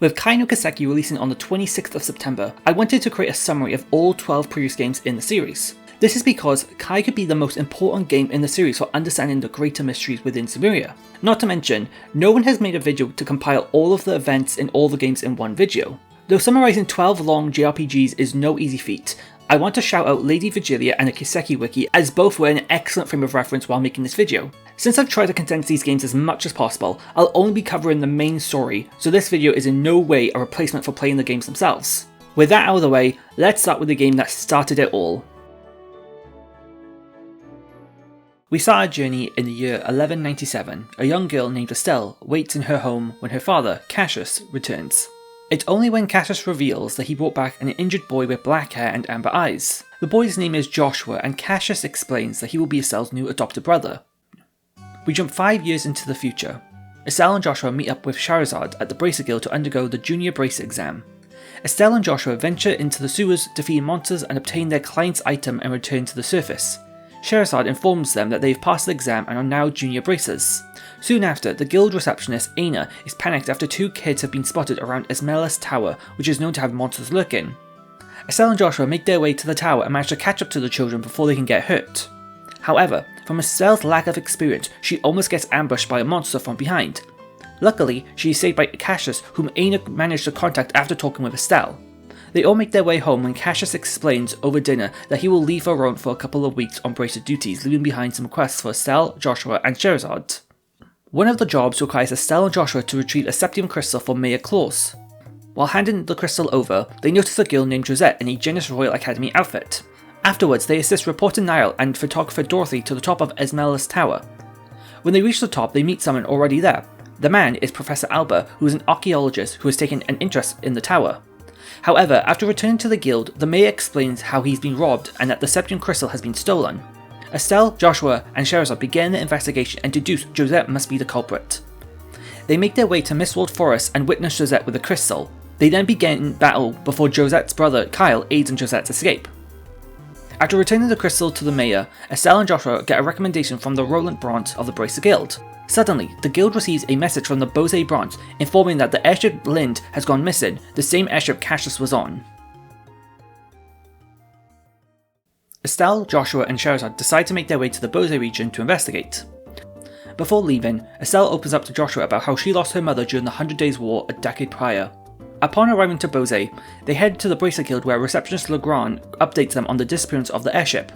With Kai no Kiseki releasing on the 26th of September, I wanted to create a summary of all 12 previous games in the series. This is because Kai could be the most important game in the series for understanding the greater mysteries within Sumeria. Not to mention, no one has made a video to compile all of the events in all the games in one video. Though summarising 12 long JRPGs is no easy feat, I want to shout out Lady Vigilia and the Kiseki wiki, as both were an excellent frame of reference while making this video. Since I've tried to condense these games as much as possible, I'll only be covering the main story, so this video is in no way a replacement for playing the games themselves. With that out of the way, let's start with the game that started it all. We start our journey in the year 1197. A young girl named Estelle waits in her home when her father, Cassius, returns. It's only when Cassius reveals that he brought back an injured boy with black hair and amber eyes. The boy's name is Joshua, and Cassius explains that he will be Estelle's new adopted brother. We jump 5 years into the future. Estelle and Joshua meet up with Scheherazade at the Bracer Guild to undergo the Junior Bracer exam. Estelle and Joshua venture into the sewers, defeat monsters and obtain their client's item and return to the surface. Scheherazade informs them that they've passed the exam and are now junior bracers. Soon after, the guild receptionist, Aina, is panicked after 2 kids have been spotted around Esmeralda's tower, which is known to have monsters lurking. Estelle and Joshua make their way to the tower and manage to catch up to the children before they can get hurt. However, from Estelle's lack of experience, she almost gets ambushed by a monster from behind. Luckily, she is saved by Cassius, whom Aina managed to contact after talking with Estelle. They all make their way home when Cassius explains over dinner that he will leave Verone for a couple of weeks on bracer duties, leaving behind some quests for Estelle, Joshua and Scheherazade. One of the jobs requires Estelle and Joshua to retrieve a septium crystal for Mayor Claus. While handing the crystal over, they notice a girl named Josette in a Genis Royal Academy outfit. Afterwards, they assist reporter Niall and photographer Dorothy to the top of Esmeralda's tower. When they reach the top, they meet someone already there. The man is Professor Alba, who is an archaeologist who has taken an interest in the tower. However, after returning to the guild, the mayor explains how he's been robbed and that the septium crystal has been stolen. Estelle, Joshua and Scheherazade begin the investigation and deduce Josette must be the culprit. They make their way to Mistwald Forest and witness Josette with the crystal. They then begin battle before Josette's brother Kyle aids in Josette's escape. After returning the crystal to the mayor, Estelle and Joshua get a recommendation from the Roland Branch of the Bracer Guild. Suddenly, the guild receives a message from the Bose branch informing that the airship Lind has gone missing, the same airship Cassius was on. Estelle, Joshua and Scheherazade decide to make their way to the Bose region to investigate. Before leaving, Estelle opens up to Joshua about how she lost her mother during the 100 Days War a decade prior. Upon arriving to Bose, they head to the Bracer Guild where receptionist Legrand updates them on the disappearance of the airship.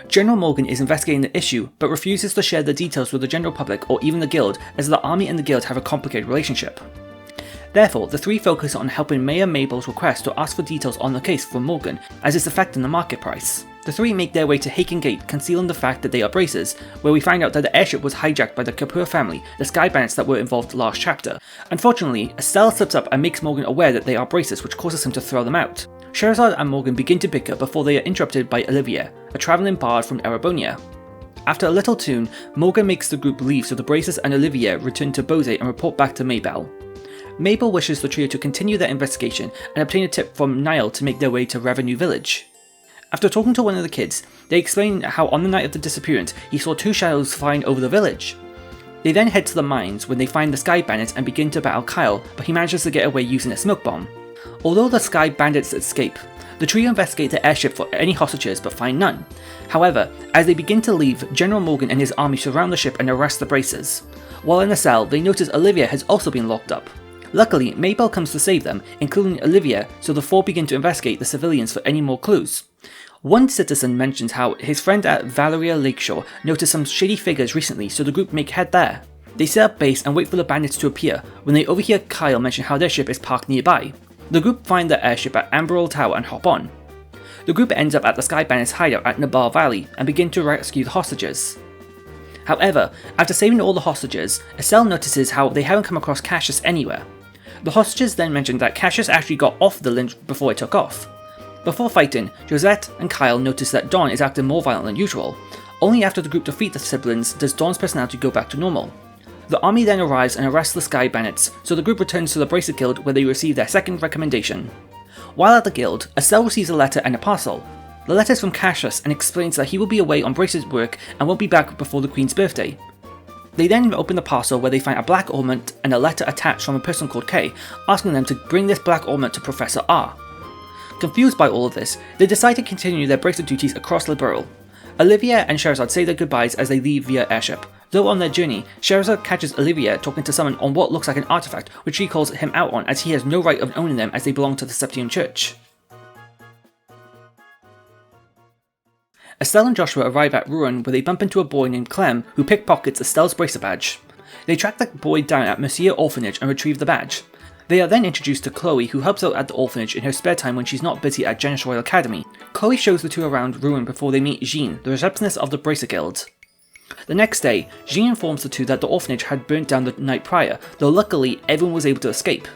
General Morgan is investigating the issue, but refuses to share the details with the general public or even the guild, as the army and the guild have a complicated relationship. Therefore, the three focus on helping Mayor Mabel's request to ask for details on the case from Morgan, as it's affecting the market price. The three make their way to Haken Gate, concealing the fact that they are bracers, where we find out that the airship was hijacked by the Kapoor family, the Sky Bandits that were involved last chapter. Unfortunately, Estelle slips up and makes Morgan aware that they are bracers, which causes him to throw them out. Scheherazade and Morgan begin to bicker before they are interrupted by Olivia, a travelling bard from Erebonia. After a little tune, Morgan makes the group leave so the bracers and Olivia return to Bose and report back to Mabel. Mabel wishes the trio to continue their investigation and obtain a tip from Niall to make their way to Revenue Village. After talking to one of the kids, they explain how on the night of the disappearance he saw 2 shadows flying over the village. They then head to the mines when they find the Sky Bandits and begin to battle Kyle, but he manages to get away using a smoke bomb. Although the Sky Bandits escape, the trio investigate the airship for any hostages but find none. However, as they begin to leave, General Morgan and his army surround the ship and arrest the bracers. While in the cell, they notice Olivia has also been locked up. Luckily, Mabel comes to save them, including Olivia, so the 4 begin to investigate the civilians for any more clues. One citizen mentions how his friend at Valeria Lakeshore noticed some shady figures recently, so the group make head there. They set up base and wait for the bandits to appear, when they overhear Kyle mention how their ship is parked nearby. The group find the airship at Amberol Tower and hop on. The group ends up at the Sky Bandits' hideout at Nabar Valley and begin to rescue the hostages. However, after saving all the hostages, Estelle notices how they haven't come across Cassius anywhere. The hostages then mention that Cassius actually got off the lynch before it took off. Before fighting, Josette and Kyle notice that Dawn is acting more violent than usual. Only after the group defeat the siblings does Dawn's personality go back to normal. The army then arrives and arrests the Sky Bandits, so the group returns to the Bracer Guild where they receive their second recommendation. While at the guild, Estelle receives a letter and a parcel. The letter is from Cassius and explains that he will be away on Bracer's work and won't be back before the Queen's birthday. They then open the parcel where they find a black ornament and a letter attached from a person called K, asking them to bring this black ornament to Professor R. Confused by all of this, they decide to continue their bracelet duties across the borough. Olivia and Scheherazade say their goodbyes as they leave via airship. Though on their journey, Scheherazade catches Olivia talking to someone on what looks like an artifact, which she calls him out on as he has no right of owning them as they belong to the Septian Church. Estelle and Joshua arrive at Rouen where they bump into a boy named Clem who pickpockets Estelle's bracelet badge. They track the boy down at Mercia Orphanage and retrieve the badge. They are then introduced to Chloe, who helps out at the orphanage in her spare time when she's not busy at Jeunesse Royale Academy. Chloe shows the two around Rouen before they meet Jean, the receptionist of the Bracer Guild. The next day, Jean informs the two that the orphanage had burnt down the night prior, though luckily everyone was able to escape.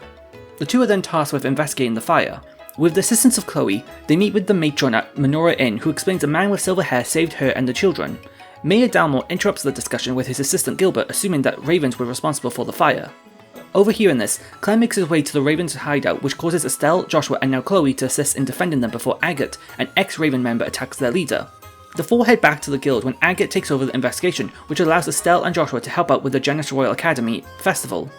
The two are then tasked with investigating the fire. With the assistance of Chloe, they meet with the matron at Menorah Inn, who explains a man with silver hair saved her and the children. Mayor Dalmore interrupts the discussion with his assistant Gilbert, assuming that ravens were responsible for the fire. Overhearing this, Clem makes his way to the Ravens' hideout, which causes Estelle, Joshua, and now Chloe to assist in defending them before Agate, an ex-Raven member, attacks their leader. The four head back to the guild when Agate takes over the investigation, which allows Estelle and Joshua to help out with the Jeunesse Royale Academy festival.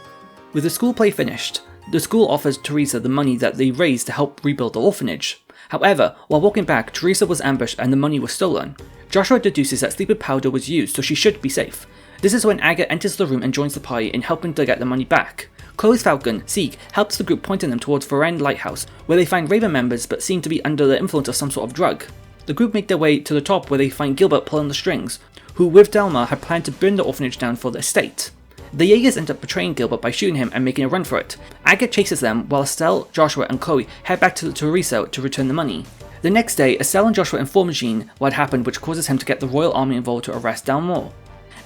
With the school play finished, the school offers Teresa the money that they raised to help rebuild the orphanage. However, while walking back, Teresa was ambushed and the money was stolen. Joshua deduces that sleeping powder was used, so she should be safe. This is when Agate enters the room and joins the party in helping to get the money back. Chloe's falcon, Zeke, helps the group, pointing them towards Varenne Lighthouse, where they find Raven members but seem to be under the influence of some sort of drug. The group make their way to the top where they find Gilbert pulling the strings, who with Delmar had planned to burn the orphanage down for the estate. The Jaegers end up betraying Gilbert by shooting him and making a run for it. Agate chases them while Estelle, Joshua and Chloe head back to Teresa to return the money. The next day, Estelle and Joshua inform Jean what happened, which causes him to get the royal army involved to arrest Dalmor.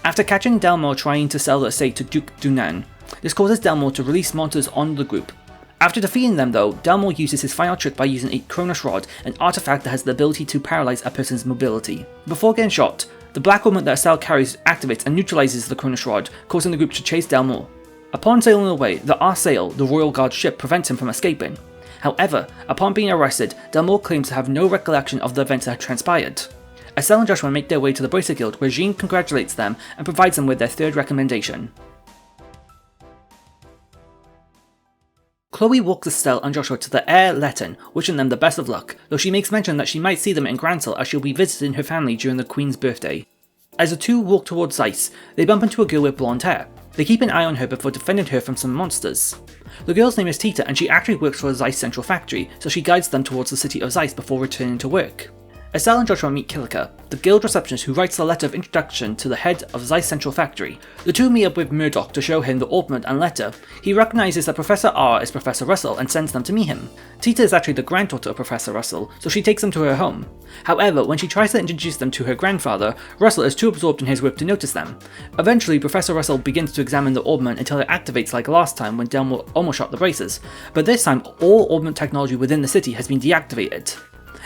After catching Dalmor trying to sell the estate to Duke Dunan, this causes Dalmor to release monsters on the group. After defeating them though, Dalmor uses his final trick by using a Cronus Rod, an artifact that has the ability to paralyze a person's mobility. Before getting shot, the black ornament that Estelle carries activates and neutralizes the Cronus Rod, causing the group to chase Dalmor. Upon sailing away, the Arsail, the Royal Guard ship, prevents him from escaping. However, upon being arrested, Dalmor claims to have no recollection of the events that had transpired. Estelle and Joshua make their way to the Bracer Guild where Jean congratulates them and provides them with their third recommendation. Chloe walks Estelle and Joshua to the Air Letten, wishing them the best of luck, though she makes mention that she might see them in Gransel as she'll be visiting her family during the Queen's birthday. As the two walk towards Zeiss, they bump into a girl with blonde hair. They keep an eye on her before defending her from some monsters. The girl's name is Tita and she actually works for the Zeiss Central Factory, so she guides them towards the city of Zeiss before returning to work. Estelle and Joshua meet Kilika, the guild receptionist who writes the letter of introduction to the head of Zeiss Central Factory. The two meet up with Murdoch to show him the ornament and letter. He recognises that Professor R is Professor Russell and sends them to meet him. Tita is actually the granddaughter of Professor Russell, so she takes them to her home. However, when she tries to introduce them to her grandfather, Russell is too absorbed in his work to notice them. Eventually, Professor Russell begins to examine the ornament until it activates like last time when Delmore almost shot the braces, but this time all ornament technology within the city has been deactivated.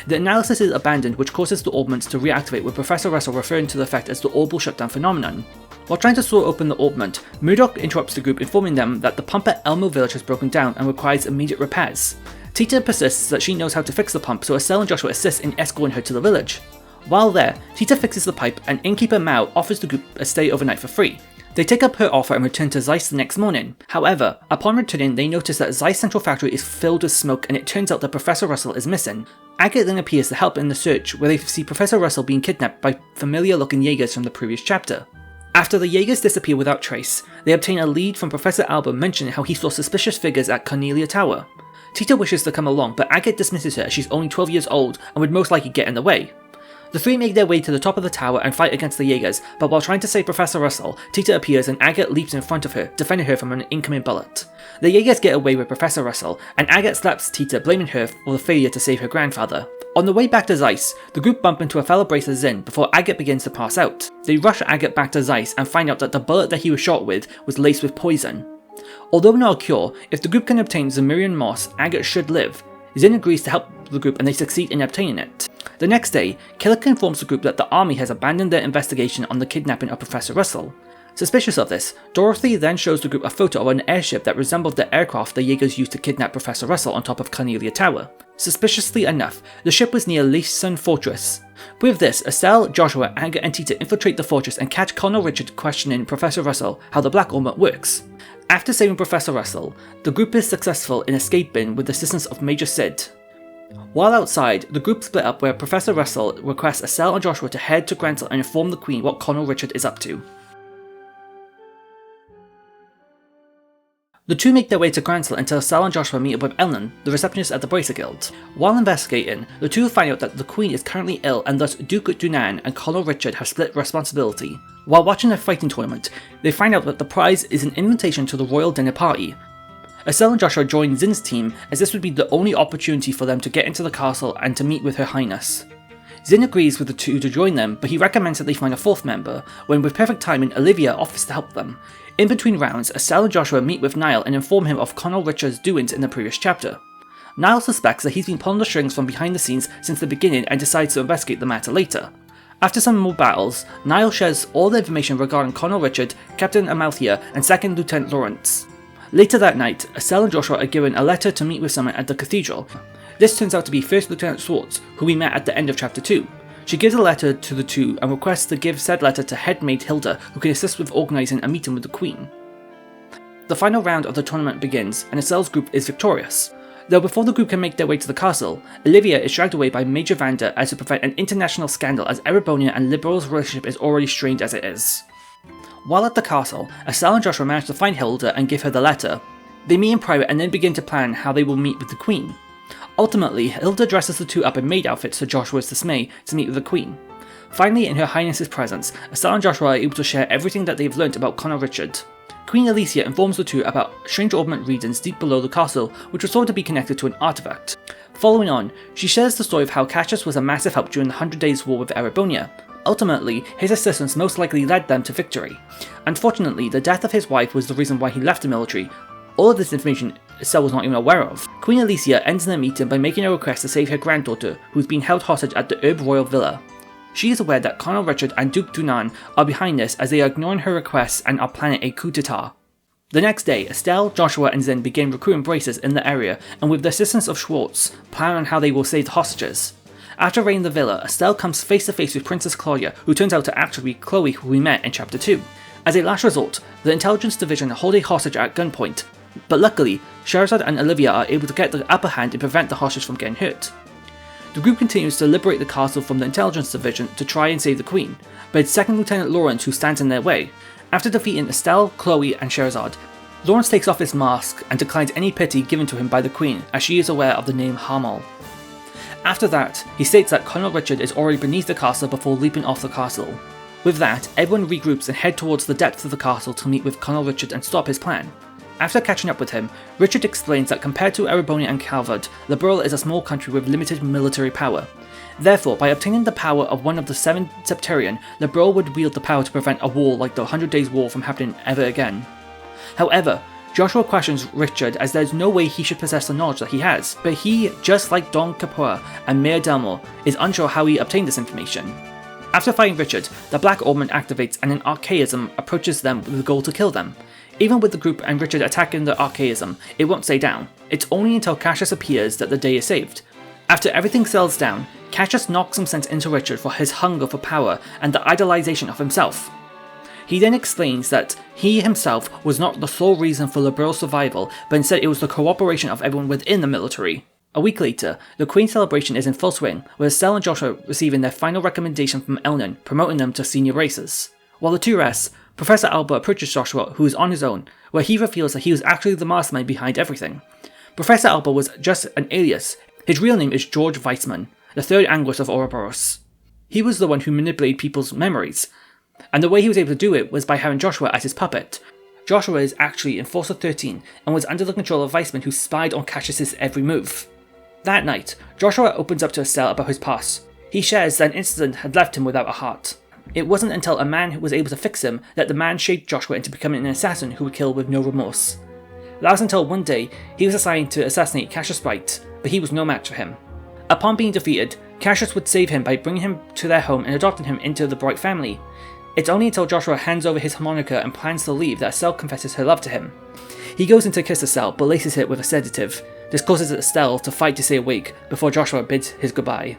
The analysis is abandoned, which causes the ornaments to reactivate, with Professor Russell referring to the effect as the orbital shutdown phenomenon. While trying to saw open the ornament, Murdoch interrupts the group, informing them that the pump at Elmo Village has broken down and requires immediate repairs. Tita persists that she knows how to fix the pump, so Estelle and Joshua assist in escorting her to the village. While there, Tita fixes the pipe and innkeeper Mao offers the group a stay overnight for free. They take up her offer and return to Zeiss the next morning. However, upon returning, they notice that Zeiss Central Factory is filled with smoke and it turns out that Professor Russell is missing. Agate then appears to help in the search, where they see Professor Russell being kidnapped by familiar-looking Jaegers from the previous chapter. After the Jaegers disappear without trace, they obtain a lead from Professor Alba mentioning how he saw suspicious figures at Cornelia Tower. Tita wishes to come along, but Agate dismisses her as she's only 12 years old and would most likely get in the way. The three make their way to the top of the tower and fight against the Jaegers, but while trying to save Professor Russell, Tita appears and Agate leaps in front of her, defending her from an incoming bullet. The Jaegers get away with Professor Russell, and Agate slaps Tita, blaming her for the failure to save her grandfather. On the way back to Zeiss, the group bump into a fellow Bracer Zin before Agate begins to pass out. They rush Agate back to Zeiss and find out that the bullet that he was shot with was laced with poison. Although not a cure, if the group can obtain Zemurian moss, Agate should live. Zin agrees to help the group and they succeed in obtaining it. The next day, Killick informs the group that the army has abandoned their investigation on the kidnapping of Professor Russell. Suspicious of this, Dorothy then shows the group a photo of an airship that resembled the aircraft the Jaegers used to kidnap Professor Russell on top of Cornelia Tower. Suspiciously enough, the ship was near Leeson Fortress. With this, Estelle, Joshua, Anger and Tita infiltrate the fortress and catch Colonel Richard questioning Professor Russell how the Black Orment works. After saving Professor Russell, the group is successful in escaping with the assistance of Major Sid. While outside, the group split up where Professor Russell requests Estelle and Joshua to head to Grantle and inform the Queen what Colonel Richard is up to. The two make their way to Grantle until Estelle and Joshua meet up with Ellen, the receptionist at the Bracer Guild. While investigating, the two find out that the Queen is currently ill and thus Duke Dunan and Colonel Richard have split responsibility. While watching a fighting tournament, they find out that the prize is an invitation to the royal dinner party. Estelle and Joshua join Zin's team as this would be the only opportunity for them to get into the castle and to meet with Her Highness. Zin agrees with the two to join them, but he recommends that they find a fourth member, when with perfect timing Olivia offers to help them. In between rounds, Estelle and Joshua meet with Niall and inform him of Colonel Richard's doings in the previous chapter. Niall suspects that he's been pulling the strings from behind the scenes since the beginning and decides to investigate the matter later. After some more battles, Niall shares all the information regarding Colonel Richard, Captain Amalthea, and 2nd Lieutenant Lawrence. Later that night, Estelle and Joshua are given a letter to meet with someone at the cathedral. This turns out to be 1st Lieutenant Swartz, who we met at the end of chapter 2. She gives a letter to the two and requests to give said letter to head maid Hilda, who can assist with organising a meeting with the Queen. The final round of the tournament begins, and Estelle's group is victorious. Though before the group can make their way to the castle, Olivia is dragged away by Major Vander as to prevent an international scandal as Erebonia and Liberal's relationship is already strained as it is. While at the castle, Estelle and Joshua manage to find Hilda and give her the letter. They meet in private and then begin to plan how they will meet with the Queen. Ultimately, Hilda dresses the two up in maid outfits to Joshua's dismay to meet with the Queen. Finally, in Her Highness's presence, Estelle and Joshua are able to share everything that they've learnt about Colonel Richard. Queen Alicia informs the two about strange ornament regions deep below the castle, which was thought to be connected to an artifact. Following on, she shares the story of how Cassius was a massive help during the 100 Days' War with Erebonia. Ultimately, his assistance most likely led them to victory. Unfortunately, the death of his wife was the reason why he left the military. All of this information Estelle was not even aware of. Queen Alicia ends the meeting by making a request to save her granddaughter, who's been held hostage at the Herb Royal Villa. She is aware that Colonel Richard and Duke Dunan are behind this as they are ignoring her requests and are planning a coup d'etat. The next day, Estelle, Joshua and Zin begin recruiting bracers in the area and with the assistance of Schwartz, plan on how they will save the hostages. After raiding the villa, Estelle comes face to face with Princess Claudia, who turns out to actually be Chloe who we met in chapter 2. As a last resort, the intelligence division hold a hostage at gunpoint, but luckily, Scheherazade and Olivia are able to get the upper hand and prevent the hostage from getting hurt. The group continues to liberate the castle from the intelligence division to try and save the Queen, but it's 2nd Lieutenant Lawrence who stands in their way. After defeating Estelle, Chloe and Scheherazade, Lawrence takes off his mask and declines any pity given to him by the Queen, as she is aware of the name Hamel. After that, he states that Colonel Richard is already beneath the castle before leaping off the castle. With that, everyone regroups and head towards the depths of the castle to meet with Colonel Richard and stop his plan. After catching up with him, Richard explains that compared to Erebonia and Calvard, Liberal is a small country with limited military power. Therefore, by obtaining the power of one of the 7 Septarian, Liberal would wield the power to prevent a war like the 100 Days' War from happening ever again. However, Joshua questions Richard as there's no way he should possess the knowledge that he has, but he, just like Don Capua and Mayor Delmore, is unsure how he obtained this information. After fighting Richard, the Black Orment activates and an archaism approaches them with the goal to kill them. Even with the group and Richard attacking the archaism, it won't stay down. It's only until Cassius appears that the day is saved. After everything settles down, Cassius knocks some sense into Richard for his hunger for power and the idolization of himself. He then explains that he himself was not the sole reason for Liberal's survival, but instead it was the cooperation of everyone within the military. A week later, the Queen's celebration is in full swing, with Estelle and Joshua receiving their final recommendation from Elnan, promoting them to senior racers. While the two rest, Professor Alba approaches Joshua, who is on his own, where he reveals that he was actually the mastermind behind everything. Professor Alba was just an alias. His real name is George Weissman, the 3rd Angus of Ouroboros. He was the one who manipulated people's memories, and the way he was able to do it was by having Joshua as his puppet. Joshua is actually Enforcer 13 and was under the control of Weissman, who spied on Cassius' every move. That night, Joshua opens up to Estelle about his past. He shares that an incident had left him without a heart. It wasn't until a man who was able to fix him that the man shaped Joshua into becoming an assassin who would kill with no remorse. That was until one day he was assigned to assassinate Cassius Bright, but he was no match for him. Upon being defeated, Cassius would save him by bringing him to their home and adopting him into the Bright family. It's only until Joshua hands over his harmonica and plans to leave that Estelle confesses her love to him. He goes in to kiss Estelle, but laces it with a sedative. This causes Estelle to fight to stay awake before Joshua bids his goodbye.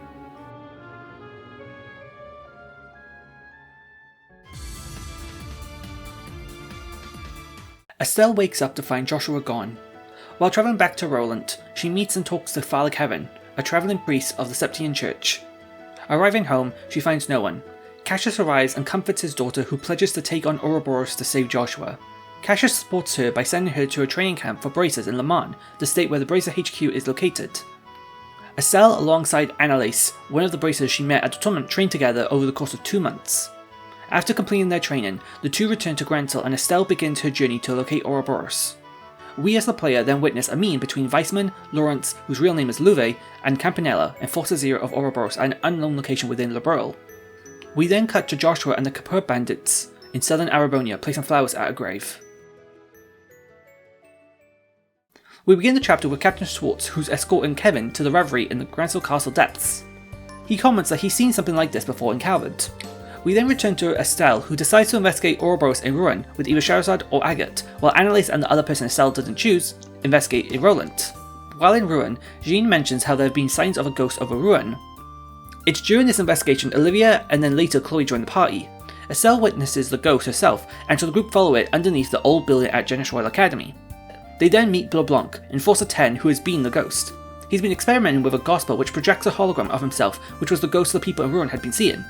Estelle wakes up to find Joshua gone. While travelling back to Roland, she meets and talks to Father Kevin, a travelling priest of the Septian Church. Arriving home, she finds no one. Cassius arrives and comforts his daughter, who pledges to take on Ouroboros to save Joshua. Cassius supports her by sending her to a training camp for bracers in Le Mans, the state where the Bracer HQ is located. Estelle, alongside Annalise, one of the bracers she met at the tournament, trained together over the course of 2 months. After completing their training, the two return to Grantil and Estelle begins her journey to locate Ouroboros. We as the player then witness a meeting between Weissman, Lawrence, whose real name is Louvet, and Campanella, enforcers of Ouroboros at an unknown location within Liberl. We then cut to Joshua and the Kapur bandits in southern Arabonia placing flowers at a grave. We begin the chapter with Captain Schwartz, who's escorting Kevin to the reverie in the Grantil Castle depths. He comments that he's seen something like this before in Calvert. We then return to Estelle, who decides to investigate Ouroboros in Rouen with either Scheherazade or Agathe, while Annalise and the other person Estelle doesn't choose investigate in Roland. While in Rouen, Jean mentions how there have been signs of a ghost over Rouen. It's during this investigation Olivia and then later Chloe join the party. Estelle witnesses the ghost herself, and so the group follow it underneath the old building at Jeunesse Royale Academy. They then meet Blanc, Enforcer 10, who has been the ghost. He's been experimenting with a gospel which projects a hologram of himself, which was the ghost the people in Rouen had been seeing.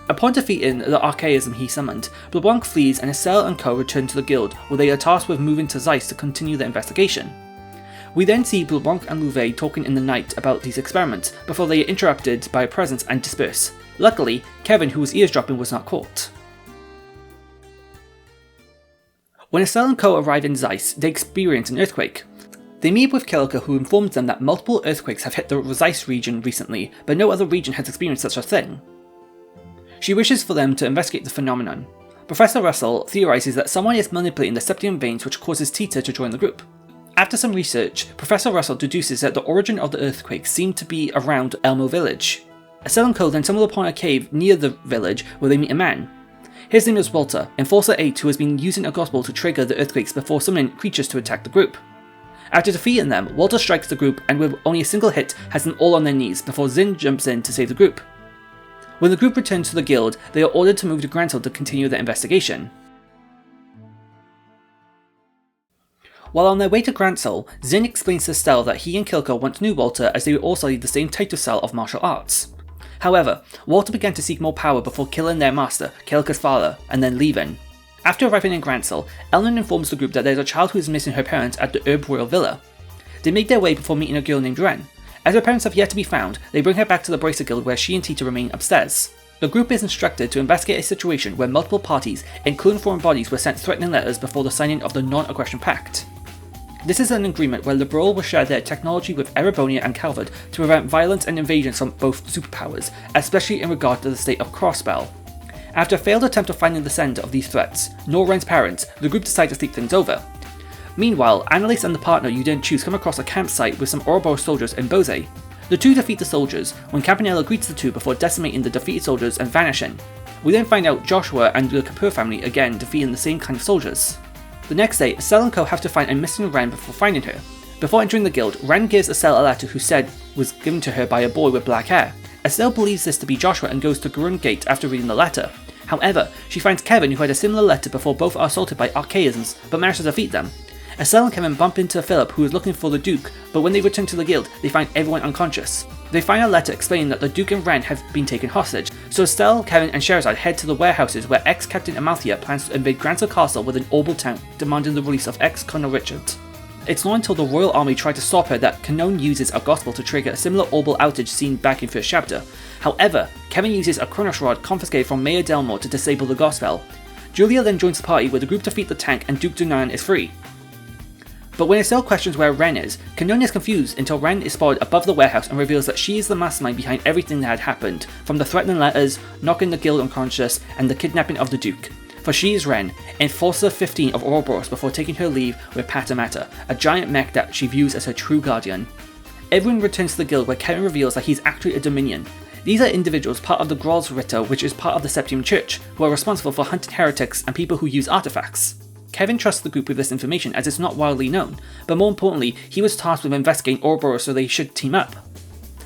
Upon defeating the archaism he summoned, Blanc flees and Estelle and co return to the guild, where they are tasked with moving to Zeiss to continue their investigation. We then see Blanc and Louvet talking in the night about these experiments, before they are interrupted by a presence and disperse. Luckily, Kevin, who was eavesdropping, was not caught. When Estelle and co arrive in Zeiss, they experience an earthquake. They meet with Kilika, who informs them that multiple earthquakes have hit the Zeiss region recently, but no other region has experienced such a thing. She wishes for them to investigate the phenomenon. Professor Russell theorizes that someone is manipulating the septium veins, which causes Tita to join the group. After some research, Professor Russell deduces that the origin of the earthquake seemed to be around Elmo village. Estelle and co then stumble upon a cave near the village where they meet a man. His name is Walter, Enforcer 8, who has been using a gospel to trigger the earthquakes before summoning creatures to attack the group. After defeating them, Walter strikes the group and with only a single hit has them all on their knees before Zin jumps in to save the group. When the group returns to the guild, they are ordered to move to Grantil to continue their investigation. While on their way to Grantil, Zin explains to Estelle that he and Kilka once knew Walter as they all studied the same title cell of martial arts. However, Walter began to seek more power before killing their master, Kilka's father, and then leaving. After arriving in Grantil, Elnan informs the group that there's a child who is missing her parents at the Herb Royal Villa. They make their way before meeting a girl named Ren. As her parents have yet to be found, they bring her back to the Bracer Guild where she and Tita remain upstairs. The group is instructed to investigate a situation where multiple parties, including foreign bodies, were sent threatening letters before the signing of the Non-Aggression Pact. This is an agreement where Liberal will share their technology with Erebonia and Calvert to prevent violence and invasions from both superpowers, especially in regard to the state of Crossbell. After a failed attempt of finding the sender of these threats, nor Ren's parents, the group decide to think things over. Meanwhile, Annalise and the partner you didn't choose come across a campsite with some Ouroboros soldiers in Bose. The two defeat the soldiers, when Campanella greets the two before decimating the defeated soldiers and vanishing. We then find out Joshua and the Kapur family again defeating the same kind of soldiers. The next day, Estelle and co have to find a missing Ren before finding her. Before entering the guild, Ren gives Estelle a letter who said was given to her by a boy with black hair. Estelle believes this to be Joshua and goes to Gurun Gate after reading the letter. However, she finds Kevin, who had a similar letter before both are assaulted by archaisms, but managed to defeat them. Estelle and Kevin bump into Philip, who is looking for the Duke, but when they return to the guild, they find everyone unconscious. They find a letter explaining that the Duke and Ren have been taken hostage, so Estelle, Kevin and Scheherazade head to the warehouses where ex-Captain Amalthea plans to invade Grantil Castle with an orbital tank demanding the release of ex-Colonel Richard. It's not until the Royal Army try to stop her that Canon uses a gospel to trigger a similar orbital outage seen back in first chapter. However, Kevin uses a Kronos rod confiscated from Mayor Delmore to disable the gospel. Julia then joins the party where the group defeat the tank and Duke Dunan is free. But when Estelle questions where Ren is, Canon is confused until Ren is spotted above the warehouse and reveals that she is the mastermind behind everything that had happened, from the threatening letters, knocking the guild unconscious, and the kidnapping of the Duke. For she is Ren, Enforcer 15 of Ouroboros, before taking her leave with Patamata, a giant mech that she views as her true guardian. Everyone returns to the guild where Kevin reveals that he's actually a Dominion. These are individuals part of the Grolls Ritter, which is part of the Septium Church, who are responsible for hunting heretics and people who use artifacts. Kevin trusts the group with this information as it's not widely known, but more importantly, he was tasked with investigating Ouroboros, so they should team up.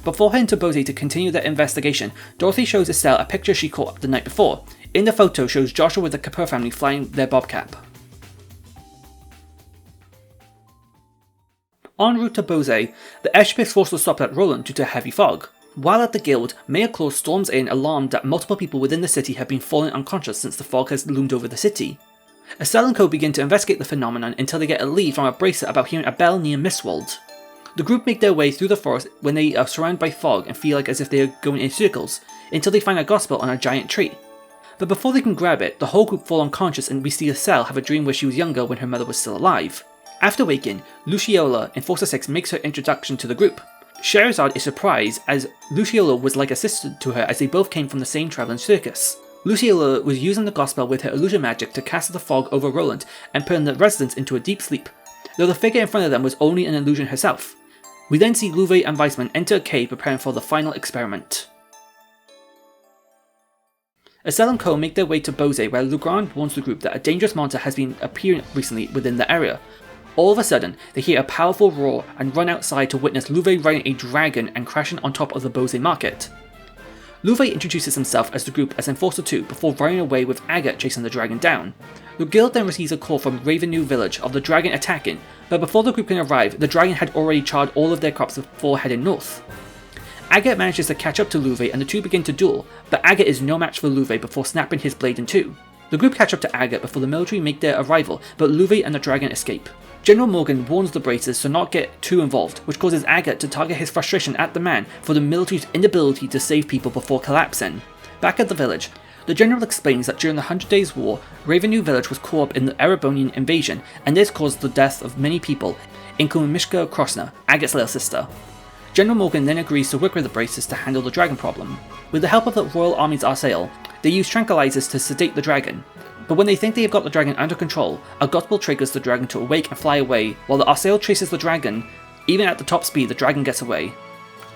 Before heading to Bose to continue their investigation, Dorothy shows Estelle a picture she caught the night before. In the photo shows Joshua with the Capur family flying their bobcat. En route to Bose, the airship is forced to stop at Roland due to heavy fog. While at the guild, Mayor Claus storms in alarmed that multiple people within the city have been falling unconscious since the fog has loomed over the city. Estelle and co begin to investigate the phenomenon until they get a lead from a bracer about hearing a bell near Mistwald. The group make their way through the forest when they are surrounded by fog and feel like as if they are going in circles, until they find a gospel on a giant tree. But before they can grab it, the whole group fall unconscious and we see Estelle have a dream where she was younger when her mother was still alive. After waking, Luciola, Enforcer 6, makes her introduction to the group. Scheherazade is surprised as Luciola was like a sister to her as they both came from the same travelling circus. Luciola was using the gospel with her illusion magic to cast the fog over Roland and putting the residents into a deep sleep, though the figure in front of them was only an illusion herself. We then see Louvet and Weissman enter a cave preparing for the final experiment. Estelle and co make their way to Bose where Legrand warns the group that a dangerous monster has been appearing recently within the area. All of a sudden, they hear a powerful roar and run outside to witness Louvet riding a dragon and crashing on top of the Bose market. Louvet introduces himself as the group as Enforcer 2 before running away with Agate chasing the dragon down. The guild then receives a call from Ravennew village of the dragon attacking, but before the group can arrive, the dragon had already charred all of their crops before heading north. Agate manages to catch up to Louvet and the two begin to duel, but Agate is no match for Louvet before snapping his blade in two. The group catch up to Agate before the military make their arrival, but Louvet and the dragon escape. General Morgan warns the Bracers to not get too involved, which causes Agate to target his frustration at the man for the military's inability to save people before collapsing. Back at the village, the general explains that during the 100 Days War, Ravennew village was caught up in the Erebonian invasion, and this caused the death of many people, including Mishka Krosna, Agate's little sister. General Morgan then agrees to work with the Bracers to handle the dragon problem. With the help of the Royal Army's Arsail, they use tranquilizers to sedate the dragon. But when they think they have got the dragon under control, a gospel triggers the dragon to awake and fly away, while the Arsail chases the dragon. Even at the top speed, the dragon gets away.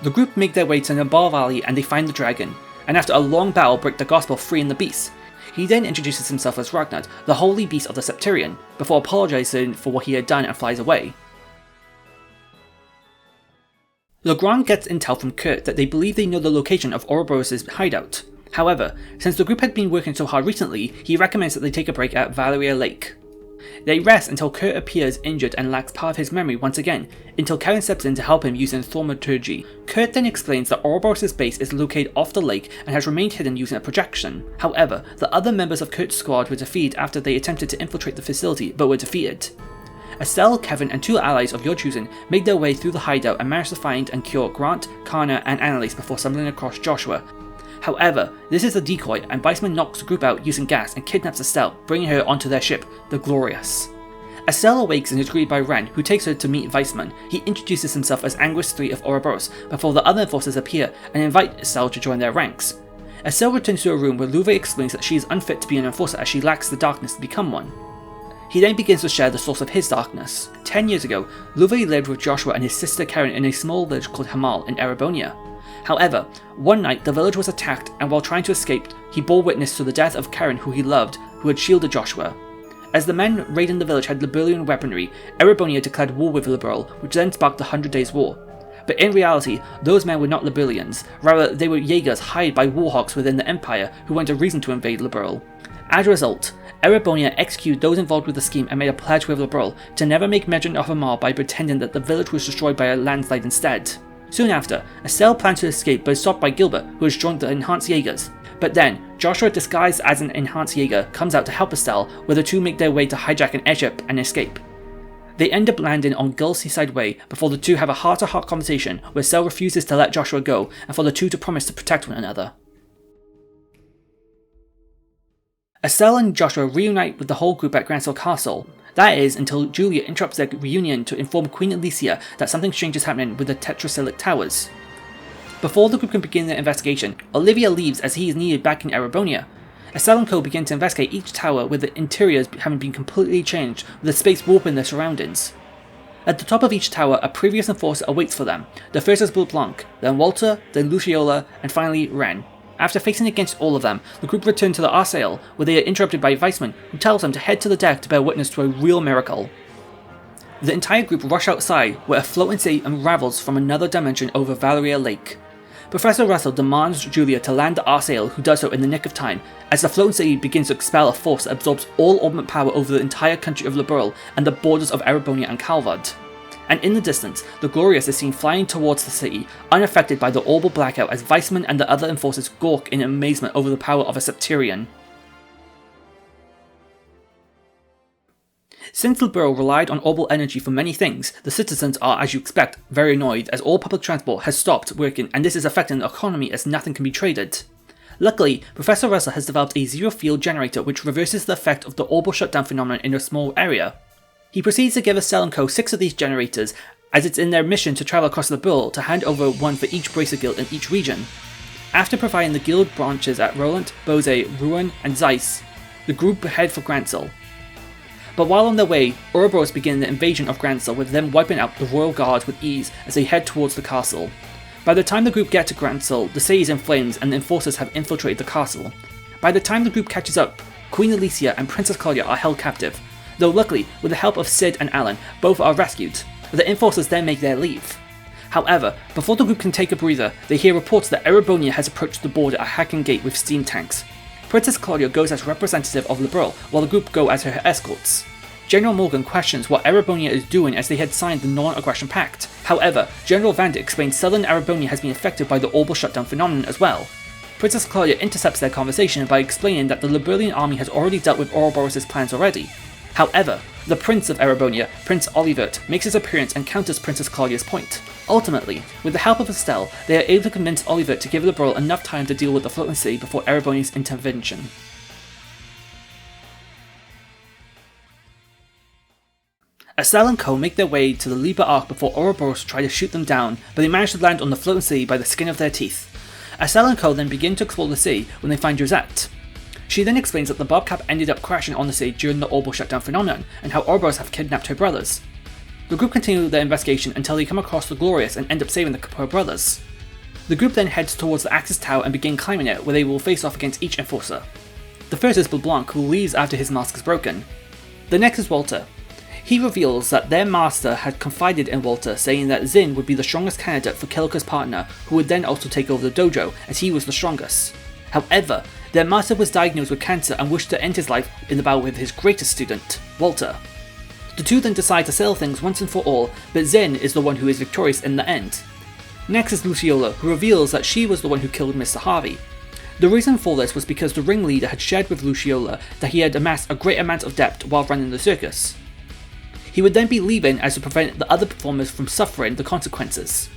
The group make their way to Nabar Valley and they find the dragon, and after a long battle break the gospel free in the beast. He then introduces himself as Ragnar, the holy beast of the Septarian, before apologizing for what he had done and flies away. Legrand gets intel from Kurt that they believe they know the location of Ouroboros' hideout. However, since the group had been working so hard recently, he recommends that they take a break at Valeria Lake. They rest until Kurt appears injured and lacks part of his memory once again, until Karen steps in to help him using thaumaturgy. Kurt then explains that Ouroboros' base is located off the lake and has remained hidden using a projection. However, the other members of Kurt's squad were defeated after they attempted to infiltrate the facility but were defeated. Estelle, Kevin, and two allies of your choosing make their way through the hideout and manage to find and cure Grant, Kana, and Annalise before stumbling across Joshua. However, this is a decoy and Weissman knocks the group out using gas and kidnaps Estelle, bringing her onto their ship, the Glorious. Estelle awakes and is greeted by Ren, who takes her to meet Weissman. He introduces himself as Anguis III of Ouroboros before the other enforcers appear and invite Estelle to join their ranks. Estelle returns to her room where Louvet explains that she is unfit to be an enforcer as she lacks the darkness to become one. He then begins to share the source of his darkness. 10 years ago, Louvet lived with Joshua and his sister Karen in a small village called Hamal in Erebonia. However, one night the village was attacked and while trying to escape, he bore witness to the death of Karen who he loved, who had shielded Joshua. As the men raiding the village had Liberalian weaponry, Erebonia declared war with Liberal, which then sparked the 100 Days War. But in reality, those men were not Liberalians, rather they were Jaegers hired by warhawks within the Empire who wanted a reason to invade Liberal. As a result, Erebonia executed those involved with the scheme and made a pledge with Liberal to never make mention of Hamal by pretending that the village was destroyed by a landslide instead. Soon after, Estelle plans to escape but is stopped by Gilbert, who has joined the Enhanced Jaegers. But then, Joshua disguised as an Enhanced Jaeger comes out to help Estelle, where the two make their way to hijack an airship and escape. They end up landing on Gull Seaside Way before the two have a heart-to-heart conversation where Estelle refuses to let Joshua go and for the two to promise to protect one another. Estelle and Joshua reunite with the whole group at Gransell Castle. That is, until Julia interrupts their reunion to inform Queen Alicia that something strange is happening with the Tetrasilic Towers. Before the group can begin their investigation, Olivia leaves as he is needed back in Erebonia. Estelle and co begin to investigate each tower with the interiors having been completely changed, with the space warping their surroundings. At the top of each tower, a previous enforcer awaits for them. The first is Blue Blanc, then Walter, then Luciola, and finally Ren. After facing against all of them, the group return to the Arsail, where they are interrupted by Weissman, who tells them to head to the deck to bear witness to a real miracle. The entire group rush outside, where a floating city unravels from another dimension over Valeria Lake. Professor Russell demands Julia to land the Arsail, who does so in the nick of time, as the floating city begins to expel a force that absorbs all orbit power over the entire country of Liberl and the borders of Erebonia and Calvard. And in the distance, the Glorious is seen flying towards the city, unaffected by the orbital blackout as Weissman and the other enforcers gawk in amazement over the power of a Septarian. Since Liberl relied on orbital energy for many things, the citizens are, as you expect, very annoyed as all public transport has stopped working and this is affecting the economy as nothing can be traded. Luckily, Professor Russell has developed a zero-field generator which reverses the effect of the orbital shutdown phenomenon in a small area. He proceeds to give Estelle and Co 6 of these generators, as it's in their mission to travel across the Liberl to hand over one for each Bracer Guild in each region. After providing the guild branches at Roland, Bose, Ruin, and Zeiss, the group head for Gransel. But while on their way, Ouroboros begin the invasion of Gransel, with them wiping out the royal guards with ease as they head towards the castle. By the time the group get to Gransel, the city is in flames and the enforcers have infiltrated the castle. By the time the group catches up, Queen Alicia and Princess Claudia are held captive. Though luckily, with the help of Sid and Alan, both are rescued. The enforcers then make their leave. However, before the group can take a breather, they hear reports that Erebonia has approached the border at Hacking Gate with steam tanks. Princess Claudia goes as representative of Liberl, while the group go as her escorts. General Morgan questions what Erebonia is doing as they had signed the Non-Aggression Pact. However, General Vander explains southern Erebonia has been affected by the orbital shutdown phenomenon as well. Princess Claudia intercepts their conversation by explaining that the Liberlian army has already dealt with Ouroboros' plans already. However, the Prince of Erebonia, Prince Olivert, makes his appearance and counters Princess Claudia's point. Ultimately, with the help of Estelle, they are able to convince Olivert to give Liberl enough time to deal with the floating city before Erebonia's intervention. Estelle and Co make their way to the Liber Arc before Ouroboros try to shoot them down, but they manage to land on the floating city by the skin of their teeth. Estelle and Co then begin to explore the city when they find Josette. She then explains that the Bobcap ended up crashing on the city during the orbital shutdown phenomenon, and how Ouroboros have kidnapped her brothers. The group continue their investigation until they come across the Glorious and end up saving the Capur brothers. The group then heads towards the Axis Tower and begin climbing it, where they will face off against each enforcer. The first is LeBlanc, who leaves after his mask is broken. The next is Walter. He reveals that their master had confided in Walter, saying that Zin would be the strongest candidate for Kilika's partner, who would then also take over the dojo, as he was the strongest. However, their master was diagnosed with cancer and wished to end his life in the battle with his greatest student, Walter. The two then decide to settle things once and for all, but Zen is the one who is victorious in the end. Next is Luciola, who reveals that she was the one who killed Mr. Harvey. The reason for this was because the ringleader had shared with Luciola that he had amassed a great amount of debt while running the circus. He would then be leaving as to prevent the other performers from suffering the consequences.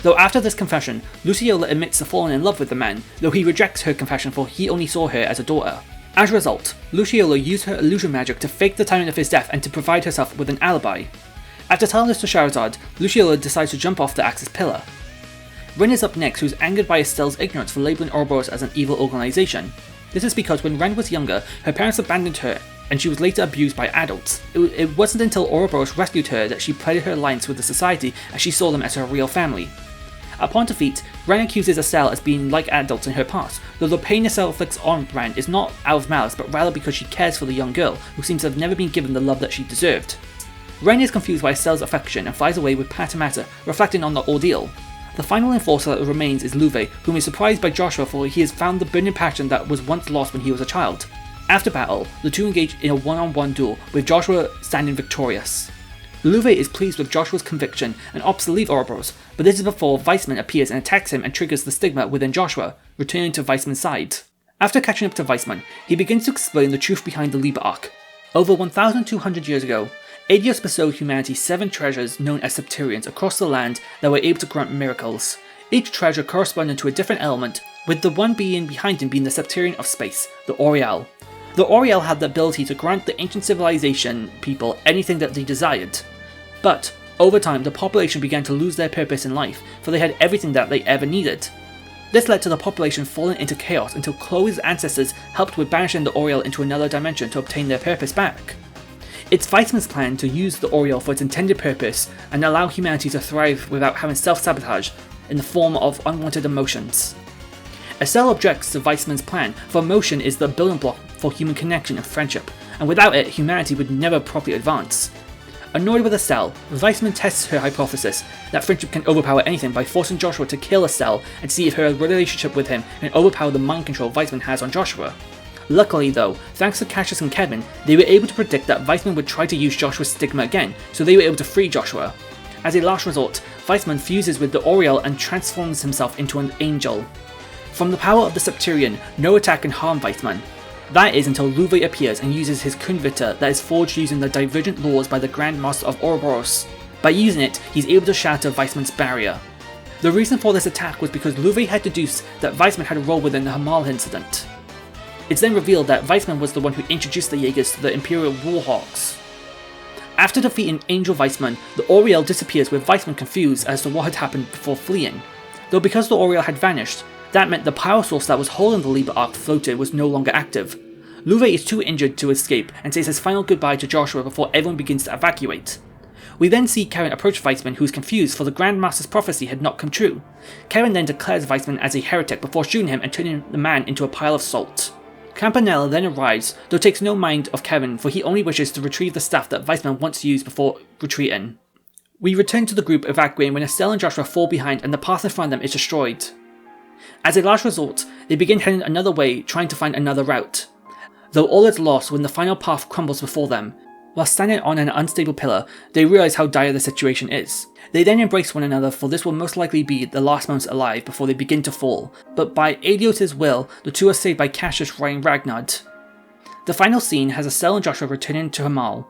Though after this confession, Luciola admits to falling in love with the man, though he rejects her confession for he only saw her as a daughter. As a result, Luciola used her illusion magic to fake the timing of his death and to provide herself with an alibi. After telling this to Shahrazad, Luciola decides to jump off the Axis pillar. Ren is up next, who's angered by Estelle's ignorance for labelling Ouroboros as an evil organisation. This is because when Ren was younger, her parents abandoned her and she was later abused by adults. It wasn't until Ouroboros rescued her that she pleaded her alliance with the society as she saw them as her real family. Upon defeat, Ren accuses Estelle as being like adults in her past, though the pain Estelle inflicts on Ren is not out of malice but rather because she cares for the young girl, who seems to have never been given the love that she deserved. Ren is confused by Estelle's affection and flies away with Patamata, reflecting on the ordeal. The final enforcer that remains is Luve, whom is surprised by Joshua for he has found the burning passion that was once lost when he was a child. After battle, the two engage in a one-on-one duel, with Joshua standing victorious. Luve is pleased with Joshua's conviction and opts to leave Ouroboros, but this is before Weissman appears and attacks him and triggers the stigma within Joshua, returning to Weissman's side. After catching up to Weissman, he begins to explain the truth behind the Liber Arc. Over 1,200 years ago, Adios bestowed humanity 7 treasures known as Septarians across the land that were able to grant miracles, each treasure corresponding to a different element, with the one being behind him being the Septarian of space, the Oriel. The Oriel had the ability to grant the ancient civilization people anything that they desired. But, over time, the population began to lose their purpose in life, for they had everything that they ever needed. This led to the population falling into chaos until Chloe's ancestors helped with banishing the Oriel into another dimension to obtain their purpose back. It's Weissman's plan to use the Oriel for its intended purpose and allow humanity to thrive without having self-sabotage in the form of unwanted emotions. Estelle objects to Weissman's plan, for emotion is the building block for human connection and friendship, and without it, humanity would never properly advance. Annoyed with Estelle, Weissman tests her hypothesis that friendship can overpower anything by forcing Joshua to kill Estelle and see if her relationship with him can overpower the mind control Weissman has on Joshua. Luckily though, thanks to Cassius and Kevin, they were able to predict that Weissman would try to use Joshua's stigma again, so they were able to free Joshua. As a last resort, Weissman fuses with the Oriel and transforms himself into an angel. From the power of the Septurion, no attack can harm Weissman. That is until Luve appears and uses his Kunvita that is forged using the divergent laws by the Grand Master of Ouroboros. By using it, he's able to shatter Weissman's barrier. The reason for this attack was because Luve had deduced that Weissman had a role within the Hamal incident. It's then revealed that Weissman was the one who introduced the Jaegers to the Imperial Warhawks. After defeating Angel Weissman, the Oriel disappears with Weissman confused as to what had happened before fleeing. Though because the Oriel had vanished, that meant the power source that was holding the Liber Arc floated was no longer active. Luve is too injured to escape and says his final goodbye to Joshua before everyone begins to evacuate. We then see Karen approach Weissman, who is confused for the Grand Master's prophecy had not come true. Karen then declares Weissman as a heretic before shooting him and turning the man into a pile of salt. Campanella then arrives, though takes no mind of Kevin, for he only wishes to retrieve the staff that Weissman once used before retreating. We return to the group evacuating when Estelle and Joshua fall behind and the path in front of them is destroyed. As a last resort, they begin heading another way, trying to find another route. Though all is lost when the final path crumbles before them. While standing on an unstable pillar, they realise how dire the situation is. They then embrace one another, for this will most likely be the last moments alive before they begin to fall, but by Adios' will, the two are saved by Cassius riding Ragnar. The final scene has Estelle and Joshua returning to Hamal.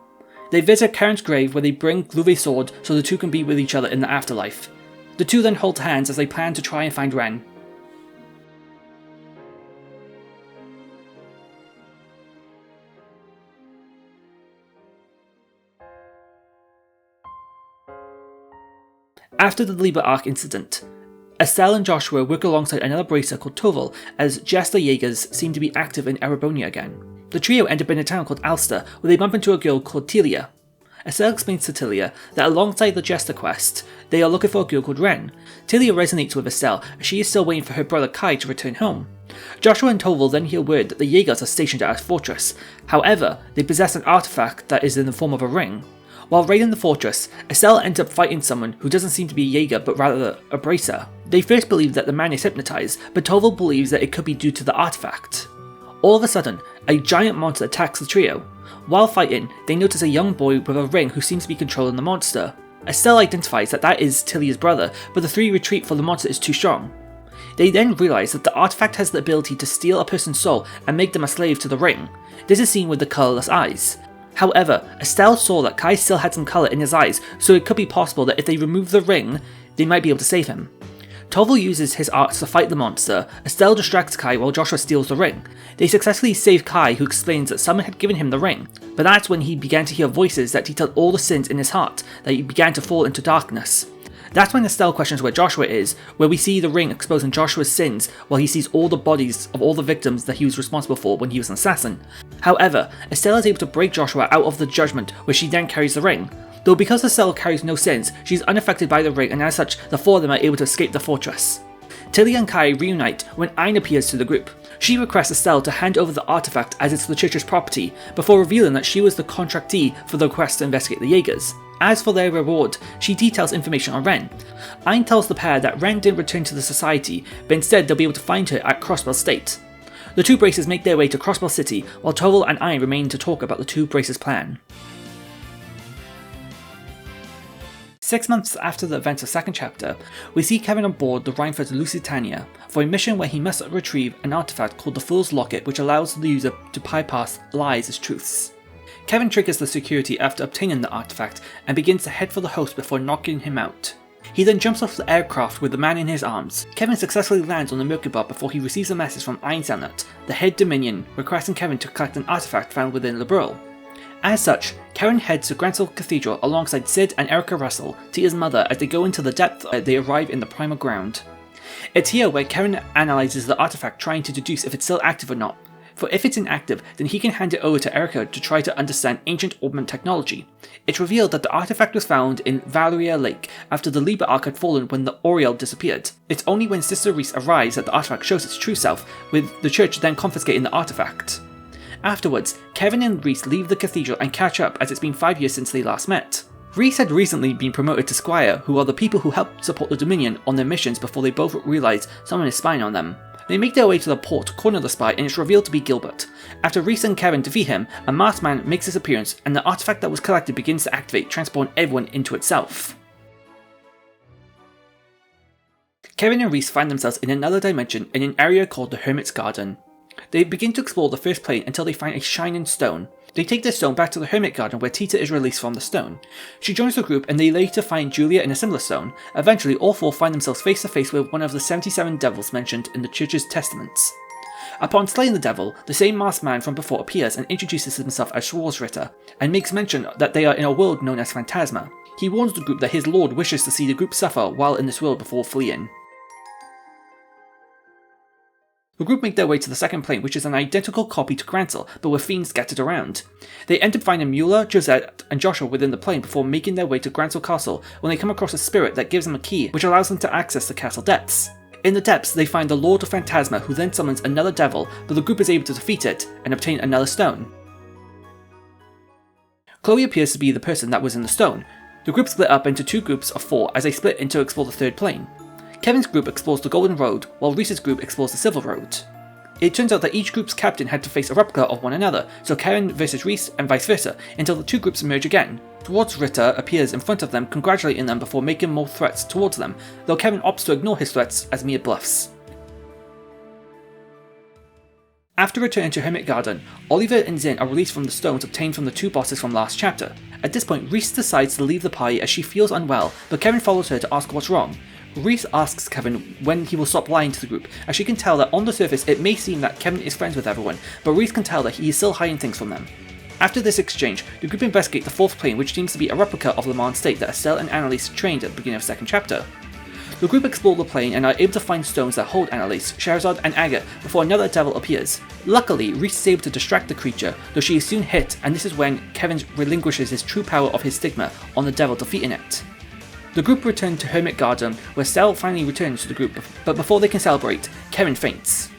They visit Karen's grave where they bring Luve's sword so the two can be with each other in the afterlife. The two then hold hands as they plan to try and find Ren. After the Liber Arc incident, Estelle and Joshua work alongside another bracer called Toval as Jester Jaegers seem to be active in Erebonia again. The trio end up in a town called Alster where they bump into a girl called Telia. Estelle explains to Telia that alongside the Jester quest, they are looking for a girl called Ren. Telia resonates with Estelle as she is still waiting for her brother Kai to return home. Joshua and Toval then hear word that the Jaegers are stationed at a fortress. However, they possess an artifact that is in the form of a ring. While raiding the fortress, Estelle ends up fighting someone who doesn't seem to be a Jaeger but rather a bracer. They first believe that the man is hypnotized, but Toval believes that it could be due to the artifact. All of a sudden, a giant monster attacks the trio. While fighting, they notice a young boy with a ring who seems to be controlling the monster. Estelle identifies that that is Tilia's brother, but the three retreat for the monster is too strong. They then realise that the artifact has the ability to steal a person's soul and make them a slave to the ring. This is seen with the colourless eyes. However, Estelle saw that Kai still had some colour in his eyes, so it could be possible that if they remove the ring, they might be able to save him. Toval uses his arts to fight the monster. Estelle distracts Kai while Joshua steals the ring. They successfully save Kai, who explains that someone had given him the ring, but that's when he began to hear voices that detailed all the sins in his heart, that he began to fall into darkness. That's when Estelle questions where Joshua is, where we see the ring exposing Joshua's sins while he sees all the bodies of all the victims that he was responsible for when he was an assassin. However, Estelle is able to break Joshua out of the Judgement, where she then carries the ring. Though because Estelle carries no sins, she's unaffected by the ring and as such, the four of them are able to escape the fortress. Tilly and Kai reunite when Ayn appears to the group. She requests Estelle to hand over the artifact as it's the church's property, before revealing that she was the contractee for the quest to investigate the Jaegers. As for their reward, she details information on Ren. Ayn tells the pair that Ren didn't return to the society, but instead they'll be able to find her at Crossbell State. The two bracers make their way to Crossbell City, while Toval and Ayn remain to talk about the two bracers' plan. 6 months after the events of second chapter, we see Kevin on board the Rhineford Lusitania for a mission where he must retrieve an artifact called the Fool's Locket, which allows the user to bypass lies as truths. Kevin triggers the security after obtaining the artifact and begins to head for the host before knocking him out. He then jumps off the aircraft with the man in his arms. Kevin successfully lands on the Merkabah before he receives a message from Einzelnut, the head Dominion, requesting Kevin to collect an artifact found within the Brill. As such, Karen heads to Gransell Cathedral alongside Sid and Erica Russell, Tia's mother, as they go into the depth they arrive in the primal ground. It's here where Karen analyses the artifact, trying to deduce if it's still active or not. for if it's inactive, then he can hand it over to Erica to try to understand ancient augment technology. It's revealed that the artifact was found in Valeria Lake after the Liber Arc had fallen when the Oriel disappeared. It's only when Sister Reese arrives that the artifact shows its true self, with the church then confiscating the artifact. Afterwards, Kevin and Reese leave the cathedral and catch up as it's been 5 years since they last met. Reese had recently been promoted to Squire, who are the people who help support the Dominion on their missions before they both realise someone is spying on them. They make their way to the port to corner the spy and it's revealed to be Gilbert. After Reese and Kevin defeat him, a masked man makes his appearance and the artifact that was collected begins to activate, transporting everyone into itself. Kevin and Reese find themselves in another dimension in an area called the Hermit's Garden. They begin to explore the first plane until they find a shining stone. They take the stone back to the Hermit Garden where Tita is released from the stone. She joins the group and they later find Julia in a similar stone. Eventually, all four find themselves face to face with one of the 77 devils mentioned in the church's testaments. Upon slaying the devil, the same masked man from before appears and introduces himself as Schwarzritter, and makes mention that they are in a world known as Phantasma. He warns the group that his lord wishes to see the group suffer while in this world before fleeing. The group make their way to the second plane, which is an identical copy to Grancel, but with fiends scattered around. They end up finding Mueller, Josette, and Joshua within the plane before making their way to Grancel Castle when they come across a spirit that gives them a key, which allows them to access the castle depths. In the depths, they find the Lord of Phantasma, who then summons another devil, but the group is able to defeat it and obtain another stone. Chloe appears to be the person that was in the stone. The group split up into two groups of 4 as they split in to explore the third plane. Kevin's group explores the Golden Road, while Reese's group explores the Silver Road. It turns out that each group's captain had to face a replica of one another, so Kevin versus Reese and vice versa, until the two groups merge again. Schwarzritter appears in front of them, congratulating them before making more threats towards them, though Kevin opts to ignore his threats as mere bluffs. After returning to Hermit Garden, Oliver and Zin are released from the stones obtained from the two bosses from last chapter. At this point, Reese decides to leave the party as she feels unwell, but Kevin follows her to ask what's wrong. Reese asks Kevin when he will stop lying to the group, as she can tell that on the surface it may seem that Kevin is friends with everyone, but Reese can tell that he is still hiding things from them. After this exchange, the group investigate the fourth plane, which seems to be a replica of Le Mans State that Estelle and Annalise trained at the beginning of the second chapter. The group explore the plane and are able to find stones that hold Annalise, Scheherazade and Agate before another devil appears. Luckily, Reese is able to distract the creature, though she is soon hit, and this is when Kevin relinquishes his true power of his stigma on the devil, defeating it. The group return to Hermit Garden, where Estelle finally returns to the group, but before they can celebrate, Kevin faints.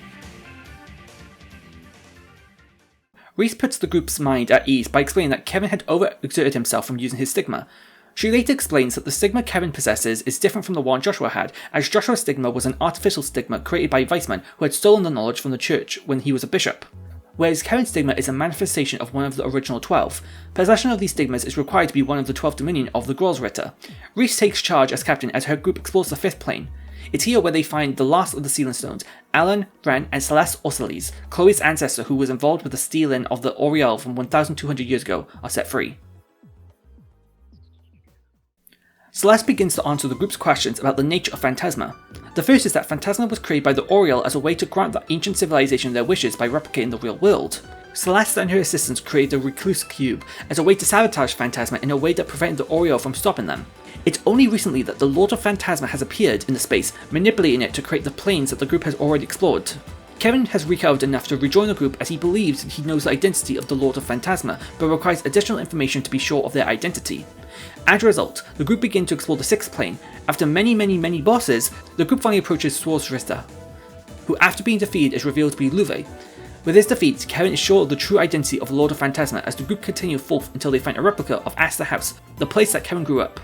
Reese puts the group's mind at ease by explaining that Kevin had overexerted himself from using his stigma. She later explains that the stigma Kevin possesses is different from the one Joshua had, as Joshua's stigma was an artificial stigma created by Weissman, who had stolen the knowledge from the church when he was a bishop. Whereas Kevin's stigma is a manifestation of one of the original 12. Possession of these stigmas is required to be one of the 12 Dominion of the Grolsritter. Reese takes charge as captain as her group explores the fifth plane. It's here where they find the last of the Sealing Stones. Alan, Ren, and Celeste Orsiles, Chloe's ancestor who was involved with the stealing of the Oriel from 1,200 years ago, are set free. Celeste begins to answer the group's questions about the nature of Phantasma. The first is that Phantasma was created by the Oriel as a way to grant the ancient civilization their wishes by replicating the real world. Celeste and her assistants created the Recluse Cube as a way to sabotage Phantasma in a way that prevented the Oriel from stopping them. It's only recently that the Lord of Phantasma has appeared in the space, manipulating it to create the planes that the group has already explored. Kevin has recovered enough to rejoin the group as he believes he knows the identity of the Lord of Phantasma, but requires additional information to be sure of their identity. As a result, the group begin to explore the sixth plane. After many bosses, the group finally approaches Schwarzritter, who after being defeated is revealed to be Louve. With his defeat, Kevin is sure of the true identity of the Lord of Phantasma as the group continue forth until they find a replica of Astor House, the place that Kevin grew up.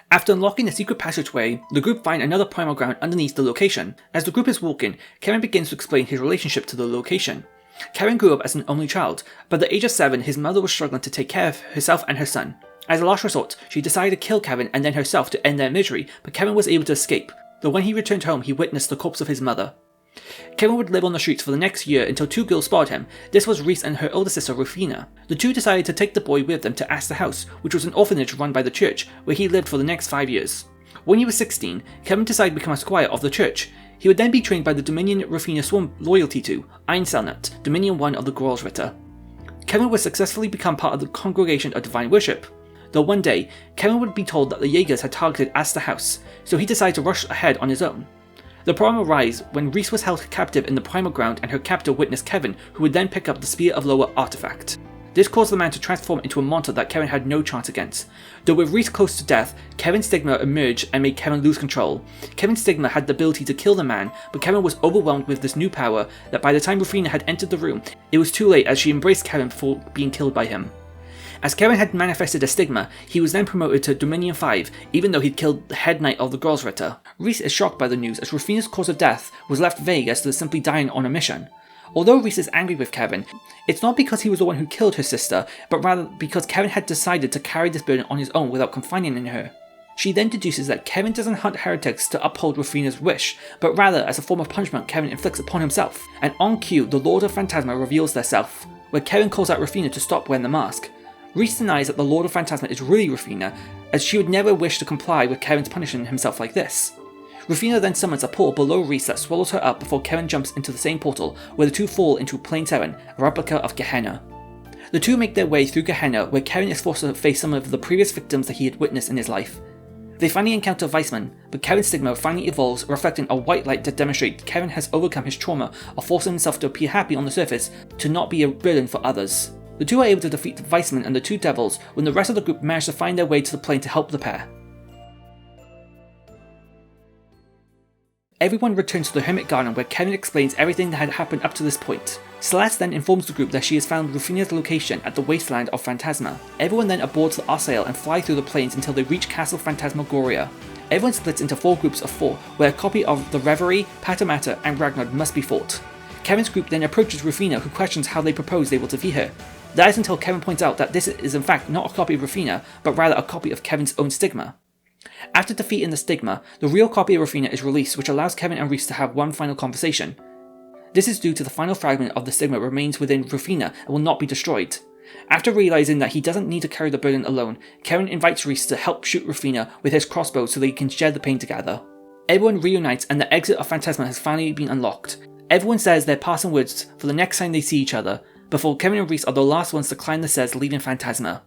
After unlocking the secret passageway, the group find another primal ground underneath the location. As the group is walking, Kevin begins to explain his relationship to the location. Kevin grew up as an only child, but at the age of 7 his mother was struggling to take care of herself and her son. As a last resort, she decided to kill Kevin and then herself to end their misery, but Kevin was able to escape, though when he returned home he witnessed the corpse of his mother. Kevin would live on the streets for the next year until two girls spotted him. This was Reese and her older sister Rufina. The two decided to take the boy with them to Astor House, which was an orphanage run by the church, where he lived for the next 5 years. When he was 16, Kevin decided to become a squire of the church. He would then be trained by the Dominion Rufina swore loyalty to, Einselnut, Dominion 1 of the Grolsritter. Kevin would successfully become part of the Congregation of Divine Worship. Though one day, Kevin would be told that the Jaegers had targeted Astor House, so he decided to rush ahead on his own. The problem arises when Reese was held captive in the primal ground and her captor witnessed Kevin, who would then pick up the Spear of Loa artifact. This caused the man to transform into a monster that Kevin had no chance against. Though with Reese close to death, Kevin's stigma emerged and made Kevin lose control. Kevin's stigma had the ability to kill the man, but Kevin was overwhelmed with this new power that by the time Rufina had entered the room, it was too late as she embraced Kevin before being killed by him. As Kevin had manifested a stigma, he was then promoted to Dominion 5, even though he'd killed the head knight of the Girls' Ritter. Reese is shocked by the news as Rufina's cause of death was left vague as to simply dying on a mission. Although Reese is angry with Kevin, it's not because he was the one who killed her sister, but rather because Kevin had decided to carry this burden on his own without confiding in her. She then deduces that Kevin doesn't hunt heretics to uphold Rufina's wish, but rather as a form of punishment Kevin inflicts upon himself. And on cue, the Lord of Phantasma reveals theirself, where Kevin calls out Rufina to stop wearing the mask. Reese denies that the Lord of Phantasma is really Rufina, as she would never wish to comply with Kevin's punishing himself like this. Rufina then summons a portal below Reese that swallows her up before Kevin jumps into the same portal, where the two fall into Plane 7, a replica of Gehenna. The two make their way through Gehenna, where Kevin is forced to face some of the previous victims that he had witnessed in his life. They finally encounter Weissman, but Kevin's stigma finally evolves, reflecting a white light that demonstrates Kevin has overcome his trauma of forcing himself to appear happy on the surface to not be a burden for others. The two are able to defeat Weissman and the two devils when the rest of the group manage to find their way to the plane to help the pair. Everyone returns to the Hermit Garden where Kevin explains everything that had happened up to this point. Celeste then informs the group that she has found Rufina's location at the wasteland of Phantasma. Everyone then aboards the Arsail and fly through the plains until they reach Castle Phantasmagoria. Everyone splits into 4 groups of 4, where a copy of the Reverie, Patamata, and Ragnar must be fought. Kevin's group then approaches Rufina, who questions how they propose they will defeat her. That is until Kevin points out that this is in fact not a copy of Rufina, but rather a copy of Kevin's own stigma. After defeating the stigma, the real copy of Rufina is released, which allows Kevin and Reese to have one final conversation. This is due to the final fragment of the stigma remains within Rufina and will not be destroyed. After realizing that he doesn't need to carry the burden alone, Kevin invites Reese to help shoot Rufina with his crossbow so they can share the pain together. Everyone reunites and the exit of Phantasma has finally been unlocked. Everyone says their passing words for the next time they see each other, before Kevin and Reese are the last ones to climb the stairs leaving Phantasma.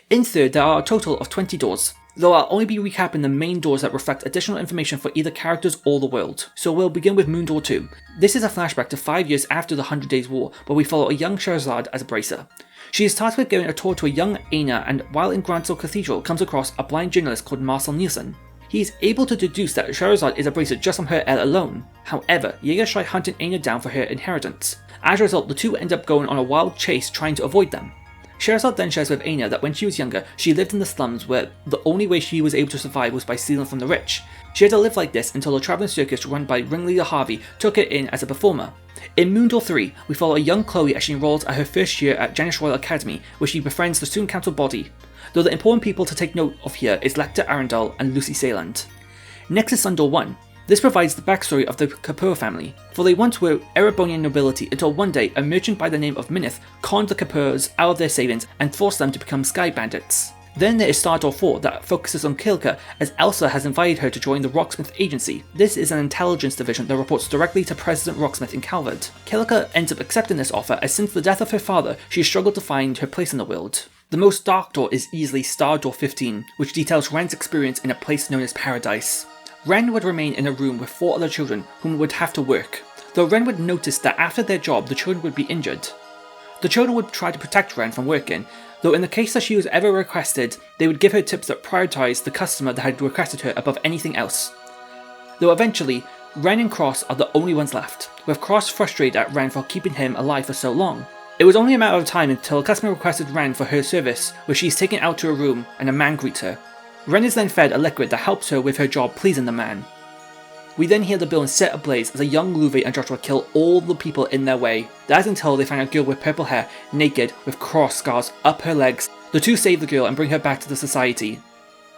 In third, there are a total of 20 doors, though I'll only be recapping the main doors that reflect additional information for either characters or the world. So we'll begin with Moon Door 2. This is a flashback to 5 years after the 100 Days War, where we follow a young Scheherazade as a bracer. She is tasked with giving a tour to a young Aina, and while in Grandsol Cathedral comes across a blind journalist called Marcel Nielsen. He is able to deduce that Scheherazade is a bracer just from her heir alone. However, Jaegers try hunting Aina down for her inheritance. As a result, the two end up going on a wild chase trying to avoid them. Scheherazade then shares with Aina that when she was younger, she lived in the slums where the only way she was able to survive was by stealing from the rich. She had to live like this until a travelling circus run by ringleader Harvey took her in as a performer. In Moon Door 3, we follow a young Chloe as she enrolls at her first year at Janice Royal Academy, where she befriends the student council body, though the important people to take note of here is Lecter Arundel and Lucy Sayland. Next is Sun Door 1. This provides the backstory of the Kapur family, for they once were Erebonian nobility until one day a merchant by the name of Minith conned the Kapurs out of their savings and forced them to become sky bandits. Then there is Star Door 4 that focuses on Kilka, as Elsa has invited her to join the Rocksmith Agency. This is an intelligence division that reports directly to President Rocksmith in Calvert. Kilka ends up accepting this offer, as since the death of her father, she has struggled to find her place in the world. The most dark door is easily Star Door 15, which details Ren's experience in a place known as Paradise. Ren would remain in a room with 4 other children whom would have to work, though Ren would notice that after their job the children would be injured. The children would try to protect Ren from working, though in the case that she was ever requested, they would give her tips that prioritised the customer that had requested her above anything else. Though eventually, Ren and Cross are the only ones left, with Cross frustrated at Ren for keeping him alive for so long. It was only a matter of time until a customer requested Ren for her service, where she is taken out to a room and a man greets her. Ren is then fed a liquid that helps her with her job pleasing the man. We then hear the building set ablaze as a young Luve and Joshua kill all the people in their way. That is until they find a girl with purple hair, naked, with cross scars up her legs. The two save the girl and bring her back to the society.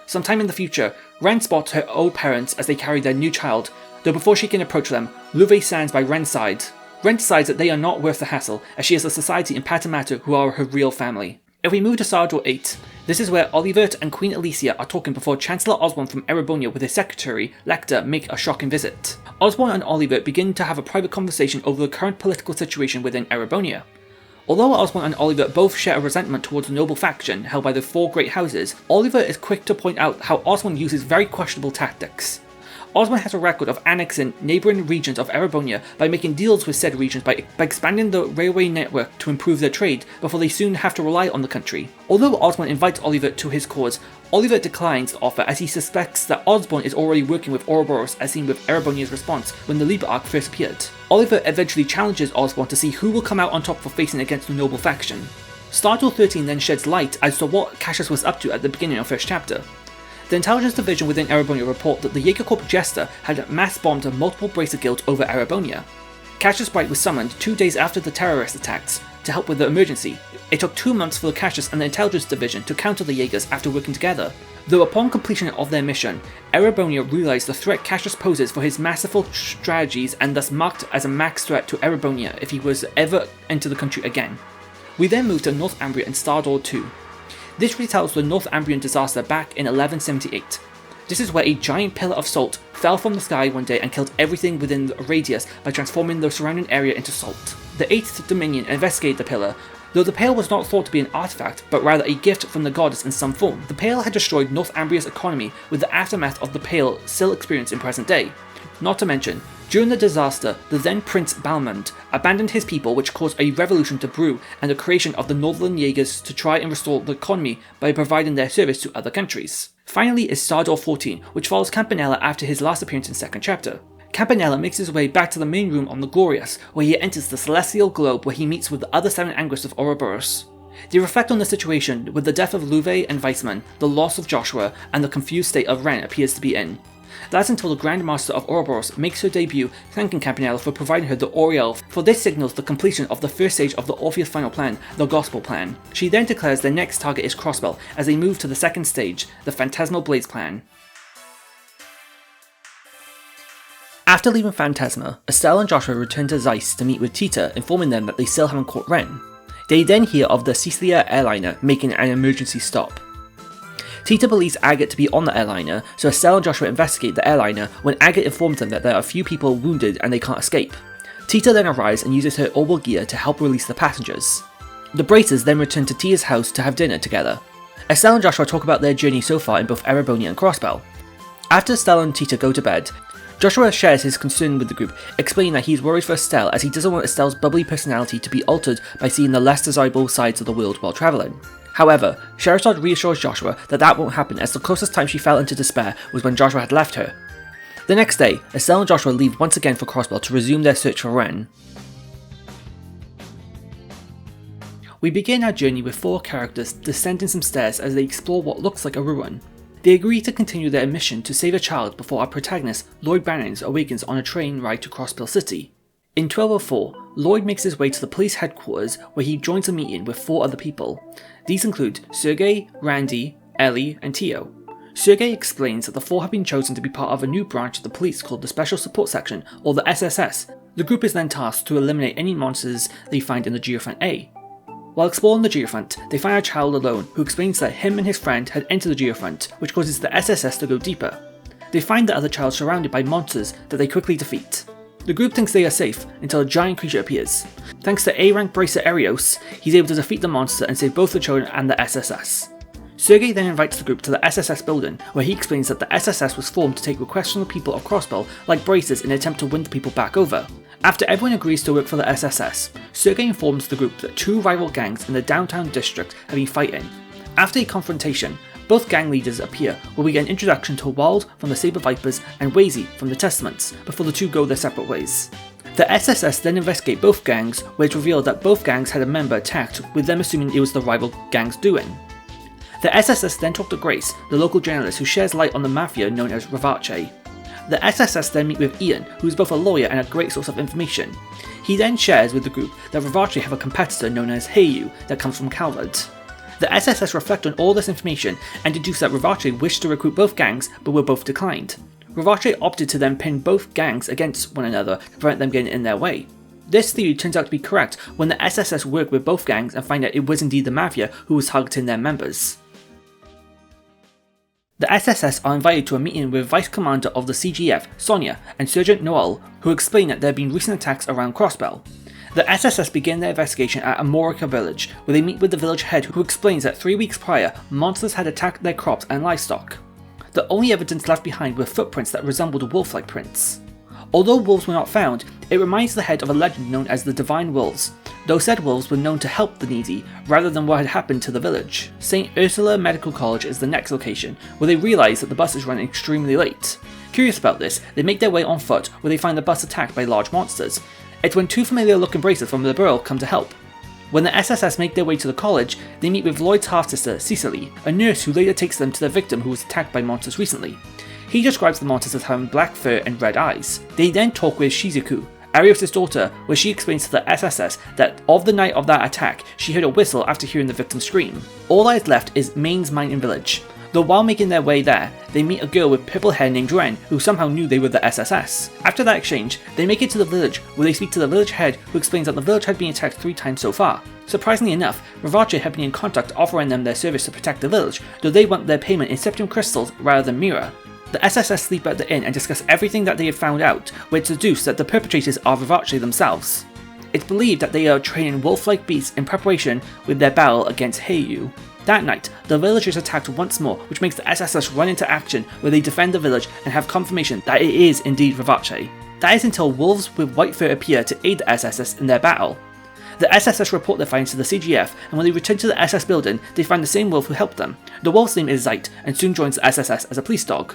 Sometime in the future, Ren spots her old parents as they carry their new child, though before she can approach them, Luve stands by Ren's side. Ren decides that they are not worth the hassle, as she has a society in Patamata who are her real family. If we move to Star Door 8, this is where Olivert and Queen Alicia are talking before Chancellor Osborne from Erebonia with his secretary, Lecter, make a shocking visit. Osborne and Olivert begin to have a private conversation over the current political situation within Erebonia. Although Osborne and Oliver both share a resentment towards the noble faction held by the four great houses, Oliver is quick to point out how Osborne uses very questionable tactics. Osborne has a record of annexing neighbouring regions of Erebonia by making deals with said regions by expanding the railway network to improve their trade before they soon have to rely on the country. Although Osborne invites Oliver to his cause, Oliver declines the offer as he suspects that Osborne is already working with Ouroboros as seen with Erebonia's response when the Liber Arc first appeared. Oliver eventually challenges Osborne to see who will come out on top for facing against the noble faction. Stardoll 13 then sheds light as to what Cassius was up to at the beginning of first chapter. The intelligence division within Erebonia report that the Jaegerkorps Jester had mass bombed multiple Bracer guilds over Erebonia. Cassius Bright was summoned 2 days after the terrorist attacks to help with the emergency. It took 2 months for the Cassius and the intelligence division to counter the Jaegers after working together. Though upon completion of their mission, Erebonia realised the threat Cassius poses for his masterful strategies and thus marked as a max threat to Erebonia if he was ever enter the country again. We then move to Northumbria and Stardoll 2. This retells the Northumbrian disaster back in 1178. This is where a giant pillar of salt fell from the sky one day and killed everything within the radius by transforming the surrounding area into salt. The 8th Dominion investigated the pillar, though the pail was not thought to be an artifact, but rather a gift from the goddess in some form. The pail had destroyed Northumbria's economy, with the aftermath of the pail still experienced in present day. Not to mention, during the disaster, the then Prince Balmond abandoned his people, which caused a revolution to brew and the creation of the Northern Jaegers to try and restore the economy by providing their service to other countries. Finally is Stardoll 14, which follows Campanella after his last appearance in 2nd chapter. Campanella makes his way back to the main room on the Glorious, where he enters the celestial globe where he meets with the other 7 Anguists of Ouroboros. They reflect on the situation with the death of Louve and Weissman, the loss of Joshua, and the confused state of Ren appears to be in. That's until the Grand Master of Ouroboros makes her debut, thanking Campanella for providing her the Oriel, for this signals the completion of the first stage of the Orpheus final plan, the Gospel plan. She then declares their next target is Crossbell, as they move to the second stage, the Phantasmal Blades plan. After leaving Phantasma, Estelle and Joshua return to Zeiss to meet with Tita, informing them that they still haven't caught Ren. They then hear of the Sicilia airliner making an emergency stop. Tita believes Agate to be on the airliner, so Estelle and Joshua investigate the airliner when Agate informs them that there are a few people wounded and they can't escape. Tita then arrives and uses her orbital gear to help release the passengers. The Bracers then return to Tia's house to have dinner together. Estelle and Joshua talk about their journey so far in both Erebonia and Crossbell. After Estelle and Tita go to bed, Joshua shares his concern with the group, explaining that he's worried for Estelle as he doesn't want Estelle's bubbly personality to be altered by seeing the less desirable sides of the world while travelling. However, Sherazade reassures Joshua that that won't happen, as the closest time she fell into despair was when Joshua had left her. The next day, Estelle and Joshua leave once again for Crossbell to resume their search for Ren. We begin our journey with 4 characters descending some stairs as they explore what looks like a ruin. They agree to continue their mission to save a child before our protagonist, Lloyd Bannings, awakens on a train ride to Crossbell City. In 1204, Lloyd makes his way to the police headquarters where he joins a meeting with 4 other people. These include Sergei, Randy, Ellie, and Tio. Sergei explains that the 4 have been chosen to be part of a new branch of the police called the Special Support Section, or the SSS. The group is then tasked to eliminate any monsters they find in the Geofront A. While exploring the Geofront, they find a child alone who explains that him and his friend had entered the Geofront, which causes the SSS to go deeper. They find the other child surrounded by monsters that they quickly defeat. The group thinks they are safe until a giant creature appears. Thanks to A-rank Bracer Arios, he's able to defeat the monster and save both the children and the SSS. Sergei then invites the group to the SSS building, where he explains that the SSS was formed to take requests from the people of Crossbell like Bracers in an attempt to win the people back over. After everyone agrees to work for the SSS, Sergei informs the group that 2 rival gangs in the downtown district have been fighting. After a confrontation, both gang leaders appear, where we get an introduction to Wald from the Saber Vipers and Wazy from the Testaments, before the 2 go their separate ways. The SSS then investigate both gangs, where it's revealed that both gangs had a member attacked, with them assuming it was the rival gang's doing. The SSS then talk to Grace, the local journalist who shares light on the mafia known as Ravache. The SSS then meet with Ian, who is both a lawyer and a great source of information. He then shares with the group that Ravache have a competitor known as Heiyu that comes from Calvard. The SSS reflect on all this information and deduce that Ravache wished to recruit both gangs but were both declined. Ravache opted to then pin both gangs against one another to prevent them getting in their way. This theory turns out to be correct when the SSS work with both gangs and find out it was indeed the Mafia who was targeting their members. The SSS are invited to a meeting with Vice Commander of the CGF, Sonia, and Sergeant Noel, who explain that there have been recent attacks around Crossbell. The SSS begin their investigation at Amorica village, where they meet with the village head who explains that 3 weeks prior, monsters had attacked their crops and livestock. The only evidence left behind were footprints that resembled wolf-like prints. Although wolves were not found, it reminds the head of a legend known as the Divine Wolves, though said wolves were known to help the needy, rather than what had happened to the village. St. Ursula Medical College is the next location, where they realise that the bus is running extremely late. Curious about this, they make their way on foot, where they find the bus attacked by large monsters. It's when 2 familiar looking braces from the borough come to help. When the SSS make their way to the college, they meet with Lloyd's half-sister, Cecily, a nurse who later takes them to the victim who was attacked by monsters recently. He describes the monsters as having black fur and red eyes. They then talk with Shizuku, Arios' daughter, where she explains to the SSS that of the night of that attack, she heard a whistle after hearing the victim scream. All that is left is Maine's mining village. Though while making their way there, they meet a girl with purple hair named Ren, who somehow knew they were the SSS. After that exchange, they make it to the village, where they speak to the village head, who explains that the village had been attacked 3 times so far. Surprisingly enough, Vivace had been in contact offering them their service to protect the village, though they want their payment in septium crystals rather than mira. The SSS sleep at the inn and discuss everything that they have found out, which deduce that the perpetrators are Vivace themselves. It's believed that they are training wolf-like beasts in preparation with their battle against Heiyu. That night, the village is attacked once more, which makes the SSS run into action where they defend the village and have confirmation that it is indeed Vivace. That is until wolves with white fur appear to aid the SSS in their battle. The SSS report their findings to the CGF, and when they return to the SS building, they find the same wolf who helped them. The wolf's name is Zeit, and soon joins the SSS as a police dog.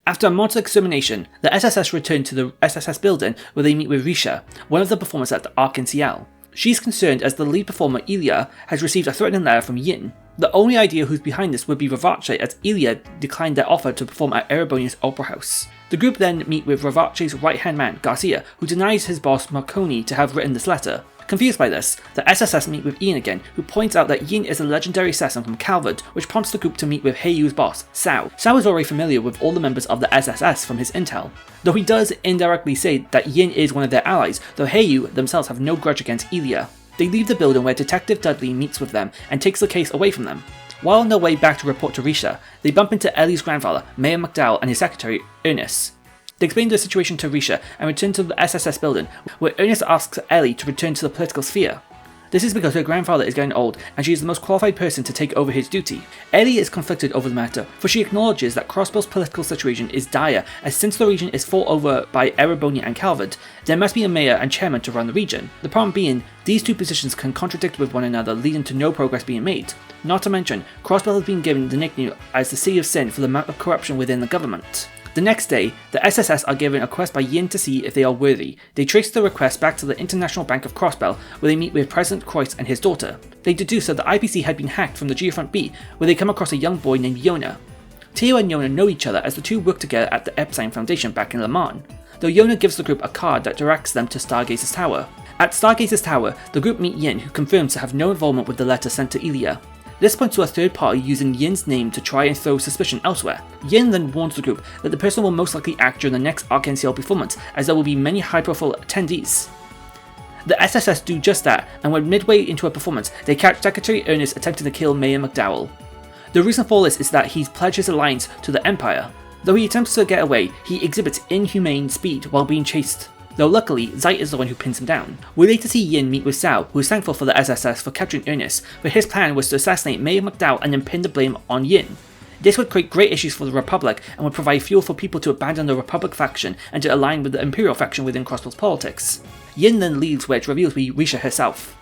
After a monster extermination, the SSS return to the SSS building where they meet with Risha, one of the performers at the Arc in Seattle. She's concerned as the lead performer Ilya has received a threatening letter from Yin. The only idea who's behind this would be Vivace, as Ilya declined their offer to perform at Erebonia's Opera House. The group then meet with Vivace's right-hand man, Garcia, who denies his boss Marconi to have written this letter. Confused by this, the SSS meet with Ian again, who points out that Yin is a legendary assassin from Calvard, which prompts the group to meet with Heiyu's boss, Sao. Sao is already familiar with all the members of the SSS from his intel, though he does indirectly say that Yin is one of their allies, though Heiyu themselves have no grudge against Ilya. They leave the building where Detective Dudley meets with them and takes the case away from them. While on their way back to report to Risha, they bump into Ellie's grandfather, Mayor McDowell, and his secretary, Ernest. They explain the situation to Risha and return to the SSS building, where Ernest asks Ellie to return to the political sphere. This is because her grandfather is getting old and she is the most qualified person to take over his duty. Ellie is conflicted over the matter, for she acknowledges that Crossbell's political situation is dire, as since the region is fought over by Erebonia and Calvard, there must be a mayor and chairman to run the region. The problem being, these two positions can contradict with one another, leading to no progress being made. Not to mention, Crossbell has been given the nickname as the City of Sin for the amount of corruption within the government. The next day, the SSS are given a quest by Yin to see if they are worthy. They trace the request back to the International Bank of Crossbell, where they meet with President Croix and his daughter. They deduce that the IPC had been hacked from the Geofront B, where they come across a young boy named Yona. Teo and Yona know each other as the two work together at the Epstein Foundation back in Le Mans, though Yona gives the group a card that directs them to Stargaze's Tower. At Stargaze's Tower, the group meet Yin, who confirms to have no involvement with the letter sent to Ilya. This points to a third party using Yin's name to try and throw suspicion elsewhere. Yin then warns the group that the person will most likely act during the next RKNCL performance, as there will be many high-profile attendees. The SSS do just that, and when midway into a performance, they catch Secretary Ernest attempting to kill Mayor McDowell. The reason for this is that he's pledged his alliance to the Empire. Though he attempts to get away, he exhibits inhumane speed while being chased. Though luckily, Zeit is the one who pins him down. We later see Yin meet with Sao, who is thankful for the SSS for capturing Ernest, but his plan was to assassinate Mayor McDowell and then pin the blame on Yin. This would create great issues for the Republic and would provide fuel for people to abandon the Republic faction and to align with the Imperial faction within Crossbell's politics. Yin then leaves, where it reveals to be Risha herself.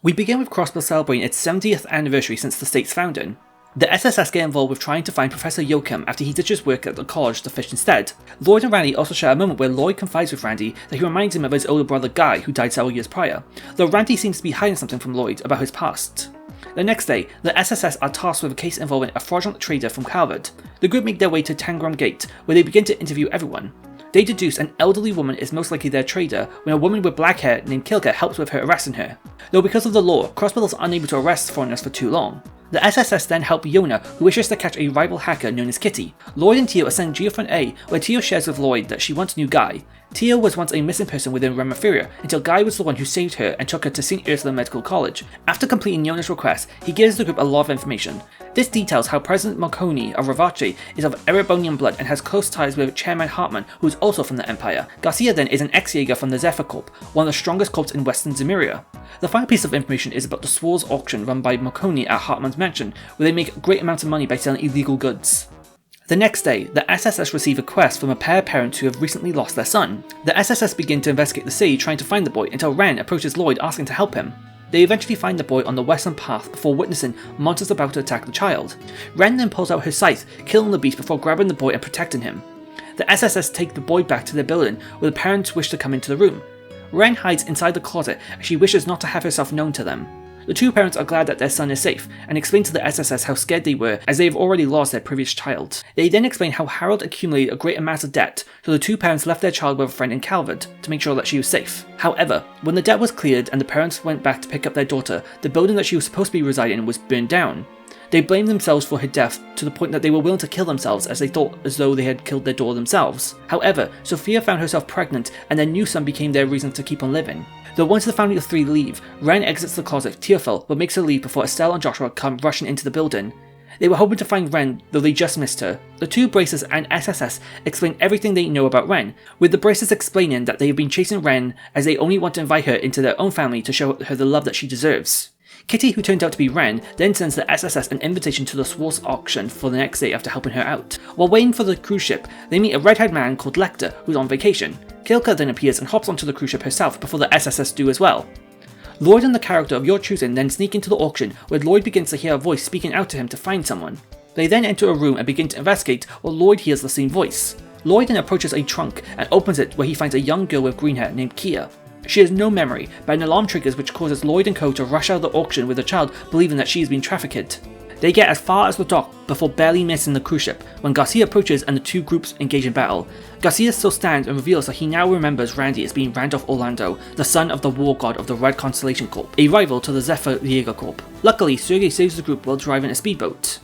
We begin with Crossbell celebrating its 70th anniversary since the state's founding. The SSS get involved with trying to find Professor Yoakum after he ditches work at the college to fish instead. Lloyd and Randy also share a moment where Lloyd confides with Randy that he reminds him of his older brother Guy, who died several years prior, though Randy seems to be hiding something from Lloyd about his past. The next day, the SSS are tasked with a case involving a fraudulent trader from Calvard. The group make their way to Tangram Gate, where they begin to interview everyone. They deduce an elderly woman is most likely their trader when a woman with black hair named Kilka helps with her arresting her. Though because of the law, Crossbell is unable to arrest foreigners for too long. The SSS then help Yona, who wishes to catch a rival hacker known as Kitty. Lloyd and Teo ascend Geofront A, where Teo shares with Lloyd that she wants a new guy. Tia was once a missing person within Remaferia until Guy was the one who saved her and took her to St. Ursula Medical College. After completing Yona's request, he gives the group a lot of information. This details how President Marconi of Ravache is of Erebonian blood and has close ties with Chairman Hartman, who is also from the Empire. Garcia then is an ex-Jaeger from the Zephyr Corp, one of the strongest corps in Western Zemuria. The final piece of information is about the Swords auction run by Marconi at Hartman's mansion, where they make great amounts of money by selling illegal goods. The next day, the SSS receive a quest from a pair of parents who have recently lost their son. The SSS begin to investigate the city trying to find the boy until Ren approaches Lloyd asking to help him. They eventually find the boy on the western path before witnessing monsters about to attack the child. Ren then pulls out her scythe, killing the beast before grabbing the boy and protecting him. The SSS take the boy back to their building where the parents wish to come into the room. Ren hides inside the closet as she wishes not to have herself known to them. The two parents are glad that their son is safe, and explain to the SSS how scared they were as they have already lost their previous child. They then explain how Harold accumulated a great amount of debt, so the two parents left their child with a friend in Calvert to make sure that she was safe. However, when the debt was cleared and the parents went back to pick up their daughter, the building that she was supposed to be residing in was burned down. They blamed themselves for her death to the point that they were willing to kill themselves as they thought as though they had killed their daughter themselves. However, Sophia found herself pregnant and their new son became their reason to keep on living. Though once the family of three leave, Ren exits the closet tearful but makes her leave before Estelle and Joshua come rushing into the building. They were hoping to find Ren, though they just missed her. The two Braces and SSS explain everything they know about Ren, with the Braces explaining that they have been chasing Ren as they only want to invite her into their own family to show her the love that she deserves. Kitty, who turned out to be Ren, then sends the SSS an invitation to the Swartz auction for the next day after helping her out. While waiting for the cruise ship, they meet a red-haired man called Lecter, who's on vacation. Kilka then appears and hops onto the cruise ship herself before the SSS do as well. Lloyd and the character of your choosing then sneak into the auction, where Lloyd begins to hear a voice speaking out to him to find someone. They then enter a room and begin to investigate while Lloyd hears the same voice. Lloyd then approaches a trunk and opens it where he finds a young girl with green hair named Kia. She has no memory, but an alarm triggers which causes Lloyd and co to rush out of the auction with the child, believing that she has been trafficked. They get as far as the dock before barely missing the cruise ship when Garcia approaches and the two groups engage in battle. Garcia still stands and reveals that he now remembers Randy as being Randolph Orlando, the son of the war god of the Red Constellation Corp, a rival to the Zephyr Jaeger Corp. Luckily, Sergei saves the group while driving a speedboat.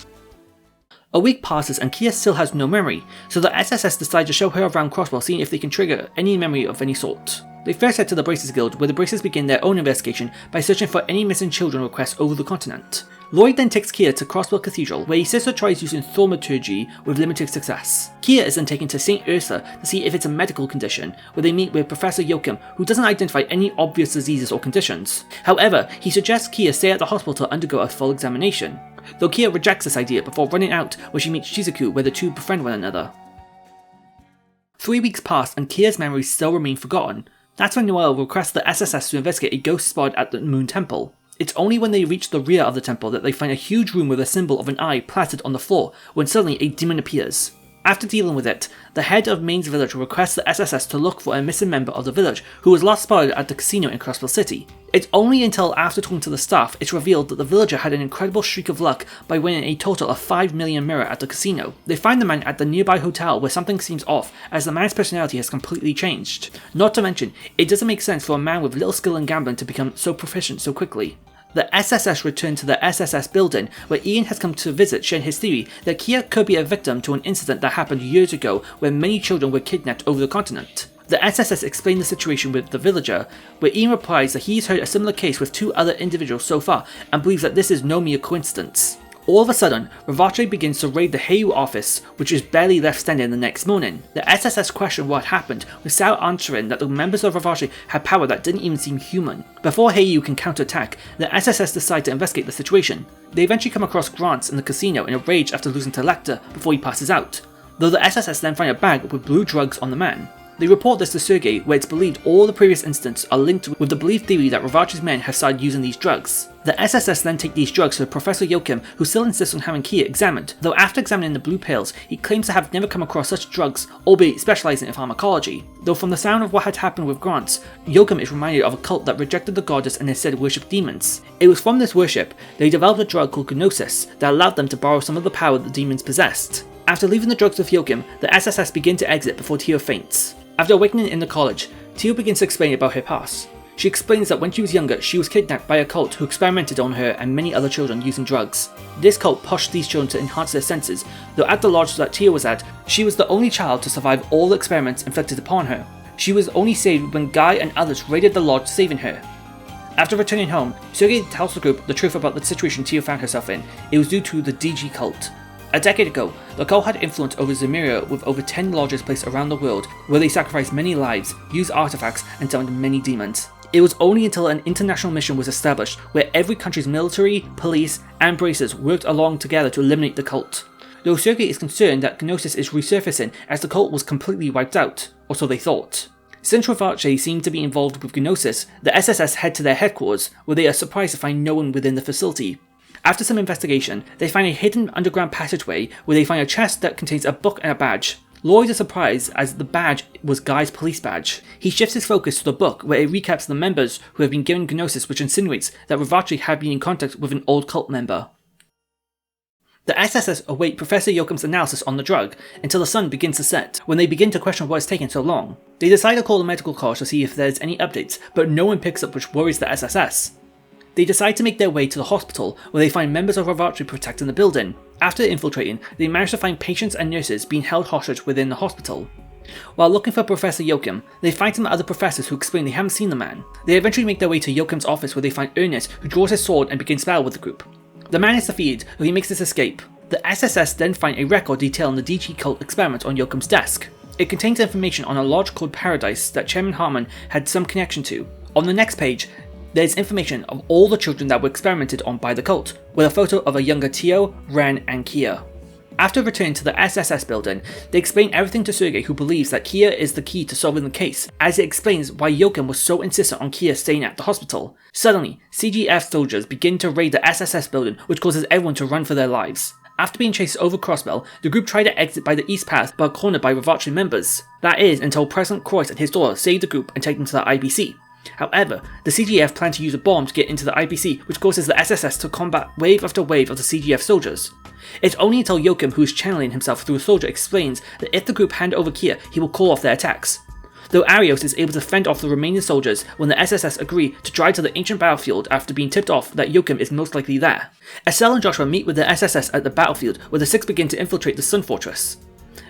A week passes and Kia still has no memory, so the SSS decide to show her around Crosswell seeing if they can trigger any memory of any sort. They first head to the Braces Guild, where the Braces begin their own investigation by searching for any missing children requests over the continent. Lloyd then takes Kia to Crosswell Cathedral, where he says he tries using thaumaturgy with limited success. Kia is then taken to St. Ursula to see if it's a medical condition, where they meet with Professor Joachim, who doesn't identify any obvious diseases or conditions. However, he suggests Kia stay at the hospital to undergo a full examination, though Kia rejects this idea before running out where she meets Shizuku, where the two befriend one another. 3 weeks pass and Kia's memories still remain forgotten. That's when Noelle requests the SSS to investigate a ghost spot at the Moon Temple. It's only when they reach the rear of the temple that they find a huge room with a symbol of an eye plastered on the floor, when suddenly a demon appears. After dealing with it, the head of Maine's village requests the SSS to look for a missing member of the village who was last spotted at the casino in Crossville City. It's only until after talking to the staff it's revealed that the villager had an incredible streak of luck by winning a total of 5 million mirror at the casino. They find the man at the nearby hotel where something seems off as the man's personality has completely changed. Not to mention, it doesn't make sense for a man with little skill in gambling to become so proficient so quickly. The SSS return to the SSS building, where Ian has come to visit, sharing his theory that Kia could be a victim to an incident that happened years ago when many children were kidnapped over the continent. The SSS explain the situation with the villager, where Ian replies that he's heard a similar case with 2 other individuals so far and believes that this is no mere coincidence. All of a sudden, Ravache begins to raid the Heiyu office, which is barely left standing the next morning. The SSS question what happened, with Sao answering that the members of Ravache had power that didn't even seem human. Before Heiyu can counterattack, the SSS decide to investigate the situation. They eventually come across Grants in the casino in a rage after losing to Lecter before he passes out, though the SSS then find a bag with blue drugs on the man. They report this to Sergei, where it's believed all the previous incidents are linked with the believed theory that Ravache's men have started using these drugs. The SSS then take these drugs to Professor Joachim, who still insists on having Kia examined, though after examining the blue pills, he claims to have never come across such drugs, albeit specialising in pharmacology. Though from the sound of what had happened with Grants, Joachim is reminded of a cult that rejected the goddess and instead worshipped demons. It was from this worship they developed a drug called gnosis that allowed them to borrow some of the power the demons possessed. After leaving the drugs with Joachim, the SSS begin to exit before Tio faints. After awakening in the college, Tio begins to explain about her past. She explains that when she was younger, she was kidnapped by a cult who experimented on her and many other children using drugs. This cult pushed these children to enhance their senses, though at the lodge that Tio was at, she was the only child to survive all the experiments inflicted upon her. She was only saved when Guy and others raided the lodge, saving her. After returning home, Sergei tells the group the truth about the situation Tia found herself in. It was due to the DG cult. A decade ago, the cult had influence over Zemuria with over 10 lodges placed around the world where they sacrificed many lives, used artifacts, and summoned many demons. It was only until an international mission was established where every country's military, police, and bracers worked along together to eliminate the cult. Though Sergei is concerned that Gnosis is resurfacing as the cult was completely wiped out, or so they thought. Since Ravache seemed to be involved with Gnosis, the SSS head to their headquarters, where they are surprised to find no one within the facility. After some investigation, they find a hidden underground passageway where they find a chest that contains a book and a badge. Lloyd is surprised as the badge was Guy's police badge. He shifts his focus to the book where it recaps the members who have been given Gnosis, which insinuates that Ravache had been in contact with an old cult member. The SSS await Professor Yoakum's analysis on the drug until the sun begins to set, when they begin to question why it's taking so long. They decide to call the medical corps to see if there's any updates, but no one picks up, which worries the SSS. They decide to make their way to the hospital, where they find members of Ravache protecting the building. After infiltrating, they manage to find patients and nurses being held hostage within the hospital. While looking for Professor Yoakum, they find some other professors who explain they haven't seen the man. They eventually make their way to Yoakum's office, where they find Ernest, who draws his sword and begins battle with the group. The man is defeated, though he makes his escape. The SSS then find a record detailing the DG cult experiment on Yoakum's desk. It contains information on a lodge called Paradise that Chairman Hartman had some connection to. On the next page, there's information of all the children that were experimented on by the cult, with a photo of a younger Tio, Ren, and Kia. After returning to the SSS building, they explain everything to Sergei, who believes that Kia is the key to solving the case, as it explains why Yoakum was so insistent on Kia staying at the hospital. Suddenly, CGF soldiers begin to raid the SSS building, which causes everyone to run for their lives. After being chased over Crossbell, the group try to exit by the east path but are cornered by Ravache members. That is until President Croix and his daughter save the group and take them to the IBC. However, the CGF plan to use a bomb to get into the IBC, which causes the SSS to combat wave after wave of the CGF soldiers. It's only until Yoakum, who is channeling himself through a soldier, explains that if the group hand over Kia, he will call off their attacks. Though Arios is able to fend off the remaining soldiers when the SSS agree to drive to the ancient battlefield after being tipped off that Yoakum is most likely there. Estelle and Joshua meet with the SSS at the battlefield, where the six begin to infiltrate the Sun Fortress.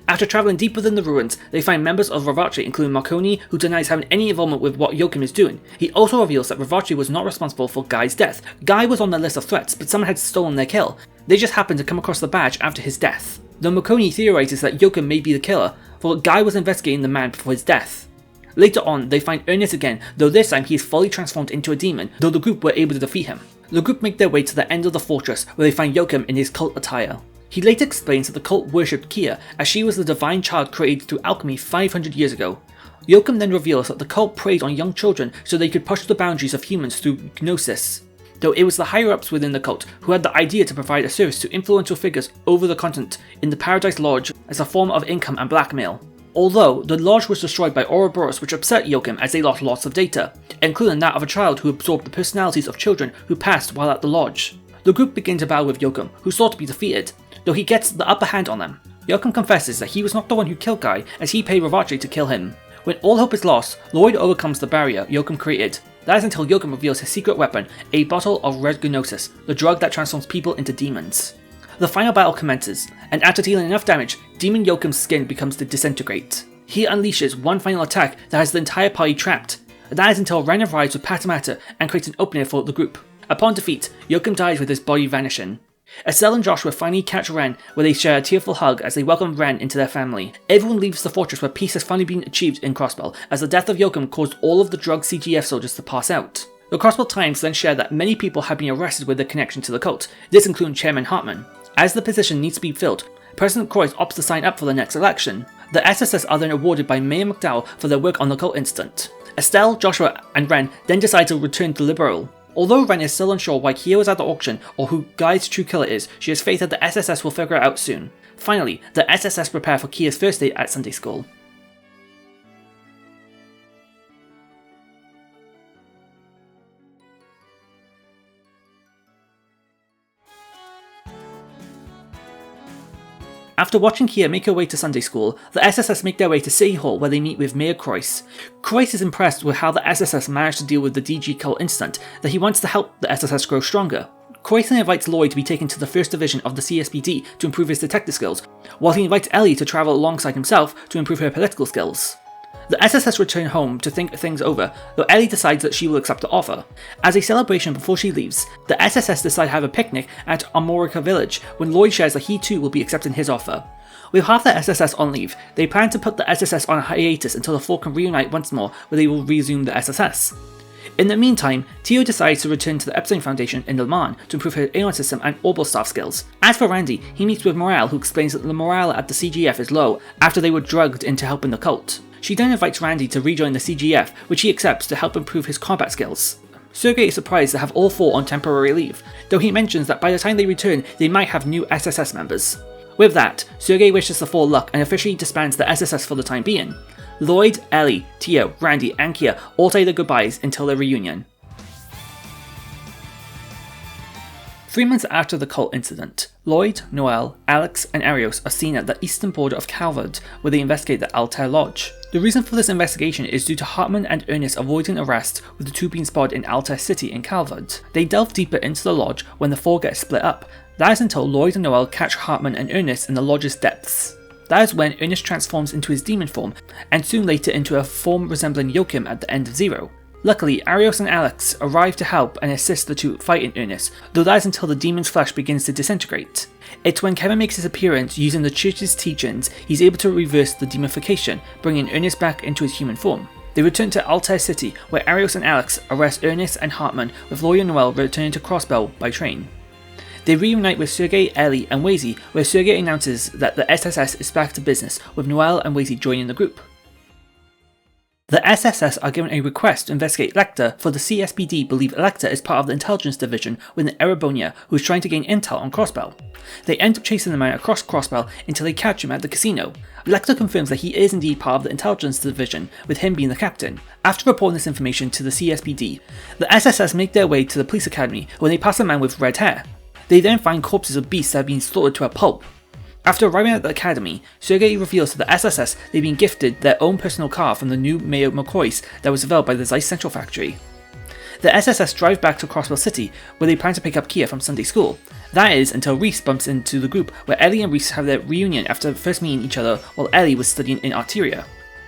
After travelling deep within the ruins, they find members of Ravache, including Marconi, who denies having any involvement with what Yoakum is doing. He also reveals that Ravache was not responsible for Guy's death. Guy was on their list of threats, but someone had stolen their kill. They just happened to come across the badge after his death. Though Marconi theorizes that Yoakum may be the killer, for Guy was investigating the man before his death. Later on, they find Ernest again, though this time he is fully transformed into a demon, though the group were able to defeat him. The group make their way to the end of the fortress, where they find Yoakum in his cult attire. He later explains that the cult worshipped Kia, as she was the divine child created through alchemy 500 years ago. Yoakum then reveals that the cult preyed on young children so they could push the boundaries of humans through Gnosis. Though it was the higher-ups within the cult who had the idea to provide a service to influential figures over the continent in the Paradise Lodge as a form of income and blackmail. Although, the lodge was destroyed by Ouroboros, which upset Yoakum as they lost lots of data, including that of a child who absorbed the personalities of children who passed while at the lodge. The group begin to battle with Yoakum, who sought to be defeated, though he gets the upper hand on them. Yoakum confesses that he was not the one who killed Guy, as he paid Ravache to kill him. When all hope is lost, Lloyd overcomes the barrier Yoakum created. That is until Yoakum reveals his secret weapon, a bottle of red Gnosis, the drug that transforms people into demons. The final battle commences, and after dealing enough damage, Demon Yoakum's skin becomes to disintegrate. He unleashes one final attack that has the entire party trapped. That is until Ren arrives with Patamata and creates an opening for the group. Upon defeat, Yoakum dies with his body vanishing. Estelle and Joshua finally catch Ren, where they share a tearful hug as they welcome Ren into their family. Everyone leaves the fortress where peace has finally been achieved in Crossbell, as the death of Yoakum caused all of the drugged CGF soldiers to pass out. The Crossbell Times then share that many people have been arrested with their connection to the cult, this including Chairman Hartman. As the position needs to be filled, President Croix opts to sign up for the next election. The SSS are then awarded by Mayor McDowell for their work on the cult incident. Estelle, Joshua, and Ren then decide to return to Liberal. Although Ren is still unsure why Kia was at the auction or who Guy's true killer is, she has faith that the SSS will figure it out soon. Finally, the SSS prepare for Kia's first day at Sunday school. After watching Kia make her way to Sunday school, the SSS make their way to City Hall where they meet with Mayor Croix. Croix is impressed with how the SSS managed to deal with the DG cult incident, that he wants to help the SSS grow stronger. Croix then invites Lloyd to be taken to the 1st Division of the CSPD to improve his detective skills, while he invites Ellie to travel alongside himself to improve her political skills. The SSS return home to think things over, though Ellie decides that she will accept the offer. As a celebration before she leaves, the SSS decide to have a picnic at Amorica Village when Lloyd shares that he too will be accepting his offer. With half the SSS on leave, they plan to put the SSS on a hiatus until the four can reunite once more, where they will resume the SSS. In the meantime, Tio decides to return to the Epstein Foundation in Le Mans to improve her Aeon system and orbital staff skills. As for Randy, he meets with Morale, who explains that the morale at the CGF is low after they were drugged into helping the cult. She then invites Randy to rejoin the CGF, which he accepts to help improve his combat skills. Sergei is surprised to have all four on temporary leave, though he mentions that by the time they return, they might have new SSS members. With that, Sergei wishes the four luck and officially disbands the SSS for the time being. Lloyd, Ellie, Tio, Randy, and Kia all say their goodbyes until their reunion. 3 months after the cult incident, Lloyd, Noel, Alex, and Arios are seen at the eastern border of Calvard, where they investigate the Altair Lodge. The reason for this investigation is due to Hartman and Ernest avoiding arrest, with the two being spotted in Altair City in Calvard. They delve deeper into the lodge when the four get split up. That is until Lloyd and Noel catch Hartman and Ernest in the lodge's depths. That is when Ernest transforms into his demon form, and soon later into a form resembling Joachim at the end of Zero. Luckily, Arios and Alex arrive to help and assist the two fighting Ernest, though that is until the demon's flesh begins to disintegrate. It's when Kevin makes his appearance using the church's teachings he's able to reverse the demonification, bringing Ernest back into his human form. They return to Altair City, where Arios and Alex arrest Ernest and Hartman, with Lloyd and Noel returning to Crossbell by train. They reunite with Sergei, Ellie, and Wazy, where Sergei announces that the SSS is back to business, with Noel and Wazy joining the group. The SSS are given a request to investigate Lecter, for the CSPD believe Lecter is part of the intelligence division within Erebonia, who is trying to gain intel on Crossbell. They end up chasing the man across Crossbell until they catch him at the casino. Lecter confirms that he is indeed part of the intelligence division, with him being the captain. After reporting this information to the CSPD, the SSS make their way to the police academy when they pass a man with red hair. They then find corpses of beasts that have been slaughtered to a pulp. After arriving at the academy, Sergei reveals to the SSS they've been gifted their own personal car from the new Mayor McCoy's that was developed by the Zeiss Central factory. The SSS drive back to Crossbell City, where they plan to pick up Kia from Sunday school. That is until Reese bumps into the group, where Ellie and Reese have their reunion after first meeting each other while Ellie was studying in Arteria.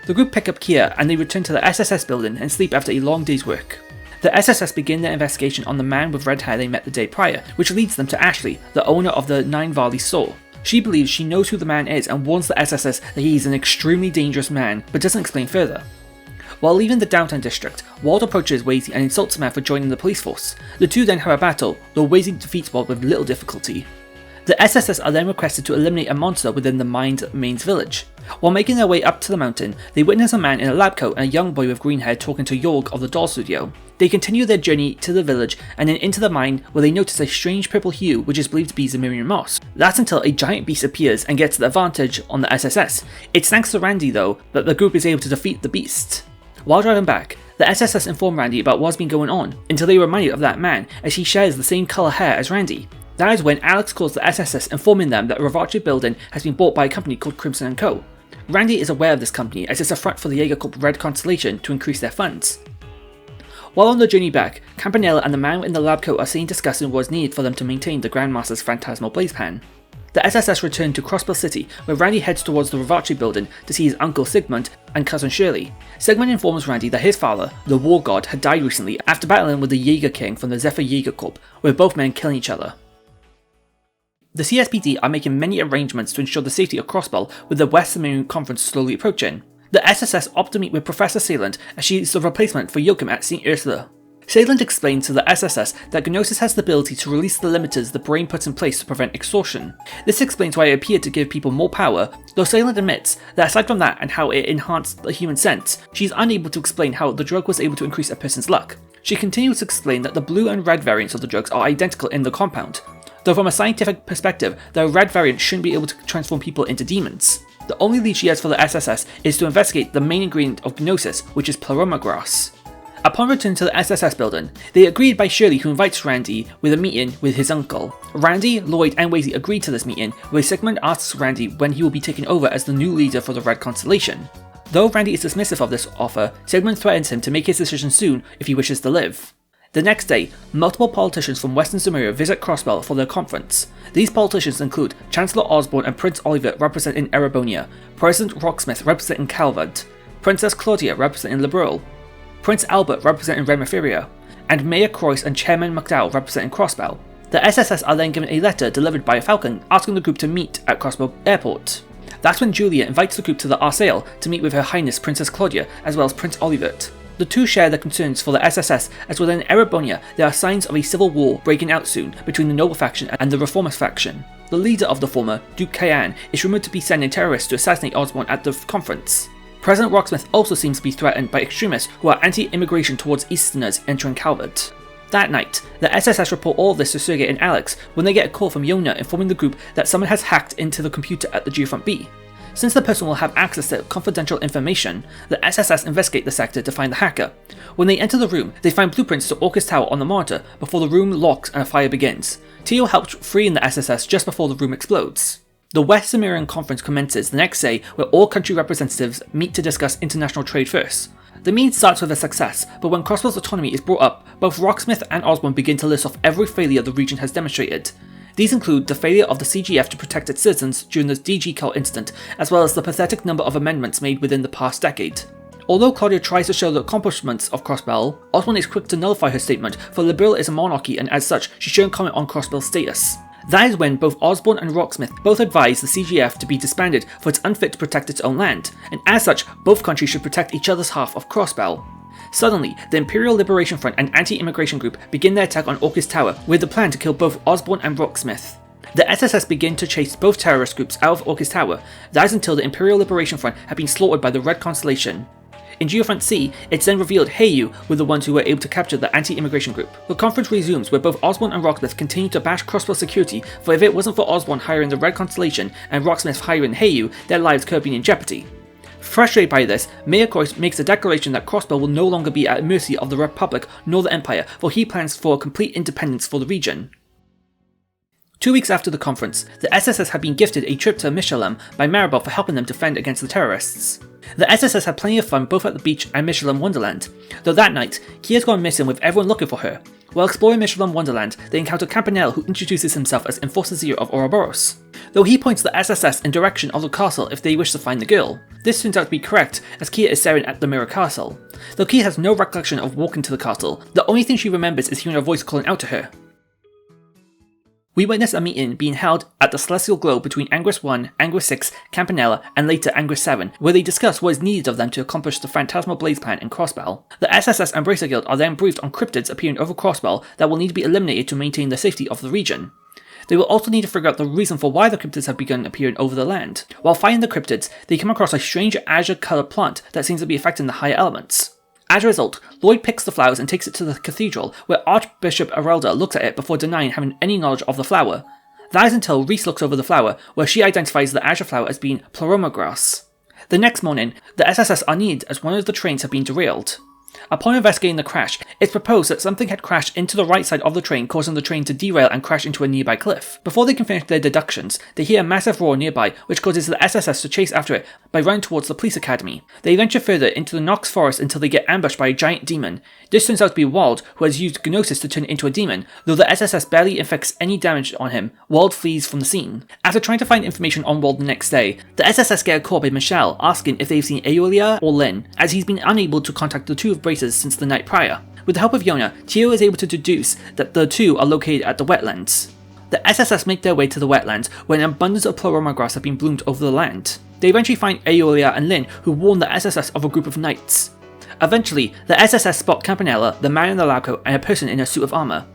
The group pick up Kia and they return to the SSS building and sleep after a long day's work. The SSS begin their investigation on the man with red hair they met the day prior, which leads them to Ashley, the owner of the Nine Valley store. She believes she knows who the man is and warns the SSS that he is an extremely dangerous man, but doesn't explain further. While leaving the downtown district, Walt approaches Wazy and insults the man for joining the police force. The two then have a battle, though Wazy defeats Walt with little difficulty. The SSS are then requested to eliminate a monster within the mine's main village. While making their way up to the mountain, they witness a man in a lab coat and a young boy with green hair talking to Jorg of the doll studio. They continue their journey to the village and then into the mine, where they notice a strange purple hue which is believed to be Zemirian moss. That's until a giant beast appears and gets the advantage on the SSS. It's thanks to Randy though that the group is able to defeat the beast. While driving back, the SSS inform Randy about what's been going on, until they are reminded of that man as he shares the same colour hair as Randy. That is when Alex calls the SSS, informing them that Ravache building has been bought by a company called Crimson & Co. Randy is aware of this company as it's a front for the Jaeger Corp Red Constellation to increase their funds. While on the journey back, Campanella and the man in the lab coat are seen discussing what is needed for them to maintain the Grandmaster's phantasmal blaze pan. The SSS return to Crossbell City, where Randy heads towards the Ravache building to see his uncle Sigmund and cousin Shirley. Sigmund informs Randy that his father, the War God, had died recently after battling with the Jaeger King from the Zephyr Jaeger Corp, with both men killing each other. The CSPD are making many arrangements to ensure the safety of Crossbell, with the West Sumerian Conference slowly approaching. The SSS opt to meet with Professor Sayland as she is the replacement for Joachim at St. Ursula. Sayland explains to the SSS that Gnosis has the ability to release the limiters the brain puts in place to prevent exhaustion. This explains why it appeared to give people more power, though Sayland admits that aside from that and how it enhanced the human sense, she is unable to explain how the drug was able to increase a person's luck. She continues to explain that the blue and red variants of the drugs are identical in the compound, though from a scientific perspective, the red variant shouldn't be able to transform people into demons. The only lead she has for the SSS is to investigate the main ingredient of Gnosis, which is pleroma grass. Upon returning to the SSS building, they agreed by Shirley, who invites Randy with a meeting with his uncle. Randy, Lloyd and Wazy agree to this meeting, where Sigmund asks Randy when he will be taking over as the new leader for the Red Constellation. Though Randy is dismissive of this offer, Sigmund threatens him to make his decision soon if he wishes to live. The next day, multiple politicians from Western Sumeria visit Crossbell for their conference. These politicians include Chancellor Osborne and Prince Oliver representing Erebonia, President Rocksmith representing Calvard, Princess Claudia representing Liberal, Prince Albert representing Remiferia, and Mayor Croix and Chairman McDowell representing Crossbell. The SSS are then given a letter delivered by a Falcon asking the group to meet at Crossbell Airport. That's when Julia invites the group to the Arsail to meet with Her Highness Princess Claudia as well as Prince Olivert. The two share their concerns for the SSS, as well as in Erebonia there are signs of a civil war breaking out soon between the Noble faction and the Reformist faction. The leader of the former, Duke Kayan, is rumoured to be sending terrorists to assassinate Osborne at the conference. President Rocksmith also seems to be threatened by extremists who are anti-immigration towards Easterners entering Calvert. That night, the SSS report all of this to Sergei and Alex when they get a call from Yona informing the group that someone has hacked into the computer at the Geofront B. Since the person will have access to confidential information, the SSS investigate the sector to find the hacker. When they enter the room, they find blueprints to Orcus Tower on the monitor before the room locks and a fire begins. Tio helps freeing the SSS just before the room explodes. The West Sumerian Conference commences the next day where all country representatives meet to discuss international trade first. The meeting starts with a success, but when Crossbell's autonomy is brought up, both Rocksmith and Osborne begin to list off every failure the region has demonstrated. These include the failure of the CGF to protect its citizens during the DG cult incident, as well as the pathetic number of amendments made within the past decade. Although Claudia tries to show the accomplishments of Crossbell, Osborne is quick to nullify her statement, for Liberal is a monarchy and as such she shouldn't comment on Crossbell's status. That is when both Osborne and Rocksmith both advise the CGF to be disbanded for it's unfit to protect its own land, and as such both countries should protect each other's half of Crossbell. Suddenly, the Imperial Liberation Front and anti-immigration group begin their attack on Orcus Tower with the plan to kill both Osborne and Rocksmith. The SSS begin to chase both terrorist groups out of Orcus Tower, that is until the Imperial Liberation Front had been slaughtered by the Red Constellation. In Geofront C, it's then revealed Heiyu were the ones who were able to capture the anti-immigration group. The conference resumes where both Osborne and Rocksmith continue to bash Crossbell security, for if it wasn't for Osborne hiring the Red Constellation and Rocksmith hiring Heiyu, their lives could have been in jeopardy. Frustrated by this, Mayor Croix makes a declaration that Crossbell will no longer be at the mercy of the Republic nor the Empire, for he plans for complete independence for the region. 2 weeks after the conference, the SSS had been gifted a trip to Michelin by Maribel for helping them defend against the terrorists. The SSS had plenty of fun both at the beach and Michelin Wonderland, though that night, Kia's gone missing with everyone looking for her. While exploring Michelin Wonderland, they encounter Campanella, who introduces himself as Enforcer Zero of Ouroboros, though he points the SSS in direction of the castle if they wish to find the girl. This turns out to be correct, as Kia is staring at the Mirror Castle. Though Kia has no recollection of walking to the castle, the only thing she remembers is hearing a voice calling out to her. We witness a meeting being held at the Celestial Globe between Anguis 1, Anguis 6, Campanella, and later Anguis 7, where they discuss what is needed of them to accomplish the Phantasmal Blaze plan in Crossbell. The SSS and Bracer Guild are then briefed on cryptids appearing over Crossbell that will need to be eliminated to maintain the safety of the region. They will also need to figure out the reason for why the cryptids have begun appearing over the land. While fighting the cryptids, they come across a strange azure-coloured plant that seems to be affecting the higher elements. As a result, Lloyd picks the flowers and takes it to the cathedral, where Archbishop Arelda looks at it before denying having any knowledge of the flower. That is until Reese looks over the flower, where she identifies the azure flower as being Pleroma grass. The next morning, the SSS are needed as one of the trains have been derailed. Upon investigating the crash, it's proposed that something had crashed into the right side of the train, causing the train to derail and crash into a nearby cliff. Before they can finish their deductions, they hear a massive roar nearby, which causes the SSS to chase after it by running towards the police academy. They venture further into the Nox forest until they get ambushed by a giant demon. This turns out to be Wald, who has used Gnosis to turn it into a demon. Though the SSS barely inflicts any damage on him, Wald flees from the scene. After trying to find information on Wald the next day, the SSS get a call by Michelle asking if they've seen Aeolia or Lynn, as he's been unable to contact the two of Braces since the night prior. With the help of Yona, Tio is able to deduce that the two are located at the wetlands. The SSS make their way to the wetlands, where an abundance of Pleroma grass have been bloomed over the land. They eventually find Aeolia and Lynn, who warn the SSS of a group of knights. Eventually, the SSS spot Campanella, the man in the lab coat, and a person in a suit of armour.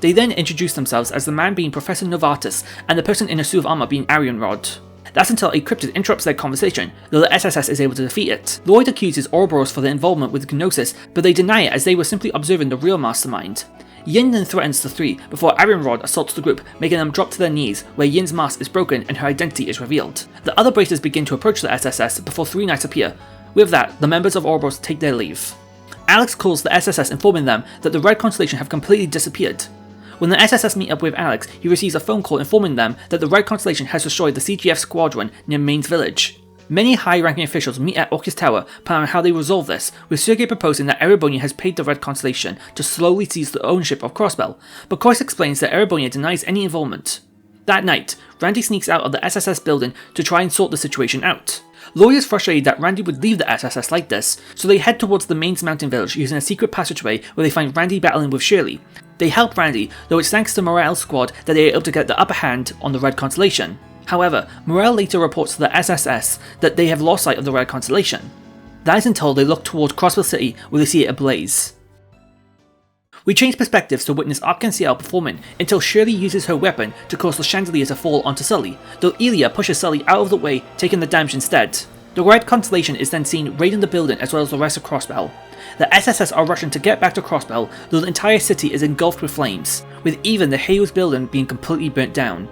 They then introduce themselves as the man being Professor Novatus, and the person in a suit of armour being Arianrod. That's until a cryptid interrupts their conversation, though the SSS is able to defeat it. Lloyd accuses Ouroboros for their involvement with Gnosis, but they deny it as they were simply observing the real mastermind. Yin then threatens the three, before Arianrod assaults the group, making them drop to their knees, where Yin's mask is broken and her identity is revealed. The other Bracers begin to approach the SSS before three knights appear. With that, the members of Ouroboros take their leave. Alex calls the SSS informing them that the Red Constellation have completely disappeared. When the SSS meet up with Alex, he receives a phone call informing them that the Red Constellation has destroyed the CGF squadron near Maine's village. Many high-ranking officials meet at Orcus Tower, planning on how they resolve this, with Sergei proposing that Erebonia has paid the Red Constellation to slowly seize the ownership of Crossbell, but Croix explains that Erebonia denies any involvement. That night, Randy sneaks out of the SSS building to try and sort the situation out. Lloyd is frustrated that Randy would leave the SSS like this, so they head towards the main mountain village using a secret passageway where they find Randy battling with Shirley. They help Randy, though it's thanks to Morel's squad that they are able to get the upper hand on the Red Constellation. However, Morel later reports to the SSS that they have lost sight of the Red Constellation. That is until they look toward Crossbell City where they see it ablaze. We change perspectives to witness Arc-en-Ciel performing until Shirley uses her weapon to cause the chandelier to fall onto Sully, though Elia pushes Sully out of the way, taking the damage instead. The Red Constellation is then seen raiding the building as well as the rest of Crossbell. The SSS are rushing to get back to Crossbell, though the entire city is engulfed with flames, with even the Hales building being completely burnt down.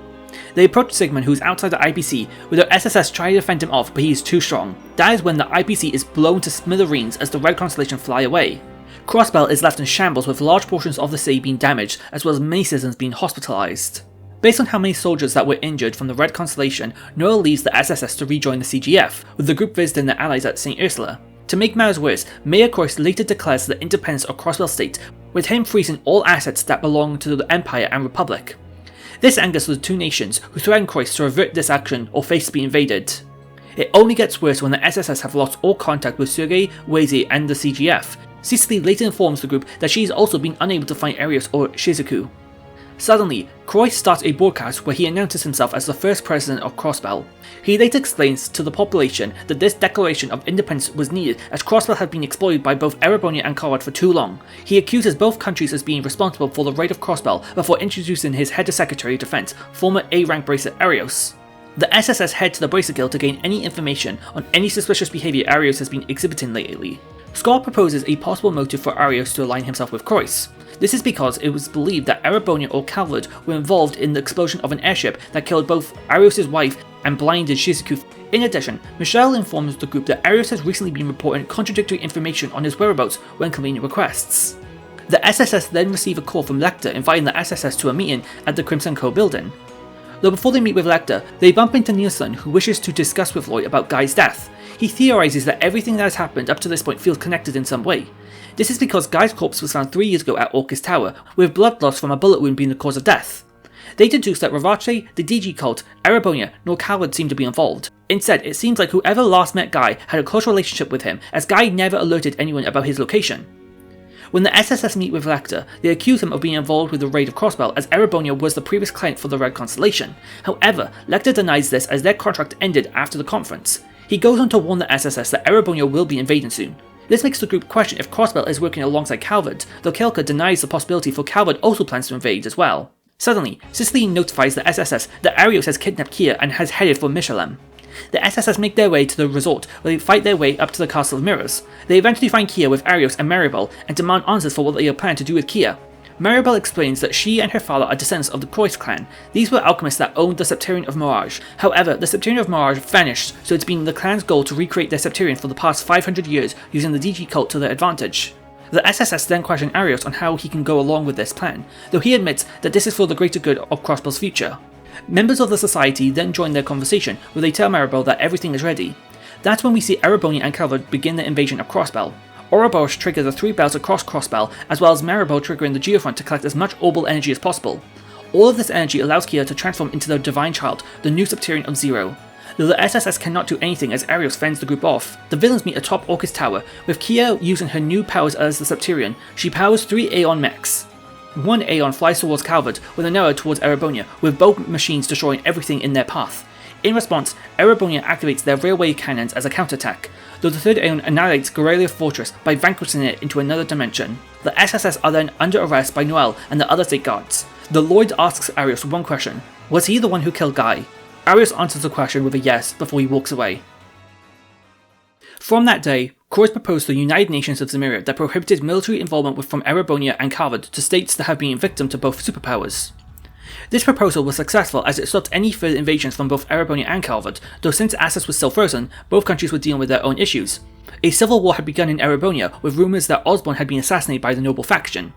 They approach Sigmund, who is outside the IPC, with their SSS trying to fend him off, but he is too strong. That is when the IPC is blown to smithereens as the Red Constellation fly away. Crossbell is left in shambles with large portions of the city being damaged, as well as many citizens being hospitalized. Based on how many soldiers that were injured from the Red Constellation, Noel leaves the SSS to rejoin the CGF, with the group visiting their allies at St. Ursula. To make matters worse, Mayor Croix later declares the independence of Crossbell State, with him freezing all assets that belong to the Empire and Republic. This angers the two nations, who threaten Croix to avert this action or face being invaded. It only gets worse when the SSS have lost all contact with Sergei, Wazy, and the CGF. Cicely later informs the group that she has also been unable to find Arios or Shizuku. Suddenly, Croix starts a broadcast where he announces himself as the first president of Crossbell. He later explains to the population that this declaration of independence was needed as Crossbell had been exploited by both Erebonia and Karwad for too long. He accuses both countries as being responsible for the raid of Crossbell before introducing his head of Secretary of Defense, former A-rank bracer Arios. The SSS head to the Bracer Guild to gain any information on any suspicious behaviour Arios has been exhibiting lately. Scott proposes a possible motive for Arios to align himself with Croix. This is because it was believed that Erebonia or Calvard were involved in the explosion of an airship that killed both Arios' wife and blinded Shizuku. In addition, Michelle informs the group that Arios has recently been reporting contradictory information on his whereabouts when convenient requests. The SSS then receive a call from Lecter inviting the SSS to a meeting at the Crimson Co building. Though before they meet with Lecter, they bump into Nielsen, who wishes to discuss with Lloyd about Guy's death. He theorizes that everything that has happened up to this point feels connected in some way. This is because Guy's corpse was found 3 years ago at Orcus Tower, with blood loss from a bullet wound being the cause of death. They deduce that Ravache, the DG cult, Erebonia, nor Calvard seem to be involved. Instead, it seems like whoever last met Guy had a close relationship with him, as Guy never alerted anyone about his location. When the SSS meet with Lecter, they accuse him of being involved with the raid of Crossbell, as Erebonia was the previous client for the Red Constellation. However, Lecter denies this as their contract ended after the conference. He goes on to warn the SSS that Erebonia will be invading soon. This makes the group question if Crossbell is working alongside Calvard, though Kelka denies the possibility for Calvard also plans to invade as well. Suddenly, Cicely notifies the SSS that Arios has kidnapped Kia and has headed for Michelin. The SSS make their way to the resort, where they fight their way up to the Castle of Mirrors. They eventually find Kia with Arios and Maribel, and demand answers for what they are planning to do with Kia. Maribel explains that she and her father are descendants of the Croix clan. These were alchemists that owned the Septarian of Mirage. However, the Septarian of Mirage vanished, so it's been the clan's goal to recreate their Septarian for the past 500 years using the DG cult to their advantage. The SSS then question Arios on how he can go along with this plan, though he admits that this is for the greater good of Crossbell's future. Members of the society then join their conversation, where they tell Maribel that everything is ready. That's when we see Erebonia and Calvard begin their invasion of Crossbell. Ouroboros triggers the 3 bells across Crossbell, as well as Maribel triggering the Geofront to collect as much Orbal energy as possible. All of this energy allows Kia to transform into the Divine Child, the new Septarian of Zero. Though the SSS cannot do anything as Arios fends the group off, the villains meet atop Orcus Tower, with Kia using her new powers as the Septarian. She powers 3 Aeon mechs. One Aeon flies towards Calvard, with another towards Erebonia, with both machines destroying everything in their path. In response, Erebonia activates their railway cannons as a counterattack, though the third Aeon annihilates Gorelia Fortress by vanquishing it into another dimension. The SSS are then under arrest by Noel and the other state guards. The Lloyd asks Arios one question: was he the one who killed Guy? Arios answers the question with a yes before he walks away. From that day, Croix proposed to the United Nations of Zemuria that prohibited military involvement from Erebonia and Calvard to states that have been victim to both superpowers. This proposal was successful as it stopped any further invasions from both Erebonia and Calvard, though since Assus was still frozen, both countries were dealing with their own issues. A civil war had begun in Erebonia, with rumours that Osborne had been assassinated by the noble faction.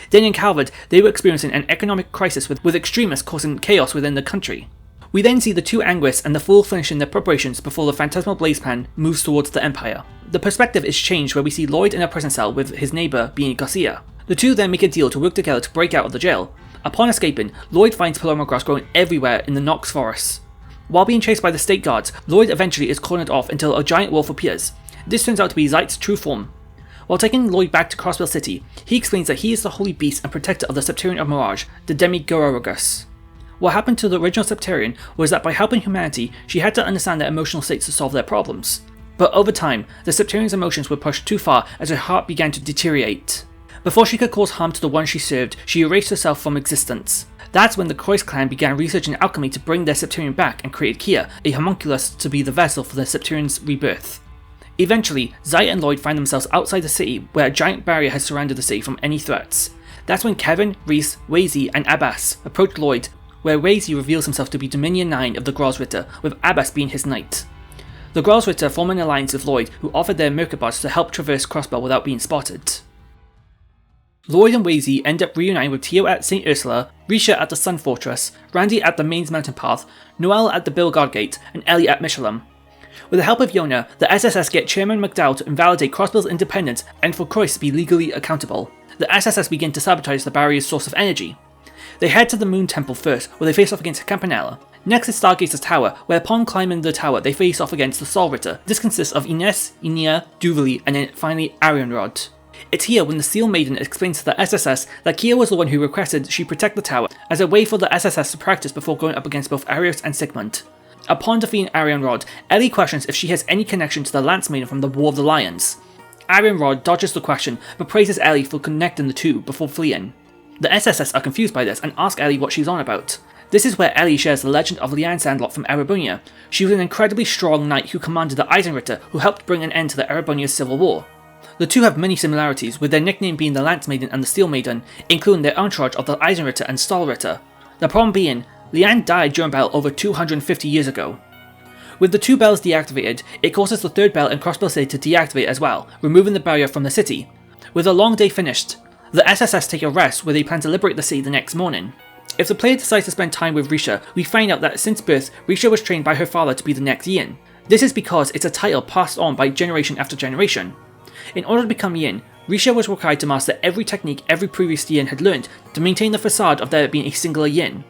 Then in Calvard, they were experiencing an economic crisis with extremists causing chaos within the country. We then see the two Anguists and the Fool finishing their preparations before the Phantasmal Blaze Pan moves towards the Empire. The perspective is changed where we see Lloyd in a prison cell with his neighbour being Garcia. The two then make a deal to work together to break out of the jail. Upon escaping, Lloyd finds Paloma grass growing everywhere in the Nox forests. While being chased by the state guards, Lloyd eventually is cornered off until a giant wolf appears. This turns out to be Zeit's true form. While taking Lloyd back to Crossbell City, he explains that he is the holy beast and protector of the Septarian of Mirage, the Demi-Gororogus. What happened to the original Septarian was that by helping humanity, she had to understand their emotional states to solve their problems. But over time, the Septarian's emotions were pushed too far as her heart began to deteriorate. Before she could cause harm to the one she served, she erased herself from existence. That's when the Croix clan began researching alchemy to bring their Septarian back and created Kia, a homunculus to be the vessel for the Septarian's rebirth. Eventually, Zeit and Lloyd find themselves outside the city where a giant barrier has surrounded the city from any threats. That's when Kevin, Reese, Wazy and Abbas approach Lloyd, where Wazy reveals himself to be Dominion 9 of the Grosritter, with Abbas being his knight. The Grosritter form an alliance with Lloyd, who offered their Merkabots to help traverse Crossbell without being spotted. Lloyd and Wazy end up reuniting with Tio at St. Ursula, Risha at the Sun Fortress, Randy at the Mains Mountain Path, Noel at the Bilgard Gate, and Ellie at Michelin. With the help of Yona, the SSS get Chairman McDowell to invalidate Crossbell's independence and for Croix to be legally accountable. The SSS begin to sabotage the barrier's source of energy. They head to the Moon Temple first, where they face off against Campanella. Next is Stargaze's Tower, where upon climbing the tower they face off against the Sol Ritter. This consists of Ines, Inia, Duvali, and then finally Arianrod. It's here when the Seal Maiden explains to the SSS that Kia was the one who requested she protect the tower as a way for the SSS to practice before going up against both Arios and Sigmund. Upon defeating Arianrod, Ellie questions if she has any connection to the Lance Maiden from the War of the Lions. Arianrod dodges the question but praises Ellie for connecting the two before fleeing. The SSS are confused by this and ask Ellie what she's on about. This is where Ellie shares the legend of Leanne Sandlot from Erebonia. She was an incredibly strong knight who commanded the Eisenritter who helped bring an end to the Erebonia's civil war. The two have many similarities, with their nickname being the Lance Maiden and the Steel Maiden, including their entourage of the Eisenritter and Stahlritter. The problem being, Leanne died during battle over 250 years ago. With the two bells deactivated, it causes the third bell in Crossbell City to deactivate as well, removing the barrier from the city. With a long day finished, the SSS take a rest where they plan to liberate the city the next morning. If the player decides to spend time with Risha, we find out that since birth, Risha was trained by her father to be the next Yin. This is because it's a title passed on by generation after generation. In order to become Yin, Risha was required to master every technique every previous Yin had learned to maintain the facade of there being a singular Yin.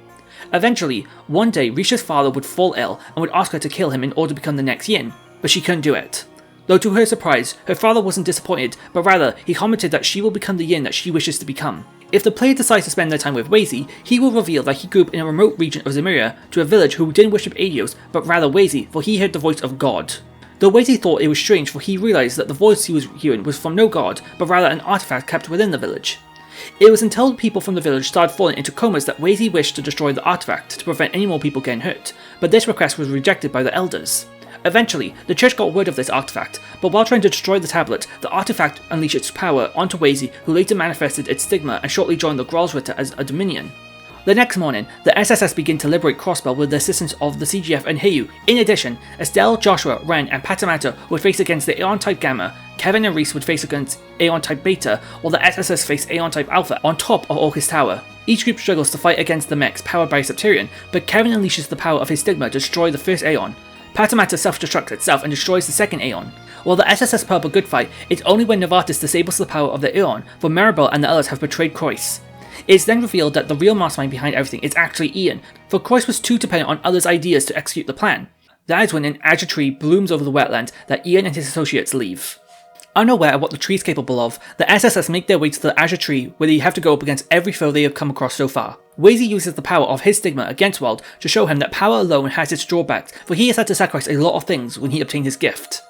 Eventually, one day Risha's father would fall ill and would ask her to kill him in order to become the next Yin, but she couldn't do it. Though to her surprise, her father wasn't disappointed, but rather he commented that she will become the Yin that she wishes to become. If the player decides to spend their time with Wazy, he will reveal that he grew up in a remote region of Zemuria to a village who didn't worship Adios, but rather Wazy, for he heard the voice of God. Though Wazy thought it was strange, for he realised that the voice he was hearing was from no god, but rather an artifact kept within the village. It was until the people from the village started falling into comas that Wazy wished to destroy the artifact to prevent any more people getting hurt, but this request was rejected by the elders. Eventually, the church got word of this artifact, but while trying to destroy the tablet, the artifact unleashed its power onto Wazy, who later manifested its stigma and shortly joined the Grosritter as a Dominion. The next morning, the SSS begin to liberate Crossbell with the assistance of the CGF and Heiyu. In addition, Estelle, Joshua, Ren, and Patamata would face against the Aeon-type Gamma, Kevin and Reese would face against Aeon-type Beta, while the SSS face Aeon-type Alpha on top of Orcus Tower. Each group struggles to fight against the mechs powered by Septarian, but Kevin unleashes the power of his stigma to destroy the first Aeon. Patamata self-destructs itself and destroys the second Aeon. While the SSS put up a good fight, it's only when Novartis disables the power of the Aeon, for Maribel and the others have betrayed Croix. It is then revealed that the real mastermind behind everything is actually Ian, for Croix was too dependent on others' ideas to execute the plan. That is when an Azure tree blooms over the wetland that Ian and his associates leave. Unaware of what the tree is capable of, the SSS make their way to the Azure tree where they have to go up against every foe they have come across so far. Wazy uses the power of his stigma against Wald to show him that power alone has its drawbacks, for he has had to sacrifice a lot of things when he obtained his gift.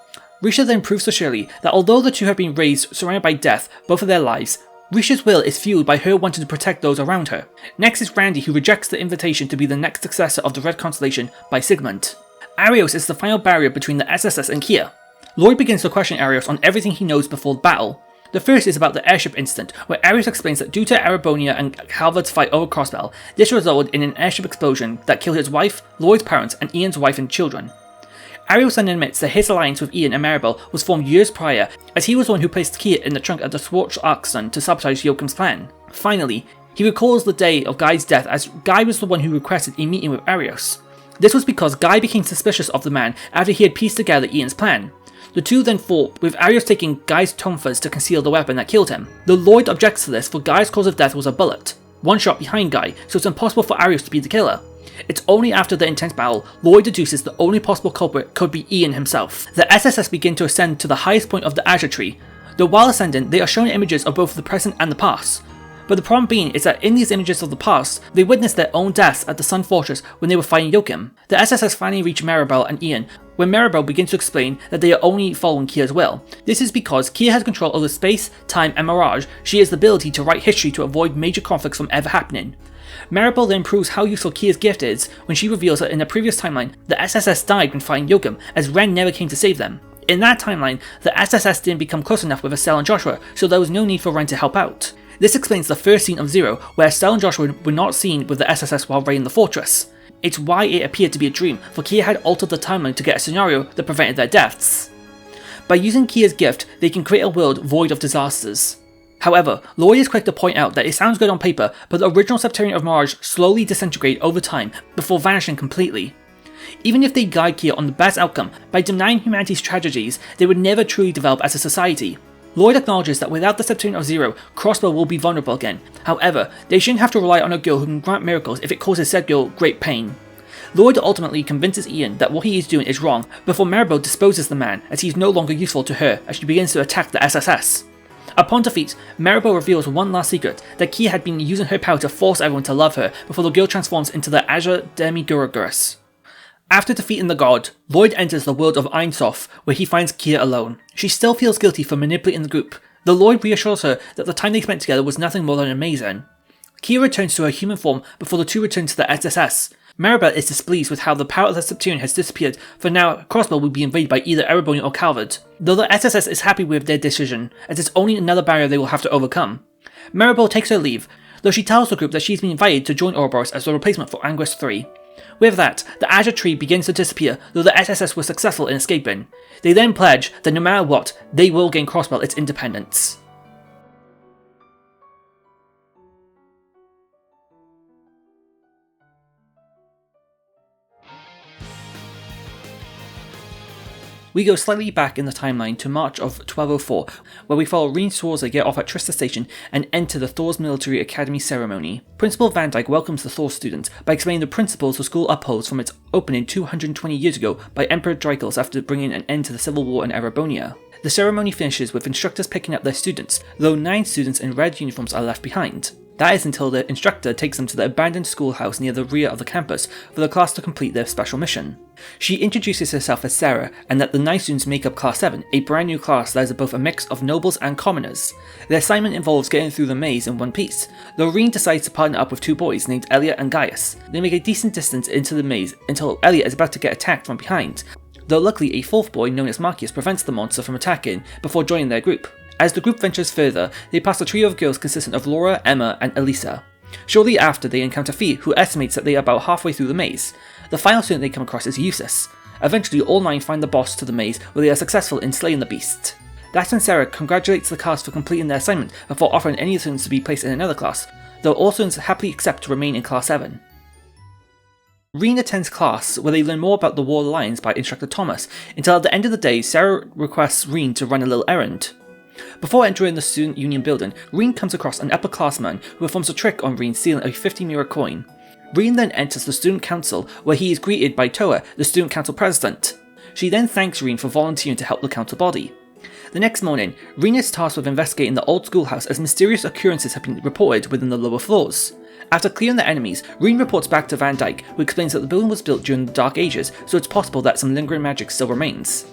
Risha then proves to Shirley that although the two have been raised surrounded by death both of their lives, Risha's will is fueled by her wanting to protect those around her. Next is Randy, who rejects the invitation to be the next successor of the Red Constellation by Sigmund. Arios is the final barrier between the SSS and Kia. Lloyd begins to question Arios on everything he knows before the battle. The first is about the airship incident, where Arios explains that due to Erebonia and Calvard's fight over Crossbell, this resulted in an airship explosion that killed his wife, Lloyd's parents, and Ian's wife and children. Arios then admits that his alliance with Ian and Maribel was formed years prior, as he was the one who placed Kia in the trunk of the Swartz Arkson to sabotage Joachim's plan. Finally, he recalls the day of Guy's death, as Guy was the one who requested a meeting with Arios. This was because Guy became suspicious of the man after he had pieced together Ian's plan. The two then fought, with Arios taking Guy's tonfas to conceal the weapon that killed him. Though Lloyd objects to this, for Guy's cause of death was a bullet, one shot behind Guy, so it's impossible for Arios to be the killer. It's only after the intense battle, Lloyd deduces the only possible culprit could be Ian himself. The SSS begin to ascend to the highest point of the Azure tree, though while ascending they are shown images of both the present and the past. But the problem being is that in these images of the past, they witnessed their own deaths at the Sun Fortress when they were fighting Joachim. The SSS finally reach Maribel and Ian, when Maribel begins to explain that they are only following Kia's will. This is because Kia has control over space, time and Mirage. She has the ability to write history to avoid major conflicts from ever happening. Maribel then proves how useful Kia's gift is when she reveals that in a previous timeline, the SSS died when fighting Joachim, as Ren never came to save them. In that timeline, the SSS didn't become close enough with Estelle and Joshua, so there was no need for Ren to help out. This explains the first scene of Zero, where Estelle and Joshua were not seen with the SSS while raiding the fortress. It's why it appeared to be a dream, for Kia had altered the timeline to get a scenario that prevented their deaths. By using Kia's gift, they can create a world void of disasters. However, Lloyd is quick to point out that it sounds good on paper, but the original Septarian of Mirage slowly disintegrate over time before vanishing completely. Even if they guide Kia on the best outcome, by denying humanity's tragedies, they would never truly develop as a society. Lloyd acknowledges that without the Septarian of Zero, Crossbow will be vulnerable again. However, they shouldn't have to rely on a girl who can grant miracles if it causes said girl great pain. Lloyd ultimately convinces Ian that what he is doing is wrong before Maribel disposes the man, as he is no longer useful to her as she begins to attack the SSS. Upon defeat, Maribel reveals one last secret, that Kia had been using her power to force everyone to love her before the girl transforms into the Azure Demigurus. After defeating the god, Lloyd enters the world of Einsof, where he finds Kia alone. She still feels guilty for manipulating the group, though Lloyd reassures her that the time they spent together was nothing more than amazing. Kia returns to her human form before the two return to the SSS. Maribel is displeased with how the power of the Septarian has disappeared, for now Crossbow will be invaded by either Erebonian or Calvard, though the SSS is happy with their decision, as it's only another barrier they will have to overcome. Maribel takes her leave, though she tells the group that she's been invited to join Ouroboros as the replacement for Anguist 3. With that, the Azure tree begins to disappear, though the SSS was successful in escaping. They then pledge that no matter what, they will gain Crossbow its independence. We go slightly back in the timeline to March of 1204, where we follow Reen Sworza get off at Trista Station and enter the Thor's Military Academy ceremony. Principal Van Dyke welcomes the Thor students by explaining the principles the school upholds from its opening 220 years ago by Emperor Drykos after bringing an end to the civil war in Erebonia. The ceremony finishes with instructors picking up their students, though 9 students in red uniforms are left behind. That is until the instructor takes them to the abandoned schoolhouse near the rear of the campus for the class to complete their special mission. She introduces herself as Sarah, and that the 9 students make up Class 7, a brand new class that is both a mix of nobles and commoners. Their assignment involves getting through the maze in one piece, though Reen decides to partner up with 2 boys named Elliot and Gaius. They make a decent distance into the maze until Elliot is about to get attacked from behind, though luckily a 4th boy known as Marcus prevents the monster from attacking before joining their group. As the group ventures further, they pass a trio of girls consisting of Laura, Emma, and Elisa. Shortly after, they encounter Fee, who estimates that they are about halfway through the maze. The final student they come across is Eustace. Eventually, all 9 find the boss to the maze, where they are successful in slaying the beast. That's when Sarah congratulates the class for completing their assignment before offering any students to be placed in another class, though all students happily accept to remain in Class 7. Reen attends class, where they learn more about the War Alliance by Instructor Thomas, until at the end of the day, Sarah requests Reen to run a little errand. Before entering the Student Union building, Reen comes across an upperclassman who performs a trick on Reen, stealing a 50 mirror coin. Reen then enters the Student Council, where he is greeted by Toa, the Student Council President. She then thanks Reen for volunteering to help the council body. The next morning, Reen is tasked with investigating the old schoolhouse as mysterious occurrences have been reported within the lower floors. After clearing the enemies, Reen reports back to Van Dyke, who explains that the building was built during the Dark Ages, so it's possible that some lingering magic still remains.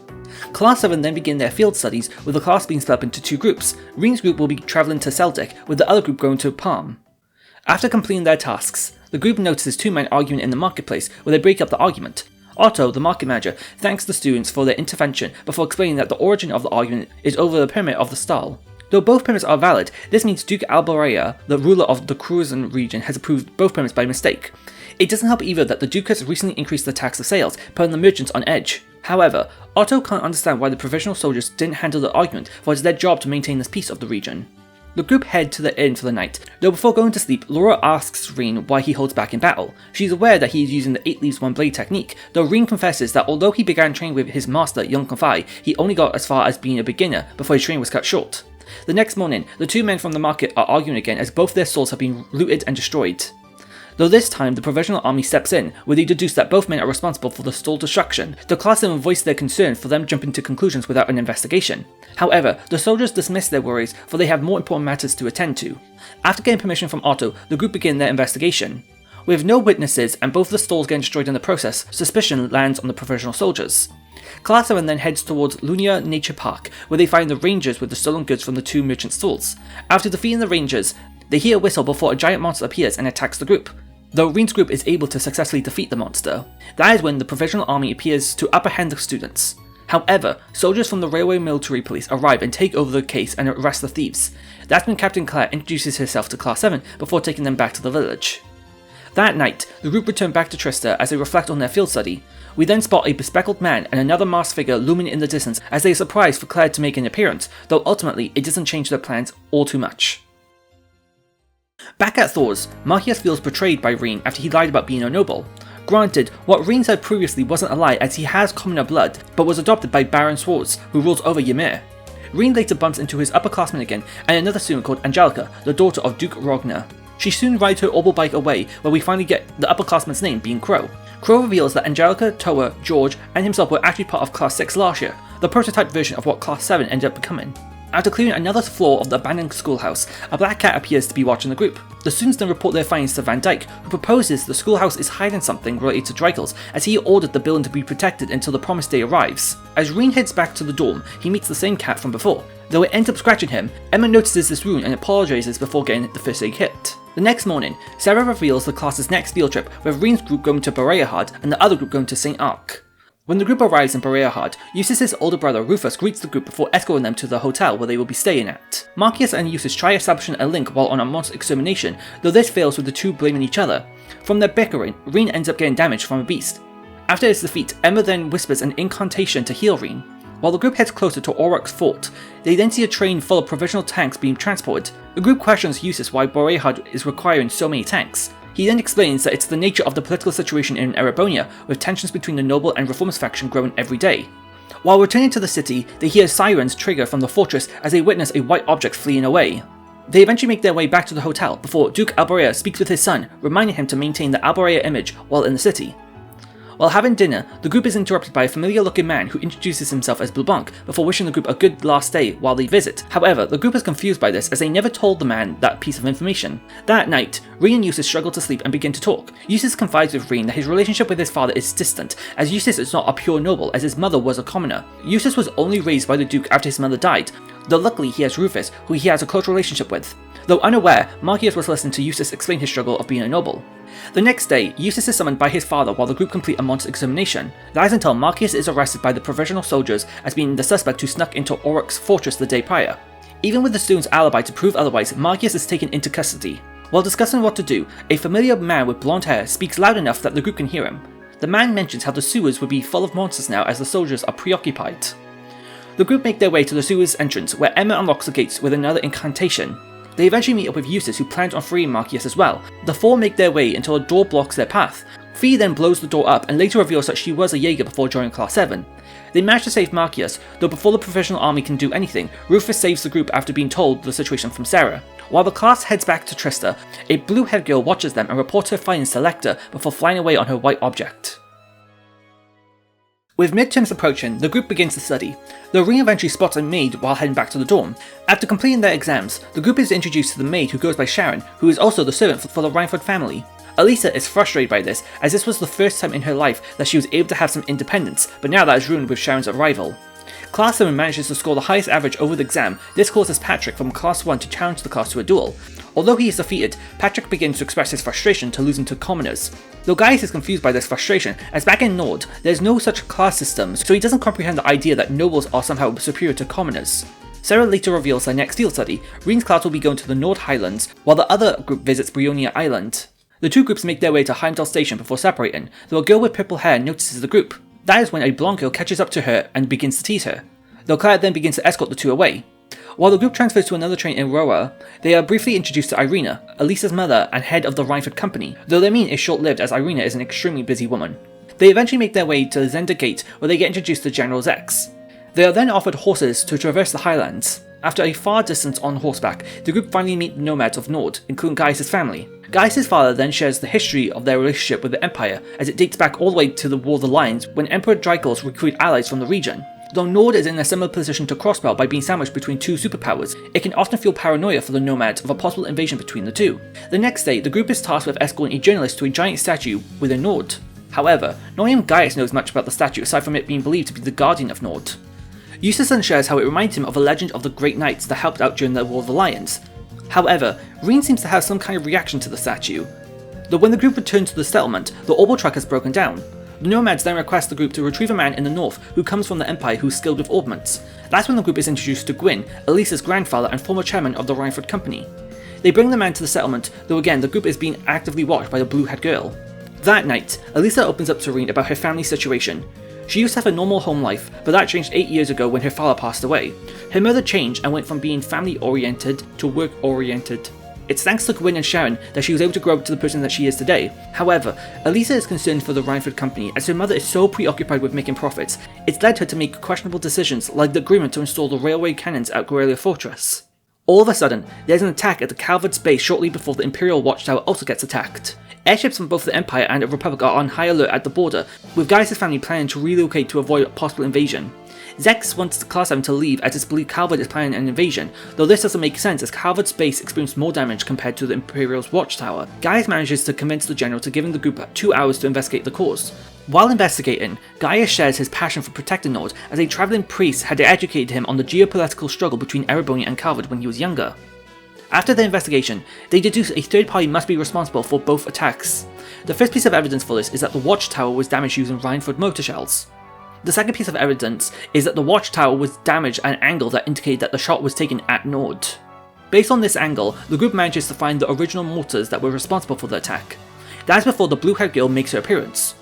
Class 7 then begin their field studies, with the class being split up into 2 groups. Reen's group will be travelling to Celtic, with the other group going to Palm. After completing their tasks, the group notices 2 men arguing in the marketplace, where they break up the argument. Otto, the market manager, thanks the students for their intervention before explaining that the origin of the argument is over the permit of the stall. Though both permits are valid, this means Duke Alborea, the ruler of the Cruzan region, has approved both permits by mistake. It doesn't help either that the Duke has recently increased the tax of sales, putting the merchants on edge. However, Otto can't understand why the provisional soldiers didn't handle the argument, for it's their job to maintain the peace of the region. The group head to the inn for the night, though before going to sleep, Laura asks Reen why he holds back in battle. She's aware that he is using the 8 leaves 1 blade technique, though Reen confesses that although he began training with his master Young Confai, he only got as far as being a beginner before his training was cut short. The next morning, the 2 men from the market are arguing again as both their swords have been looted and destroyed. Though this time the Provisional Army steps in, where they deduce that both men are responsible for the stalled destruction, the Class 7 voice their concern for them jumping to conclusions without an investigation. However, the soldiers dismiss their worries, for they have more important matters to attend to. After getting permission from Otto, the group begin their investigation. With no witnesses and both the stalls getting destroyed in the process, suspicion lands on the Provisional soldiers. Class 7 then heads towards Lunia Nature Park, where they find the rangers with the stolen goods from the two merchant stalls. After defeating the rangers, they hear a whistle before a giant monster appears and attacks the group. Though Reen's group is able to successfully defeat the monster, that is when the Provisional Army appears to apprehend the students. However, soldiers from the Railway Military Police arrive and take over the case and arrest the thieves. That's when Captain Claire introduces herself to Class 7 before taking them back to the village. That night, the group return back to Trista as they reflect on their field study. We then spot a bespectacled man and another masked figure looming in the distance as they are surprised for Claire to make an appearance, though ultimately it doesn't change their plans all too much. Back at Thor's, Marcius feels betrayed by Reen after he lied about being a noble. Granted, what Reen said previously wasn't a lie as he has commoner blood, but was adopted by Baron Swords, who rules over Ymir. Reen later bumps into his upperclassman again and another student called Angelica, the daughter of Duke Rogner. She soon rides her oval bike away, where we finally get the upperclassman's name being Crow. Crow reveals that Angelica, Toa, George, and himself were actually part of Class 6 last year, the prototype version of what Class 7 ended up becoming. After clearing another floor of the abandoned schoolhouse, a black cat appears to be watching the group. The students then report their findings to Van Dyke, who proposes the schoolhouse is hiding something related to Dreikels, as he ordered the building to be protected until the promised day arrives. As Reen heads back to the dorm, he meets the same cat from before. Though it ends up scratching him, Emma notices this wound and apologizes before getting the first aid kit. The next morning, Sarah reveals the class's next field trip, with Reen's group going to Boreahard and the other group going to St. Arc. When the group arrives in Boreahard, Eustace's older brother Rufus greets the group before escorting them to the hotel where they will be staying at. Marcius and Eustace try establishing a link while on a monster extermination, though this fails with the two blaming each other. From their bickering, Reen ends up getting damaged from a beast. After his defeat, Emma then whispers an incantation to heal Reen. While the group heads closer to Auroch's fort, they then see a train full of provisional tanks being transported. The group questions Eustace why Boreahard is requiring so many tanks. He then explains that it's the nature of the political situation in Erebonia, with tensions between the noble and reformist faction growing every day. While returning to the city, they hear sirens trigger from the fortress as they witness a white object fleeing away. They eventually make their way back to the hotel before Duke Alborea speaks with his son, reminding him to maintain the Alborea image while in the city. While having dinner, the group is interrupted by a familiar-looking man who introduces himself as Blanc before wishing the group a good last day while they visit. However, the group is confused by this as they never told the man that piece of information. That night, Reen and Eustace struggle to sleep and begin to talk. Eustace confides with Reen that his relationship with his father is distant, as Eustace is not a pure noble as his mother was a commoner. Eustace was only raised by the Duke after his mother died, though luckily he has Rufus, who he has a close relationship with. Though unaware, Marcius was listening to Eustace explain his struggle of being a noble. The next day, Eustace is summoned by his father while the group complete a monster extermination. That is until Marcius is arrested by the provisional soldiers as being the suspect who snuck into Auroch's fortress the day prior. Even with the student's alibi to prove otherwise, Marcius is taken into custody. While discussing what to do, a familiar man with blonde hair speaks loud enough that the group can hear him. The man mentions how the sewers would be full of monsters now as the soldiers are preoccupied. The group make their way to the sewers entrance where Emma unlocks the gates with another incantation. They eventually meet up with Eustace, who plans on freeing Marcius as well. The four make their way until a door blocks their path. Fee then blows the door up and later reveals that she was a Jaeger before joining Class 7. They manage to save Marcius, though before the Provisional Army can do anything, Rufus saves the group after being told the situation from Sarah. While the class heads back to Trista, a blue-haired girl watches them and reports her findings to Lecter before flying away on her white object. With midterms approaching, the group begins to study. The Reen eventually spots a maid while heading back to the dorm. After completing their exams, the group is introduced to the maid who goes by Sharon, who is also the servant for the Reinford family. Elisa is frustrated by this, as this was the first time in her life that she was able to have some independence, but now that is ruined with Sharon's arrival. Class 7 manages to score the highest average over the exam. This causes Patrick from Class 1 to challenge the class to a duel. Although he is defeated, Patrick begins to express his frustration to losing to commoners. Though Gaius is confused by this frustration, as back in Nord, there is no such class system, so he doesn't comprehend the idea that nobles are somehow superior to commoners. Sarah later reveals their next field study. Reen's class will be going to the Nord Highlands, while the other group visits Brionia Island. The two groups make their way to Heimdall Station before separating, though a girl with purple hair notices the group. That is when a blonde girl catches up to her and begins to tease her, though Claire then begins to escort the two away. While the group transfers to another train in Roa, they are briefly introduced to Irina, Elisa's mother and head of the Reinford company, though their meeting is short-lived as Irina is an extremely busy woman. They eventually make their way to Zenda Gate, where they get introduced to General Zex. They are then offered horses to traverse the highlands. After a far distance on horseback, the group finally meet the nomads of Nord, including Gaius' family. Gaius' father then shares the history of their relationship with the Empire, as it dates back all the way to the War of the Lions when Emperor Dracos recruited allies from the region. Though Nord is in a similar position to Crossbell by being sandwiched between two superpowers, it can often feel paranoia for the nomads of a possible invasion between the two. The next day, the group is tasked with escorting a journalist to a giant statue within Nord. However, not even Gaius knows much about the statue aside from it being believed to be the guardian of Nord. Eustace then shares how it reminds him of a legend of the Great Knights that helped out during the War of the Lions. However, Reen seems to have some kind of reaction to the statue. Though when the group returns to the settlement, the orbital track has broken down. The nomads then request the group to retrieve a man in the north who comes from the Empire who's skilled with ordnance. That's when the group is introduced to Gwyn, Elisa's grandfather and former chairman of the Rhineford Company. They bring the man to the settlement, though again the group is being actively watched by the blue-haired girl. That night, Elisa opens up to Reen about her family situation. She used to have a normal home life, but that changed 8 years ago when her father passed away. Her mother changed and went from being family-oriented to work-oriented. It's thanks to Gwyn and Sharon that she was able to grow up to the person that she is today. However, Elisa is concerned for the Rhineford Company as her mother is so preoccupied with making profits, it's led her to make questionable decisions like the agreement to install the railway cannons at Guerrilla Fortress. All of a sudden, there's an attack at the Calvard's base shortly before the Imperial Watchtower also gets attacked. Airships from both the Empire and the Republic are on high alert at the border, with Gaius' family planning to relocate to avoid a possible invasion. Zex wants Class 7 to leave as it's believed Calvard is planning an invasion, though this doesn't make sense as Calvard's base experienced more damage compared to the Imperial's watchtower. Gaius manages to convince the general to give him the group 2 hours to investigate the cause. While investigating, Gaius shares his passion for protecting Nord as a travelling priest had educated him on the geopolitical struggle between Ereboni and Calvard when he was younger. After the investigation, they deduce a third party must be responsible for both attacks. The first piece of evidence for this is that the watchtower was damaged using Rhineford mortar shells. The second piece of evidence is that the watchtower was damaged at an angle that indicated that the shot was taken at Nord. Based on this angle, the group manages to find the original mortars that were responsible for the attack. That is before the blue-haired girl makes her appearance.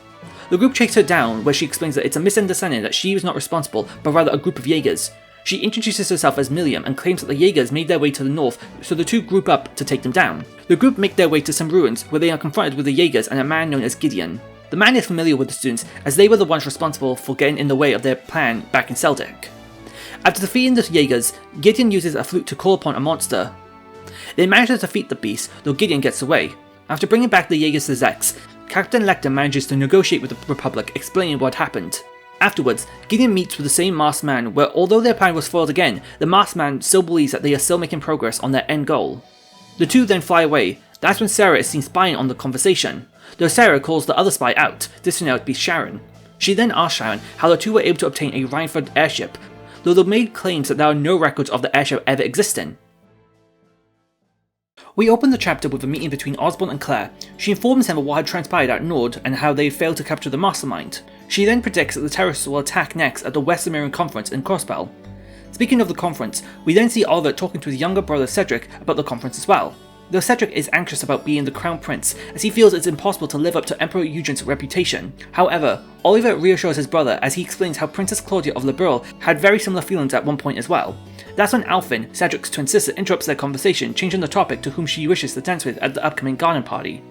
The group chase her down, where she explains that it's a misunderstanding that she was not responsible, but rather a group of Jaegers. She introduces herself as Milliam and claims that the Jaegers made their way to the north, so the two group up to take them down. The group make their way to some ruins, where they are confronted with the Jaegers and a man known as Gideon. The man is familiar with the students, as they were the ones responsible for getting in the way of their plan back in Seldic. After defeating the Jaegers, Gideon uses a flute to call upon a monster. They manage to defeat the beast, though Gideon gets away. After bringing back the Jaegers to Zex, Captain Lecter manages to negotiate with the Republic, explaining what happened. Afterwards, Gideon meets with the same masked man, where although their plan was foiled again, the masked man still believes that they are still making progress on their end goal. The two then fly away. That's when Sarah is seen spying on the conversation, though Sarah calls the other spy out, this turning out to be Sharon. She then asks Sharon how the two were able to obtain a Rhineford airship, though the maid claims that there are no records of the airship ever existing. We open the chapter with a meeting between Osborne and Claire. She informs him of what had transpired at Nord and how they failed to capture the mastermind. She then predicts that the terrorists will attack next at the West American Conference in Crossbell. Speaking of the conference, we then see Oliver talking to his younger brother Cedric about the conference as well. Though Cedric is anxious about being the Crown Prince, as he feels it's impossible to live up to Emperor Eugene's reputation. However, Oliver reassures his brother as he explains how Princess Claudia of Liberl had very similar feelings at one point as well. That's when Alfin, Cedric's twin sister, interrupts their conversation, changing the topic to whom she wishes to dance with at the upcoming garden party.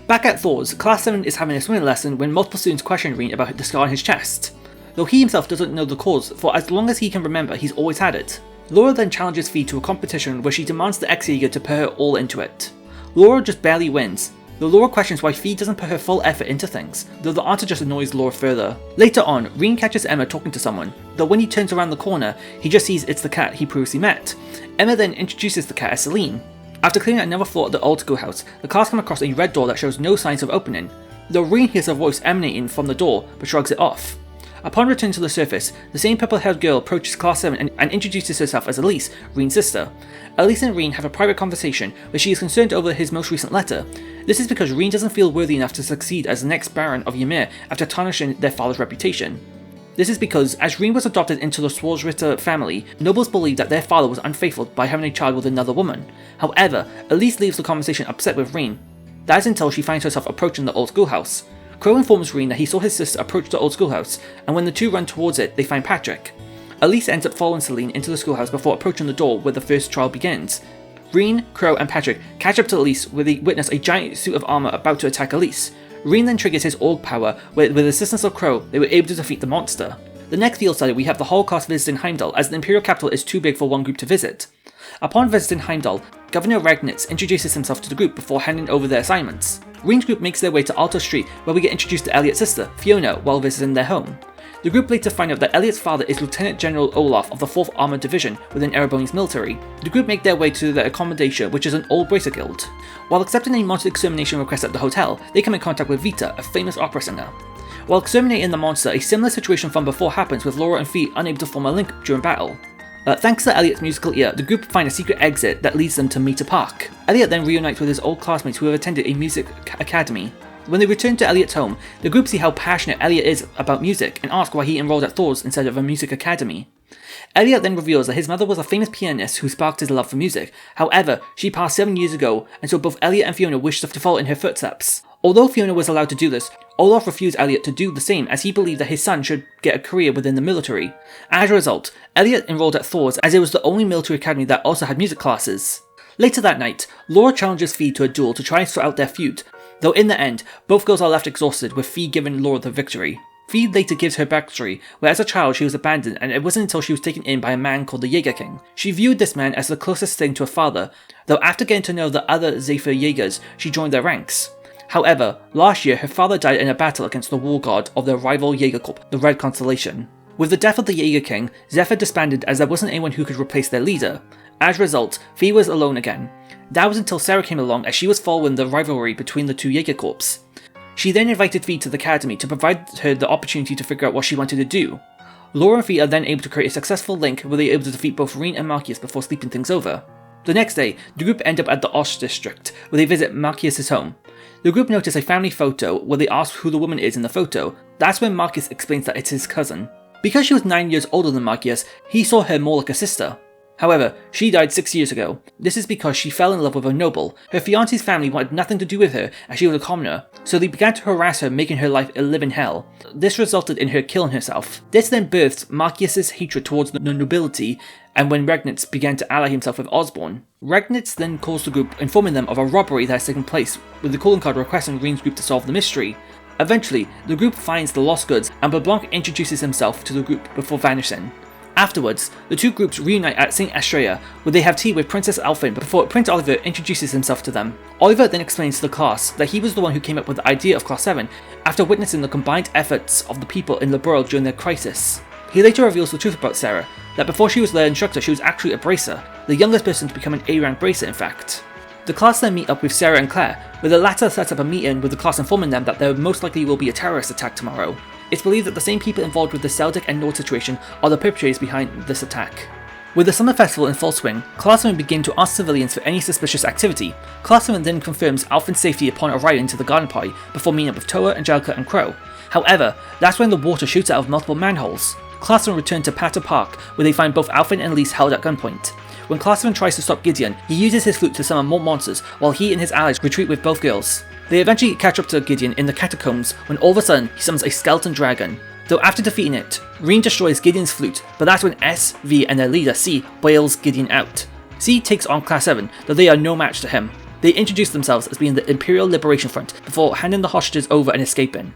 Back at Thor's, Class 7 is having a swimming lesson when multiple students question Reen about the scar on his chest. Though he himself doesn't know the cause, for as long as he can remember, he's always had it. Laura then challenges Fee to a competition where she demands the ex-Jaeger to put her all into it. Laura just barely wins, though Laura questions why Fee doesn't put her full effort into things, though the answer just annoys Laura further. Later on, Reen catches Emma talking to someone, though when he turns around the corner, he just sees it's the cat he previously met. Emma then introduces the cat as Celine. After clearing another floor at the old schoolhouse, the class come across a red door that shows no signs of opening, though Reen hears a voice emanating from the door, but shrugs it off. Upon returning to the surface, the same purple-haired girl approaches Class 7 and introduces herself as Elise, Reen's sister. Elise and Reen have a private conversation where she is concerned over his most recent letter. This is because Reen doesn't feel worthy enough to succeed as the next Baron of Ymir after tarnishing their father's reputation. This is because, as Reen was adopted into the Swarzritter family, nobles believed that their father was unfaithful by having a child with another woman. However, Elise leaves the conversation upset with Reen. That is until she finds herself approaching the old schoolhouse. Crow informs Reen that he saw his sister approach the old schoolhouse, and when the two run towards it, they find Patrick. Elise ends up following Celine into the schoolhouse before approaching the door where the first trial begins. Reen, Crow, and Patrick catch up to Elise where they witness a giant suit of armor about to attack Elise. Reen then triggers his org power where, with the assistance of Crow, they were able to defeat the monster. The next field study we have the whole class visiting Heimdall as the Imperial capital is too big for one group to visit. Upon visiting Heimdall, Governor Regnitz introduces himself to the group before handing over their assignments. Reen's group makes their way to Alto Street, where we get introduced to Elliot's sister, Fiona, while visiting their home. The group later find out that Elliot's father is Lieutenant General Olaf of the 4th Armoured Division within Ereboni's military. The group make their way to their accommodation, which is an old bracer guild. While accepting a monster extermination request at the hotel, they come in contact with Vita, a famous opera singer. While exterminating the monster, a similar situation from before happens with Laura and Fee unable to form a link during battle. Thanks to Elliot's musical ear, the group find a secret exit that leads them to Meter Park. Elliot then reunites with his old classmates who have attended a music academy. When they return to Elliot's home, the group see how passionate Elliot is about music and ask why he enrolled at Thor's instead of a music academy. Elliot then reveals that his mother was a famous pianist who sparked his love for music. However, she passed 7 years ago, and so both Elliot and Fiona wished to follow in her footsteps. Although Fiona was allowed to do this, Olaf refused Elliot to do the same as he believed that his son should get a career within the military. As a result, Elliot enrolled at Thor's as it was the only military academy that also had music classes. Later that night, Laura challenges Fee to a duel to try and sort out their feud, though in the end, both girls are left exhausted with Fee giving Laura the victory. Fee later gives her backstory, where as a child she was abandoned and it wasn't until she was taken in by a man called the Jaeger King. She viewed this man as the closest thing to a father, though after getting to know the other Zephyr Jaegers, she joined their ranks. However, last year her father died in a battle against the war god of their rival Jaeger Corps, the Red Constellation. With the death of the Jaeger King, Zephyr disbanded as there wasn't anyone who could replace their leader. As a result, Fee was alone again. That was until Sarah came along as she was following the rivalry between the two Jaeger Corps. She then invited Fee to the academy to provide her the opportunity to figure out what she wanted to do. Laura and Fee are then able to create a successful link where they are able to defeat both Reen and Marcius before sleeping things over. The next day, the group end up at the Osh district, where they visit Marcius' home. The group notice a family photo where they ask who the woman is in the photo. That's when Marcius explains that it's his cousin. Because she was 9 years older than Marcius, he saw her more like a sister. However, she died 6 years ago. This is because she fell in love with a noble. Her fiancé's family wanted nothing to do with her as she was a commoner, so they began to harass her, making her life a living hell. This resulted in her killing herself. This then birthed Marcius' hatred towards the nobility, and when Regnitz began to ally himself with Osborne. Regnitz then calls the group, informing them of a robbery that has taken place, with the calling card requesting Reen's group to solve the mystery. Eventually, the group finds the lost goods, and LeBlanc introduces himself to the group before vanishing. Afterwards, the two groups reunite at St. Astrea, where they have tea with Princess Elfin before Prince Oliver introduces himself to them. Oliver then explains to the class that he was the one who came up with the idea of Class 7 after witnessing the combined efforts of the people in Liberl during their crisis. He later reveals the truth about Sarah, that before she was their instructor she was actually a bracer, the youngest person to become an A-rank bracer in fact. The class then meet up with Sarah and Claire, where the latter sets up a meeting with the class informing them that there most likely will be a terrorist attack tomorrow. It's believed that the same people involved with the Celtic and Nord situation are the perpetrators behind this attack. With the summer festival in full swing, classmen begin to ask civilians for any suspicious activity. Classman then confirms Alfin's safety upon arriving to the garden party before meeting up with Toa, Angelica and Crow. However, that's when the water shoots out of multiple manholes. Classmen return to Patter Park, where they find both Alfin and Elise held at gunpoint. When Classman tries to stop Gideon, he uses his flute to summon more monsters, while he and his allies retreat with both girls. They eventually catch up to Gideon in the catacombs when all of a sudden he summons a skeleton dragon. Though after defeating it, Reen destroys Gideon's flute, but that's when S, V and their leader C bails Gideon out. C takes on Class 7, though they are no match to him. They introduce themselves as being the Imperial Liberation Front before handing the hostages over and escaping.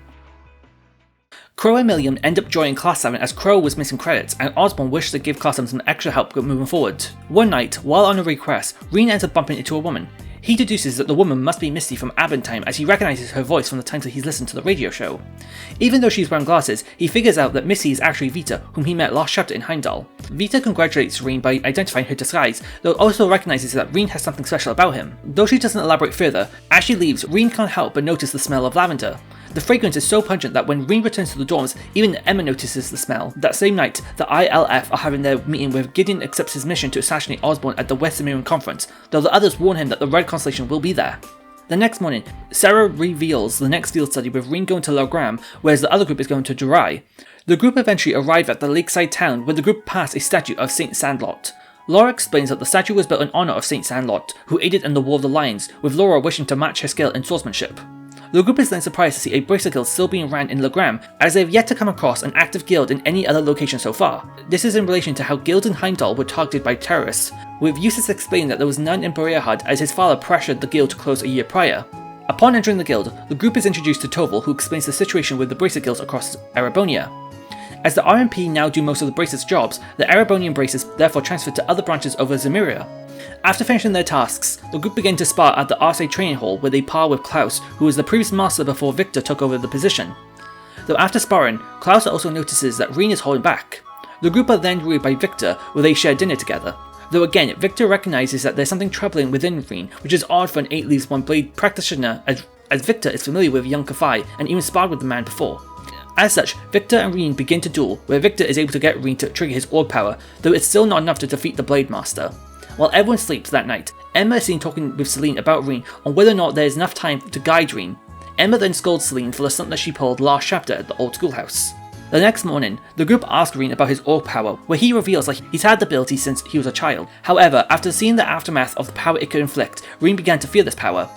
Crow and Milliam end up joining Class 7 as Crow was missing credits and Osborne wished to give Class 7 some extra help moving forward. One night, while on a request, Reen ends up bumping into a woman. He deduces that the woman must be Misty from Abentime as he recognises her voice from the times that he's listened to the radio show. Even though she's wearing glasses, he figures out that Misty is actually Vita, whom he met last chapter in Heimdall. Vita congratulates Reen by identifying her disguise, though also recognises that Reen has something special about him. Though she doesn't elaborate further, as she leaves, Reen can't help but notice the smell of lavender. The fragrance is so pungent that when Reen returns to the dorms, even Emma notices the smell. That same night, the ILF are having their meeting where Gideon accepts his mission to assassinate Osborne at the West Cimmerian Conference, though the others warn him that the Red Constellation will be there. The next morning, Sarah reveals the next field study with Reen going to Logram, whereas the other group is going to Durai. The group eventually arrive at the lakeside town where the group pass a statue of Saint Sandlot. Laura explains that the statue was built in honour of Saint Sandlot, who aided in the War of the Lions, with Laura wishing to match her skill in swordsmanship. The group is then surprised to see a bracer guild still being ran in Legram, as they have yet to come across an active guild in any other location so far. This is in relation to how guilds in Heimdall were targeted by terrorists, with Eustace explaining that there was none in Boreahad as his father pressured the guild to close a year prior. Upon entering the guild, the group is introduced to Toval, who explains the situation with the bracer guilds across Erebonia. As the RMP now do most of the brace's jobs, the Erebonian brace is therefore transferred to other branches over Zemuria. After finishing their tasks, the group begin to spar at the Arce training hall where they par with Klaus, who was the previous master before Victor took over the position. Though after sparring, Klaus also notices that Reen is holding back. The group are then greeted by Victor, where they share dinner together. Though again, Victor recognises that there's something troubling within Reen, which is odd for an 8 leaves 1 blade practitioner, as Victor is familiar with young Kafai and even sparred with the man before. As such, Victor and Reen begin to duel, where Victor is able to get Reen to trigger his orb power, though it's still not enough to defeat the Blade Master. While everyone sleeps that night, Emma is seen talking with Celine about Reen on whether or not there is enough time to guide Reen. Emma then scolds Celine for the stunt that she pulled last chapter at the old schoolhouse. The next morning, the group asks Reen about his orb power, where he reveals that he's had the ability since he was a child. However, after seeing the aftermath of the power it could inflict, Reen began to fear this power.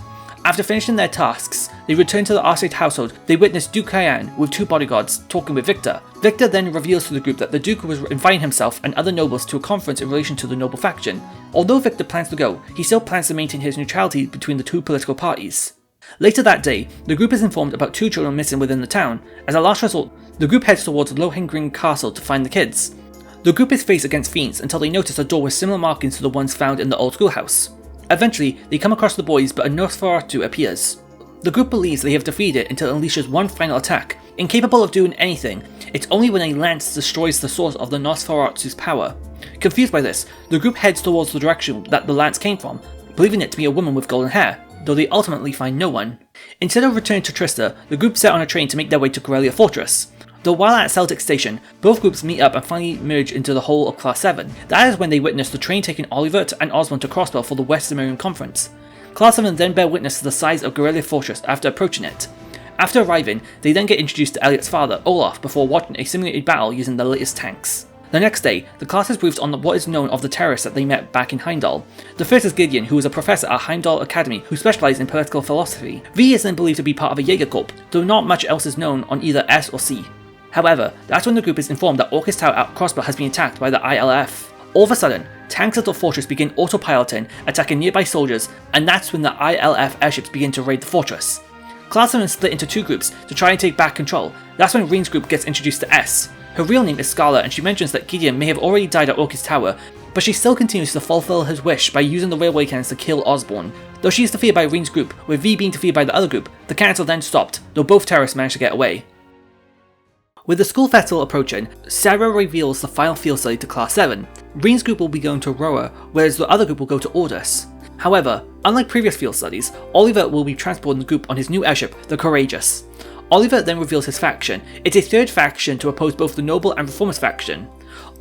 After finishing their tasks, they return to the Arcade household. They witness Duke Kayan with 2 bodyguards talking with Victor. Victor then reveals to the group that the Duke was inviting himself and other nobles to a conference in relation to the noble faction. Although Victor plans to go, he still plans to maintain his neutrality between the 2 political parties. Later that day, the group is informed about 2 children missing within the town. As a last resort, the group heads towards Lohengrin Castle to find the kids. The group is faced against fiends until they notice a door with similar markings to the ones found in the old schoolhouse. Eventually, they come across the boys, but a Nosferatu appears. The group believes they have defeated it until it unleashes one final attack. Incapable of doing anything, it's only when a lance destroys the source of the Nosferatu's power. Confused by this, the group heads towards the direction that the lance came from, believing it to be a woman with golden hair, though they ultimately find no one. Instead of returning to Trista, the group set on a train to make their way to Corellia Fortress. Though while at Celtic Station, both groups meet up and finally merge into the whole of Class 7. That is when they witness the train taking Olivert and Osmond to Crossbell for the West Zemurian Conference. Class 7 then bear witness to the size of Corellia Fortress after approaching it. After arriving, they then get introduced to Elliot's father, Olaf, before watching a simulated battle using the latest tanks. The next day, the class is briefed on what is known of the terrorists that they met back in Heimdall. The first is Gideon, who is a professor at Heimdall Academy who specialises in political philosophy. V is then believed to be part of a Jägerkorps, though not much else is known on either S or C. However, that's when the group is informed that Orcus Tower at Crossbell has been attacked by the ILF. All of a sudden, tanks at the fortress begin autopiloting, attacking nearby soldiers, and that's when the ILF airships begin to raid the fortress. Class 7 split into 2 groups to try and take back control. That's when Reen's group gets introduced to S. Her real name is Scala, and she mentions that Gideon may have already died at Orcus Tower, but she still continues to fulfill his wish by using the railway cannons to kill Osborne. Though she is defeated by Reen's group, with V being defeated by the other group, the cannons are then stopped, though both terrorists manage to get away. With the school festival approaching, Sarah reveals the final field study to Class 7. Reen's group will be going to Roa, whereas the other group will go to Ordus. However, unlike previous field studies, Oliver will be transporting the group on his new airship, the Courageous. Oliver then reveals his faction. It's a third faction to oppose both the Noble and Reformist faction.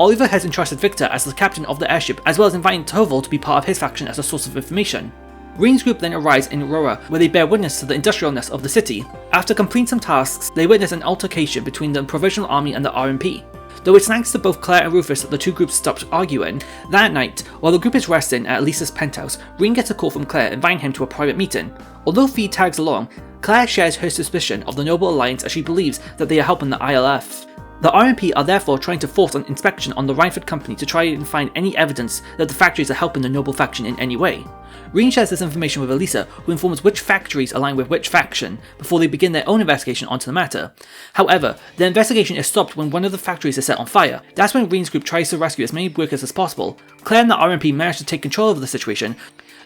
Oliver has entrusted Victor as the captain of the airship, as well as inviting Toval to be part of his faction as a source of information. Reen's group then arrives in Aurora, where they bear witness to the industrialness of the city. After completing some tasks, they witness an altercation between the Provisional Army and the RMP. Though it's thanks to both Claire and Rufus that the 2 groups stopped arguing, that night, while the group is resting at Lisa's penthouse, Reen gets a call from Claire inviting him to a private meeting. Although Fee tags along, Claire shares her suspicion of the Noble Alliance as she believes that they are helping the ILF. The RMP are therefore trying to force an inspection on the Rhineford Company to try and find any evidence that the factories are helping the Noble faction in any way. Reen shares this information with Elisa, who informs which factories align with which faction, before they begin their own investigation onto the matter. However, the investigation is stopped when one of the factories is set on fire. That's when Reen's group tries to rescue as many workers as possible. Claire and the RMP manage to take control of the situation,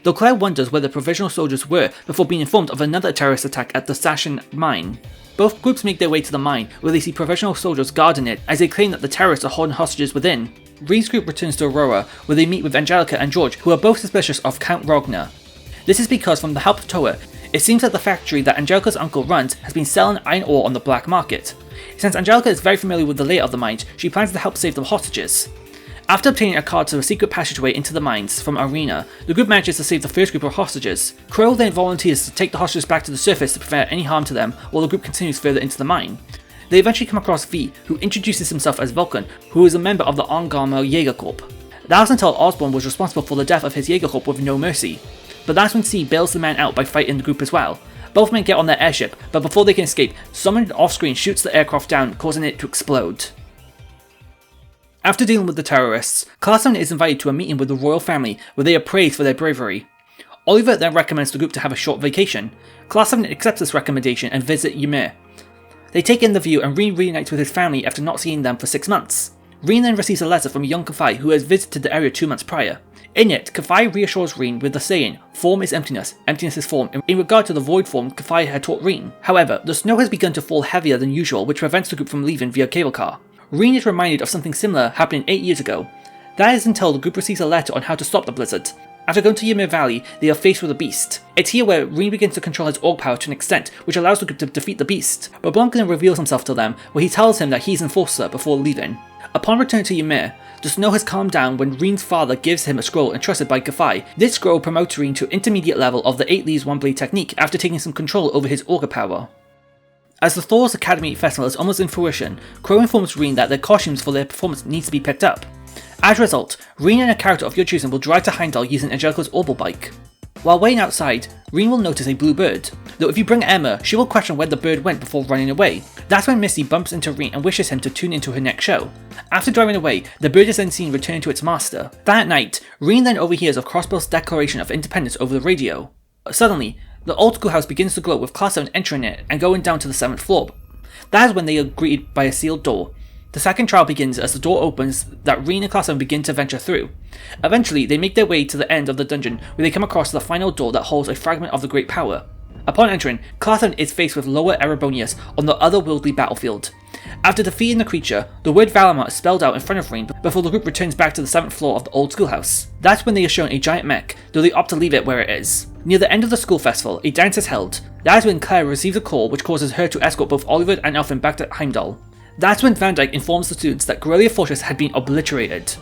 though Claire wonders where the provisional soldiers were before being informed of another terrorist attack at the Sashin mine. Both groups make their way to the mine, where they see provisional soldiers guarding it as they claim that the terrorists are holding hostages within. Reen's group returns to Aurora, where they meet with Angelica and George, who are both suspicious of Count Rogner. This is because, from the help of Toa, it seems that the factory that Angelica's uncle runs has been selling iron ore on the black market. Since Angelica is very familiar with the layout of the mines, she plans to help save the hostages. After obtaining a card to a secret passageway into the mines from Arena, the group manages to save the first group of hostages. Crow then volunteers to take the hostages back to the surface to prevent any harm to them, while the group continues further into the mine. They eventually come across V, who introduces himself as Vulcan, who is a member of the Angarma Jägerkorps. That was until Osborne was responsible for the death of his Jägerkorps with no mercy. But that's when C bails the man out by fighting the group as well. Both men get on their airship, but before they can escape, someone off-screen shoots the aircraft down, causing it to explode. After dealing with the terrorists, Class 7 is invited to a meeting with the royal family, where they are praised for their bravery. Oliver then recommends the group to have a short vacation. Class 7 accepts this recommendation and visit Ymir. They take in the view and Rin reunites with his family after not seeing them for 6 months. Rin then receives a letter from young Kafai who has visited the area 2 months prior. In it, Kafai reassures Rin with the saying, "Form is emptiness, emptiness is form," in regard to the void form Kafai had taught Rin. However, the snow has begun to fall heavier than usual, which prevents the group from leaving via cable car. Rin is reminded of something similar happening 8 years ago. That is until the group receives a letter on how to stop the blizzard. After going to Ymir Valley, they are faced with a beast. It's here where Rin begins to control his org power to an extent, which allows the group to defeat the beast. But Blanc then reveals himself to them, where he tells him that he's Enforcer before leaving. Upon returning to Ymir, the snow has calmed down when Rin's father gives him a scroll entrusted by Kafai. This scroll promotes Rin to intermediate level of the 8 Leaves 1 Blade technique after taking some control over his Augur power. As the Thor's Academy Festival is almost in fruition, Crow informs Rin that their costumes for their performance needs to be picked up. As a result, Rin and a character of your choosing will drive to Heimdall using Angelica's Orbital Bike. While waiting outside, Rin will notice a blue bird, though if you bring Emma, she will question where the bird went before running away. That's when Misty bumps into Rin and wishes him to tune into her next show. After driving away, the bird is then seen returning to its master. That night, Rin then overhears of Crossbell's declaration of independence over the radio. Suddenly, the old schoolhouse begins to glow with Class 7 entering it and going down to the 7th floor. That is when they are greeted by a sealed door. The second trial begins as the door opens that Rin and Class 7 begin to venture through. Eventually, they make their way to the end of the dungeon where they come across the final door that holds a fragment of the Great Power. Upon entering, Class 7 is faced with Lower Erebonius on the otherworldly battlefield. After defeating the creature, the word Valamar is spelled out in front of Rin before the group returns back to the 7th floor of the old schoolhouse. That's when they are shown a giant mech, though they opt to leave it where it is. Near the end of the school festival, a dance is held. That is when Claire receives a call which causes her to escort both Oliver and Elfin back to Heimdall. That's when Van Dyke informs the students that Guerrilla Fortress had been obliterated.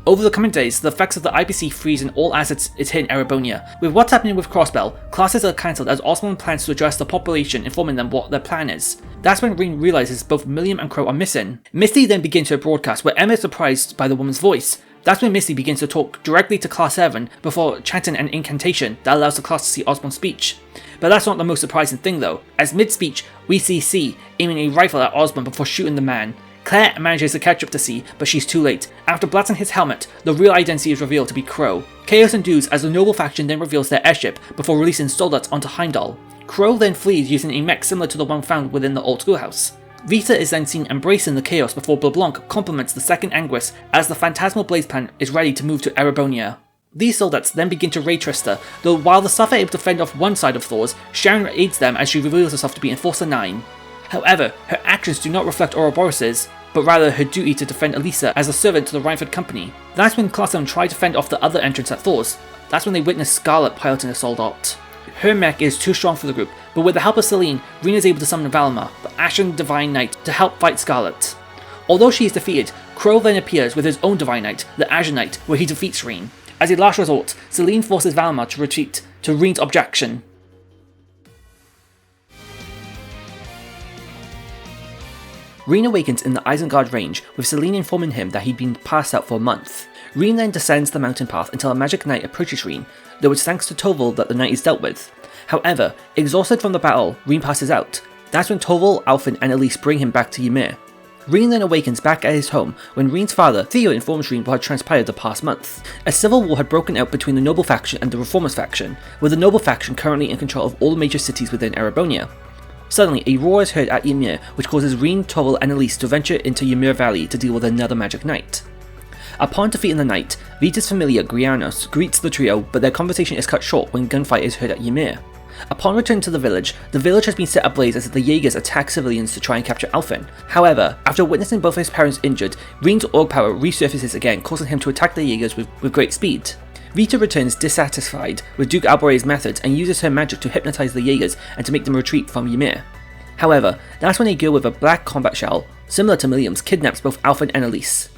Over the coming days, the effects of the IPC freezing all assets is hitting Erebonia. With what's happening with Crossbell, classes are cancelled as Osmond plans to address the population, informing them what their plan is. That's when Rin realizes both Milliam and Crow are missing. Misty then begins her broadcast where Emma is surprised by the woman's voice. That's when Misty begins to talk directly to Class 7 before chanting an incantation that allows the class to see Osmond's speech. But that's not the most surprising thing though, as mid-speech, we see C aiming a rifle at Osmond before shooting the man. Claire manages to catch up to C, but she's too late. After blasting his helmet, the real identity is revealed to be Crow. Chaos ensues as the noble faction then reveals their airship before releasing Soldat onto Heimdall. Crow then flees using a mech similar to the one found within the old schoolhouse. Vita is then seen embracing the chaos before Blablanc compliments the second Anguis as the phantasmal blaze plan is ready to move to Erebonia. These soldats then begin to raid Trista, though while the Suffer are able to fend off one side of Thor's, Sharon aids them as she reveals herself to be Enforcer 9. However, her actions do not reflect Ouroboros', but rather her duty to defend Elisa as a servant to the Rhineford Company. That's when Class 7 try to fend off the other entrance at Thor's. That's when they witness Scarlet piloting a Soldat. Her mech is too strong for the group, but with the help of Selene, Rin is able to summon Valamar, the Ashen Divine Knight, to help fight Scarlet. Although she is defeated, Crow then appears with his own Divine Knight, the Azure Knight, where he defeats Rin. As a last resort, Selene forces Valamar to retreat to Rin's objection. Rin awakens in the Isengard range, with Selene informing him that he'd been passed out for a month. Rin then descends the mountain path until a magic knight approaches Rin, though it's thanks to Toval that the knight is dealt with. However, exhausted from the battle, Rin passes out. That's when Toval, Alfin and Elise bring him back to Ymir. Rin then awakens back at his home when Rin's father, Theo, informs Rin what had transpired the past month. A civil war had broken out between the Noble faction and the Reformers faction, with the Noble faction currently in control of all the major cities within Erebonia. Suddenly, a roar is heard at Ymir, which causes Rin, Toval and Elise to venture into Ymir Valley to deal with another magic knight. Upon defeating the knight, Vita's familiar Grianos greets the trio, but their conversation is cut short when gunfight is heard at Ymir. Upon returning to the village has been set ablaze as the Jaegers attack civilians to try and capture Alfin. However, after witnessing both his parents injured, Rin's org power resurfaces again, causing him to attack the Jaegers with great speed. Vita returns dissatisfied with Duke Albore's methods and uses her magic to hypnotize the Jaegers and to make them retreat from Ymir. However, that's when a girl with a black combat shell, similar to Milliam's, kidnaps both Alfin and Elise.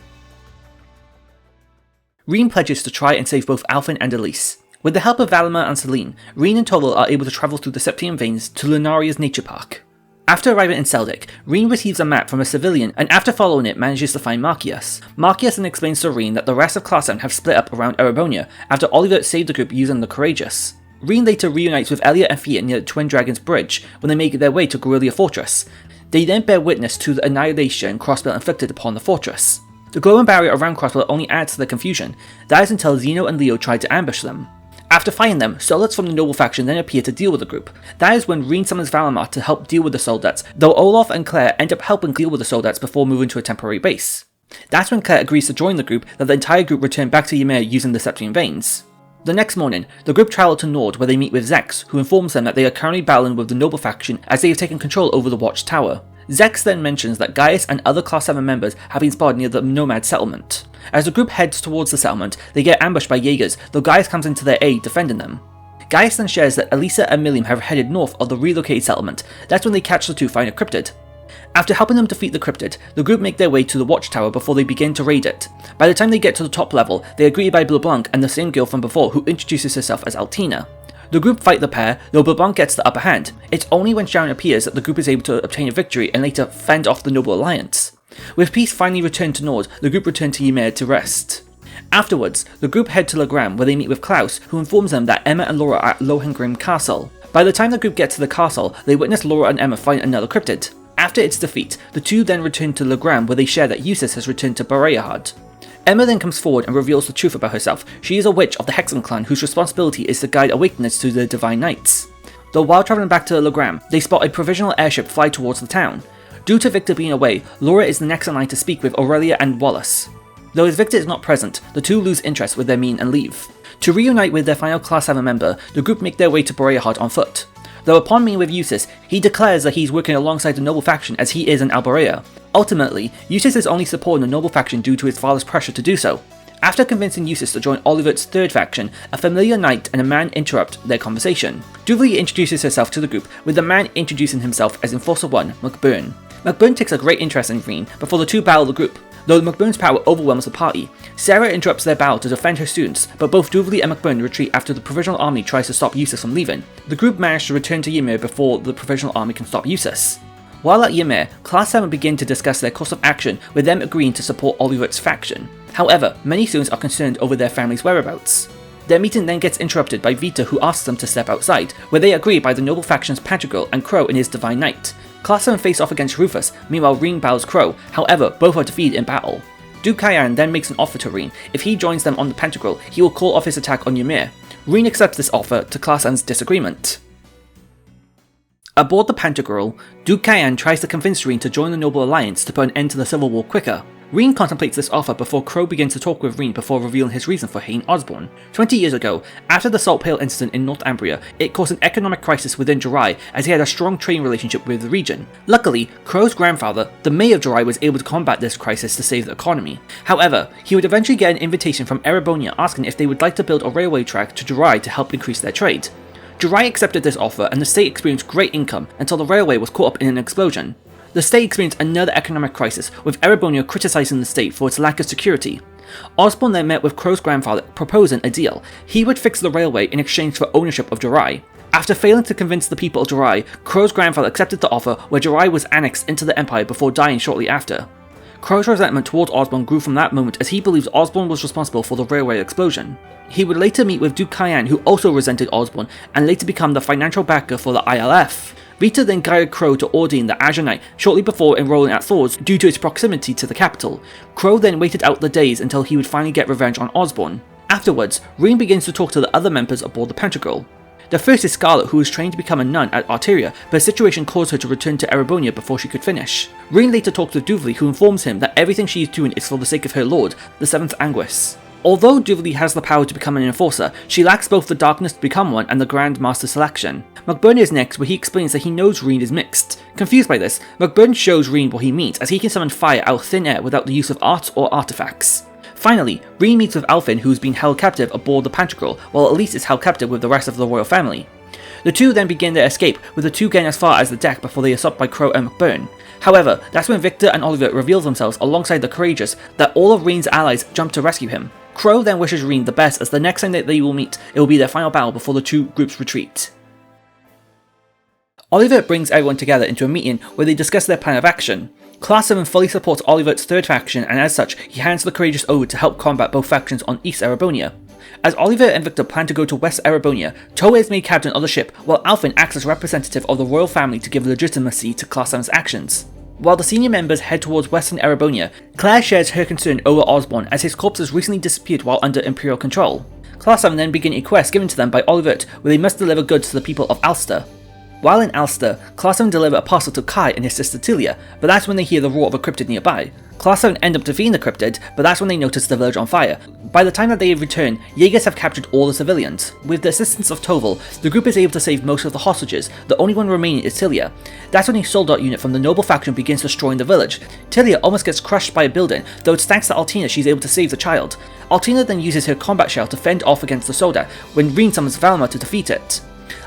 Rin pledges to try and save both Alfin and Elise. With the help of Valamar and Selene, Rin and Toval are able to travel through the Septian Veins to Lunaria's nature park. After arriving in Seldik, Rin receives a map from a civilian and after following it manages to find Marcius. Marcius then explains to Rin that the rest of Class 7 have split up around Erebonia after Oliver saved the group using the Courageous. Rin later reunites with Elliot and Fiat near the Twin Dragons Bridge when they make their way to Guerrilla Fortress. They then bear witness to the annihilation Crossbell inflicted upon the fortress. The glowing barrier around Crossbell only adds to the confusion. That is until Zeno and Leo try to ambush them. After fighting them, soldates from the noble faction then appear to deal with the group. That is when Reen summons Valimar to help deal with the soldates, though Olaf and Claire end up helping deal with the soldates before moving to a temporary base. That's when Claire agrees to join the group, that the entire group return back to Ymir using the Septian Veins. The next morning, the group travel to Nord where they meet with Zex, who informs them that they are currently battling with the noble faction as they have taken control over the Watch Tower. Zex then mentions that Gaius and other Class 7 members have been spotted near the Nomad settlement. As the group heads towards the settlement, they get ambushed by Jaegers, though Gaius comes into their aid defending them. Gaius then shares that Elisa and Milliam have headed north of the relocated settlement. That's when they catch the two find a cryptid. After helping them defeat the cryptid, the group make their way to the Watchtower before they begin to raid it. By the time they get to the top level, they are greeted by Bleblanc and the same girl from before who introduces herself as Altina. The group fight the pair, though Bleblanc gets the upper hand. It's only when Sharon appears that the group is able to obtain a victory and later fend off the Noble Alliance. With peace finally returned to Nord, the group return to Ymir to rest. Afterwards, the group head to Legram where they meet with Klaus, who informs them that Emma and Laura are at Lohengrim Castle. By the time the group gets to the castle, they witness Laura and Emma find another cryptid. After its defeat, the two then return to Legram where they share that Eustace has returned to Bareahad. Emma then comes forward and reveals the truth about herself. She is a witch of the Hexam clan whose responsibility is to guide awakeners to the Divine Knights. Though while travelling back to Legram, they spot a provisional airship fly towards the town. Due to Victor being away, Laura is the next in line to speak with Aurelia and Wallace. Though as Victor is not present, the two lose interest with their mean and leave. To reunite with their final Class 7 member, the group make their way to Bareahad on foot. Though upon meeting with Eustace, he declares that he's working alongside the noble faction as he is an Alborea. Ultimately, Eustace is only supporting the noble faction due to his father's pressure to do so. After convincing Eustace to join Olivert's third faction, a familiar knight and a man interrupt their conversation. Duvley introduces herself to the group, with the man introducing himself as Enforcer 1, McBurn. McBurn takes a great interest in Reen before the two battle the group. Though McBurn's power overwhelms the party, Sarah interrupts their battle to defend her students, but both Duvley and McBurn retreat after the Provisional Army tries to stop Eustace from leaving. The group manage to return to Ymir before the Provisional Army can stop Eustace. While at Ymir, Class 7 begin to discuss their course of action, with them agreeing to support Olivert's faction. However, many students are concerned over their family's whereabouts. Their meeting then gets interrupted by Vita, who asks them to step outside, where they agree by the noble faction's Pantagruel and Crow in his Divine Knight. Class 7 face off against Rufus, meanwhile Reen battles Crow, however both are defeated in battle. Duke Kyan then makes an offer to Reen. If he joins them on the Pantagruel, he will call off his attack on Ymir. Reen accepts this offer to Class 7's disagreement. Aboard the Pantagruel, Duke Kyan tries to convince Reen to join the Noble Alliance to put an end to the civil war quicker. Reen contemplates this offer before Crow begins to talk with Reen before revealing his reason for hating Osborne. 20 years ago, after the Salt Pail incident in Northumbria, it caused an economic crisis within Jerai as he had a strong trading relationship with the region. Luckily, Crow's grandfather, the mayor of Jerai, was able to combat this crisis to save the economy. However, he would eventually get an invitation from Erebonia asking if they would like to build a railway track to Jerai to help increase their trade. Jerai accepted this offer and the state experienced great income until the railway was caught up in an explosion. The state experienced another economic crisis, with Erebonia criticising the state for its lack of security. Osborne then met with Crow's grandfather proposing a deal. He would fix the railway in exchange for ownership of Jerai. After failing to convince the people of Jerai, Crow's grandfather accepted the offer where Jerai was annexed into the Empire before dying shortly after. Crow's resentment towards Osborne grew from that moment as he believes Osborne was responsible for the railway explosion. He would later meet with Duke Kyan, who also resented Osborne, and later become the financial backer for the ILF. Vita then guided Crow to Ordine the Azure Knight shortly before enrolling at Thor's due to its proximity to the capital. Crow then waited out the days until he would finally get revenge on Osborne. Afterwards, Reen begins to talk to the other members aboard the Pantagruel. The first is Scarlet, who was trained to become a nun at Arteria, but a situation caused her to return to Erebonia before she could finish. Reen later talks with Duvley, who informs him that everything she is doing is for the sake of her lord, the 7th Anguis. Although Duvley has the power to become an enforcer, she lacks both the darkness to become one and the Grand Master selection. McBurn is next, where he explains that he knows Reen is mixed. Confused by this, McBurn shows Reen what he means, as he can summon fire out of thin air without the use of arts or artifacts. Finally, Reen meets with Alfin, who has been held captive aboard the Pantagruel, while Elise is held captive with the rest of the royal family. The two then begin their escape, with the two getting as far as the deck before they are stopped by Crow and McBurn. However, that's when Victor and Oliver reveal themselves alongside the Courageous, that all of Reen's allies jump to rescue him. Crow then wishes Reen the best, as the next time that they will meet, it will be their final battle before the two groups retreat. Oliver brings everyone together into a meeting where they discuss their plan of action. Class 7 fully supports Oliver's third faction, and as such, he hands the Courageous over to help combat both factions on East Erebonia. As Oliver and Victor plan to go to West Erebonia, Toa is made captain of the ship, while Alfin acts as representative of the royal family to give legitimacy to Class 7's actions. While the senior members head towards Western Erebonia, Claire shares her concern over Osborne as his corpse has recently disappeared while under Imperial control. Class 7 then begin a quest given to them by Olivert where they must deliver goods to the people of Ulster. While in Ulster, Class 7 deliver a parcel to Kai and his sister Tilia, but that's when they hear the roar of a cryptid nearby. Class 7 end up defeating the cryptid, but that's when they notice the village on fire. By the time that they return, Jaegers have captured all the civilians. With the assistance of Toval, the group is able to save most of the hostages. The only one remaining is Tilia. That's when a soldat unit from the noble faction begins destroying the village. Tilia almost gets crushed by a building, though it's thanks to Altina she's able to save the child. Altina then uses her combat shell to fend off against the soldat, when Reen summons Valma to defeat it.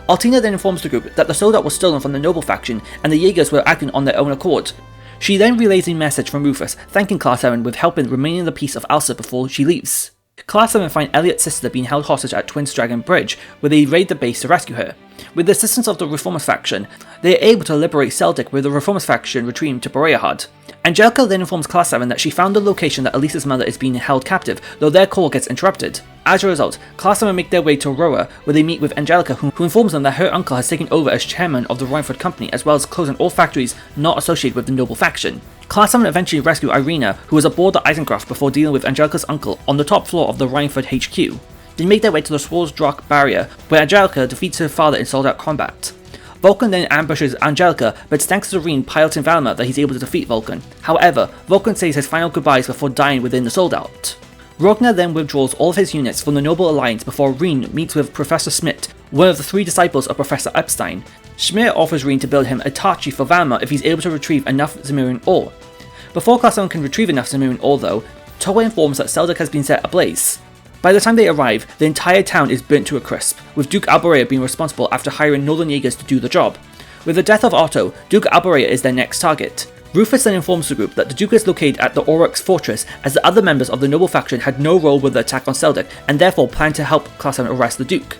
Altina then informs the group that the soldat was stolen from the noble faction and the Jaegers were acting on their own accord. She then relays a message from Rufus, thanking Class 7 with helping remaining the peace of Ulster before she leaves. Class 7 find Elliot's sister being held hostage at Twins Dragon Bridge, where they raid the base to rescue her. With the assistance of the Reformers faction, they are able to liberate Celtic, with the Reformers faction retreating to Boreahad. Angelica then informs Class 7 that she found the location that Elisa's mother is being held captive, though their call gets interrupted. As a result, Class 7 make their way to Aurora, where they meet with Angelica, who informs them that her uncle has taken over as chairman of the Rhineford Company, as well as closing all factories not associated with the noble faction. Class 7 eventually rescue Irina, who was aboard the Eisencraft before dealing with Angelica's uncle on the top floor of the Rhineford HQ. They make their way to the Swarsdrock barrier, where Angelica defeats her father in sold-out combat. Vulcan then ambushes Angelica, but it's thanks to Reen piloting Valma that he's able to defeat Vulcan. However, Vulcan says his final goodbyes before dying within the sold-out. Rogner then withdraws all of his units from the Noble Alliance before Reen meets with Professor Schmidt, one of the 3 disciples of Professor Epstein. Schmidt offers Reen to build him a Tachi for Valma if he's able to retrieve enough Zemurian ore. Before Class 7 can retrieve enough Zemurian ore though, Towa informs that Celtic has been set ablaze. By the time they arrive, the entire town is burnt to a crisp, with Duke Alborea being responsible after hiring Northern Jaegers to do the job. With the death of Otto, Duke Alborea is their next target. Rufus then informs the group that the Duke is located at the Oryx Fortress, as the other members of the noble faction had no role with the attack on Celtic and therefore plan to help Class 7 arrest the Duke.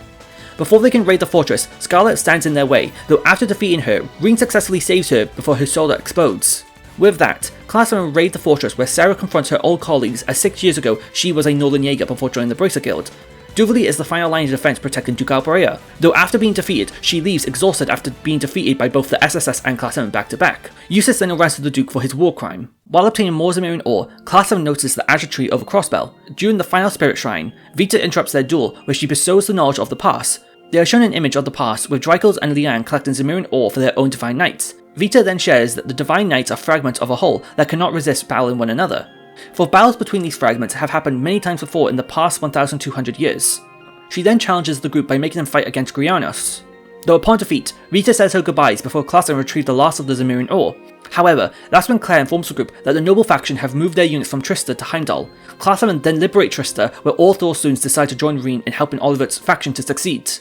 Before they can raid the fortress, Scarlet stands in their way, though after defeating her, Reen successfully saves her before her shoulder explodes. With that, Class 7 raid the fortress where Sarah confronts her old colleagues, as 6 years ago she was a Northern Jaeger before joining the Bracer Guild. Duvally is the final line of defense protecting Duke Alborea, though after being defeated, she leaves exhausted after being defeated by both the SSS and Class 7 back to back. Eustace then arrested the Duke for his war crime. While obtaining more Zemurian ore, Class 7 notices the Azure Tree over Crossbell. During the final Spirit Shrine, Vita interrupts their duel, where she bestows the knowledge of the past. They are shown an image of the past, with Drykels and Leanne collecting Zemurian ore for their own Divine Knights. Vita then shares that the Divine Knights are fragments of a whole that cannot resist battling one another. For battles between these fragments have happened many times before in the past 1200 years. She then challenges the group by making them fight against Grianos. Though upon defeat, Rita says her goodbyes before Class 7 retrieve the last of the Zemurian ore. However, that's when Claire informs the group that the noble faction have moved their units from Trista to Heimdall. Class 7 then liberate Trista, where all Thor students decide to join Reen in helping Olivert's faction to succeed.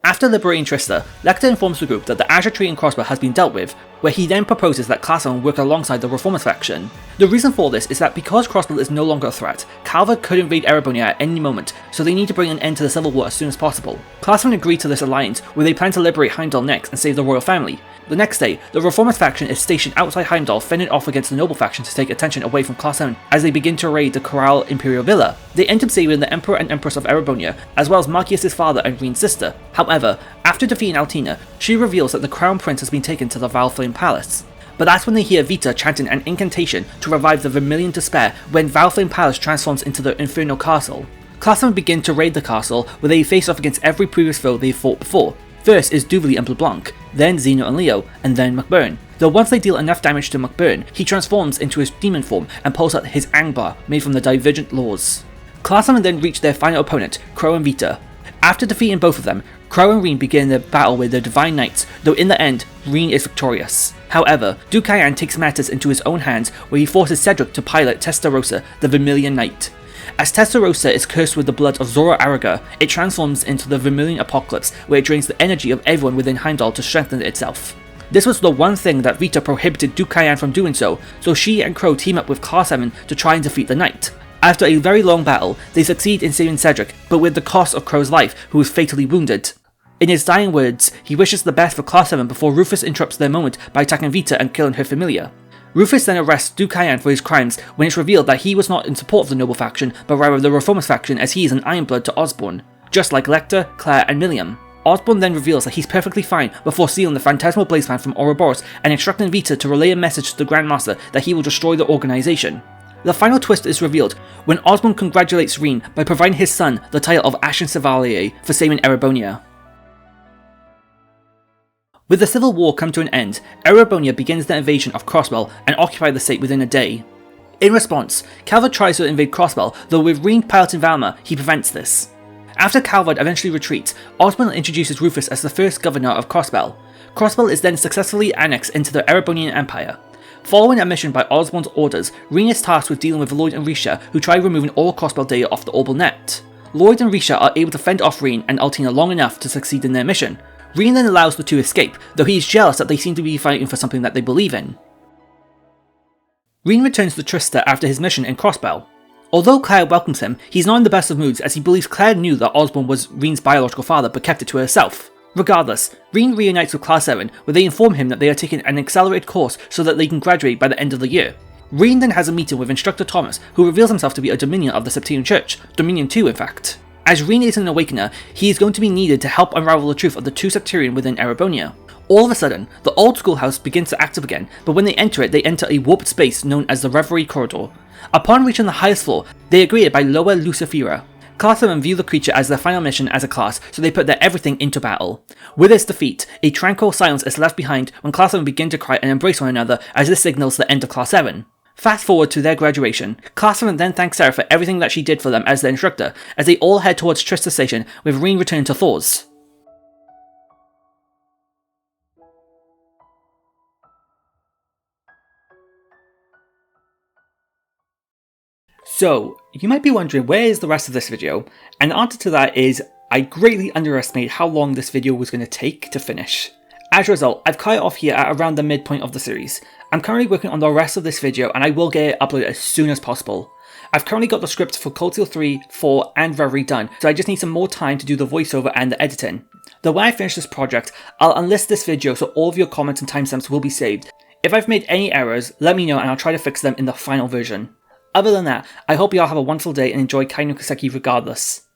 After liberating Trista, Lecter informs the group that the Azure Tree and Crossbow has been dealt with, where he then proposes that Class 7 work alongside the Reformers faction. The reason for this is that because Crossbow is no longer a threat, Calvert could invade Erebonia at any moment, so they need to bring an end to the civil war as soon as possible. Class 7 agree to this alliance, where they plan to liberate Heimdall next and save the royal family. The next day, the Reformers faction is stationed outside Heimdall, fending off against the noble faction to take attention away from Class 7 as they begin to raid the Corral Imperial Villa. They end up saving the Emperor and Empress of Erebonia, as well as Marcius' father and Reen's sister. However, after defeating Altina, she reveals that the Crown Prince has been taken to the Valflame Palace. But that's when they hear Vita chanting an incantation to revive the Vermilion Despair when Valflame Palace transforms into the Infernal Castle. Class 7 begin to raid the castle, where they face off against every previous foe they've fought before. First is Duvally and LeBlanc, then Zeno and Leo, and then McBurn. Though once they deal enough damage to McBurn, he transforms into his demon form and pulls out his Angbar, made from the Divergent Laws. Class 7 then reach their final opponent, Crow and Vita. After defeating both of them, Crow and Reen begin their battle with the Divine Knights, though in the end, Reen is victorious. However, Duke Cyan takes matters into his own hands, where he forces Cedric to pilot Testarossa, the Vermilion Knight. As Testarossa is cursed with the blood of Zora Araga, it transforms into the Vermilion Apocalypse, where it drains the energy of everyone within Heimdall to strengthen itself. This was the one thing that Vita prohibited Duke Cyan from doing so she and Crow team up with Class 7 to try and defeat the Knight. After a very long battle, they succeed in saving Cedric, but with the cost of Crow's life, who is fatally wounded. In his dying words, he wishes the best for Class 7 before Rufus interrupts their moment by attacking Vita and killing her familiar. Rufus then arrests Duke Cyan for his crimes when it's revealed that he was not in support of the noble faction, but rather the Reformers faction, as he is an Ironblood to Osborne, just like Lecter, Claire and Milliam. Osborne then reveals that he's perfectly fine before stealing the phantasmal blazeplan from Ouroboros and instructing Vita to relay a message to the Grandmaster that he will destroy the organisation. The final twist is revealed when Osborn congratulates Reen by providing his son the title of Ashen Chevalier for saving Erebonia. With the Civil War come to an end, Erebonia begins the invasion of Crossbell and occupy the state within a day. In response, Calvard tries to invade Crossbell, though with Reen piloting Valma, he prevents this. After Calvard eventually retreats, Osborn introduces Rufus as the first governor of Crossbell. Crossbell is then successfully annexed into the Erebonian Empire. Following a mission by Osborn's orders, Reen is tasked with dealing with Lloyd and Risha, who try removing all Crossbell data off the Orbital net. Lloyd and Risha are able to fend off Reen and Altina long enough to succeed in their mission. Reen then allows the two escape, though he is jealous that they seem to be fighting for something that they believe in. Reen returns to Trista after his mission in Crossbell. Although Claire welcomes him, he's not in the best of moods as he believes Claire knew that Osborn was Reen's biological father but kept it to herself. Regardless, Reen reunites with Class 7, where they inform him that they are taking an accelerated course so that they can graduate by the end of the year. Reen then has a meeting with Instructor Thomas, who reveals himself to be a Dominion of the Septarian Church, Dominion 2 in fact. As Reen is an Awakener, he is going to be needed to help unravel the truth of the two Septarian within Erebonia. All of a sudden, the old schoolhouse begins to active again, but when they enter it, they enter a warped space known as the Reverie Corridor. Upon reaching the highest floor, they are greeted by Loa Lucifera. Class 7 view the creature as their final mission as a class, so they put their everything into battle. With its defeat, a tranquil silence is left behind when Class 7 begin to cry and embrace one another as this signals the end of Class 7. Fast forward to their graduation, Class 7 then thanks Sarah for everything that she did for them as their instructor, as they all head towards Trista Station, with Reen returning to Thor's. So, you might be wondering where is the rest of this video, and the answer to that is I greatly underestimated how long this video was going to take to finish. As a result, I've cut it off here at around the midpoint of the series. I'm currently working on the rest of this video and I will get it uploaded as soon as possible. I've currently got the script for Cold Steel 3, 4 and Reverie done, so I just need some more time to do the voiceover and the editing. Though when I finish this project, I'll unlist this video so all of your comments and timestamps will be saved. If I've made any errors, let me know and I'll try to fix them in the final version. Other than that, I hope you all have a wonderful day and enjoy Kaino Kiseki regardless.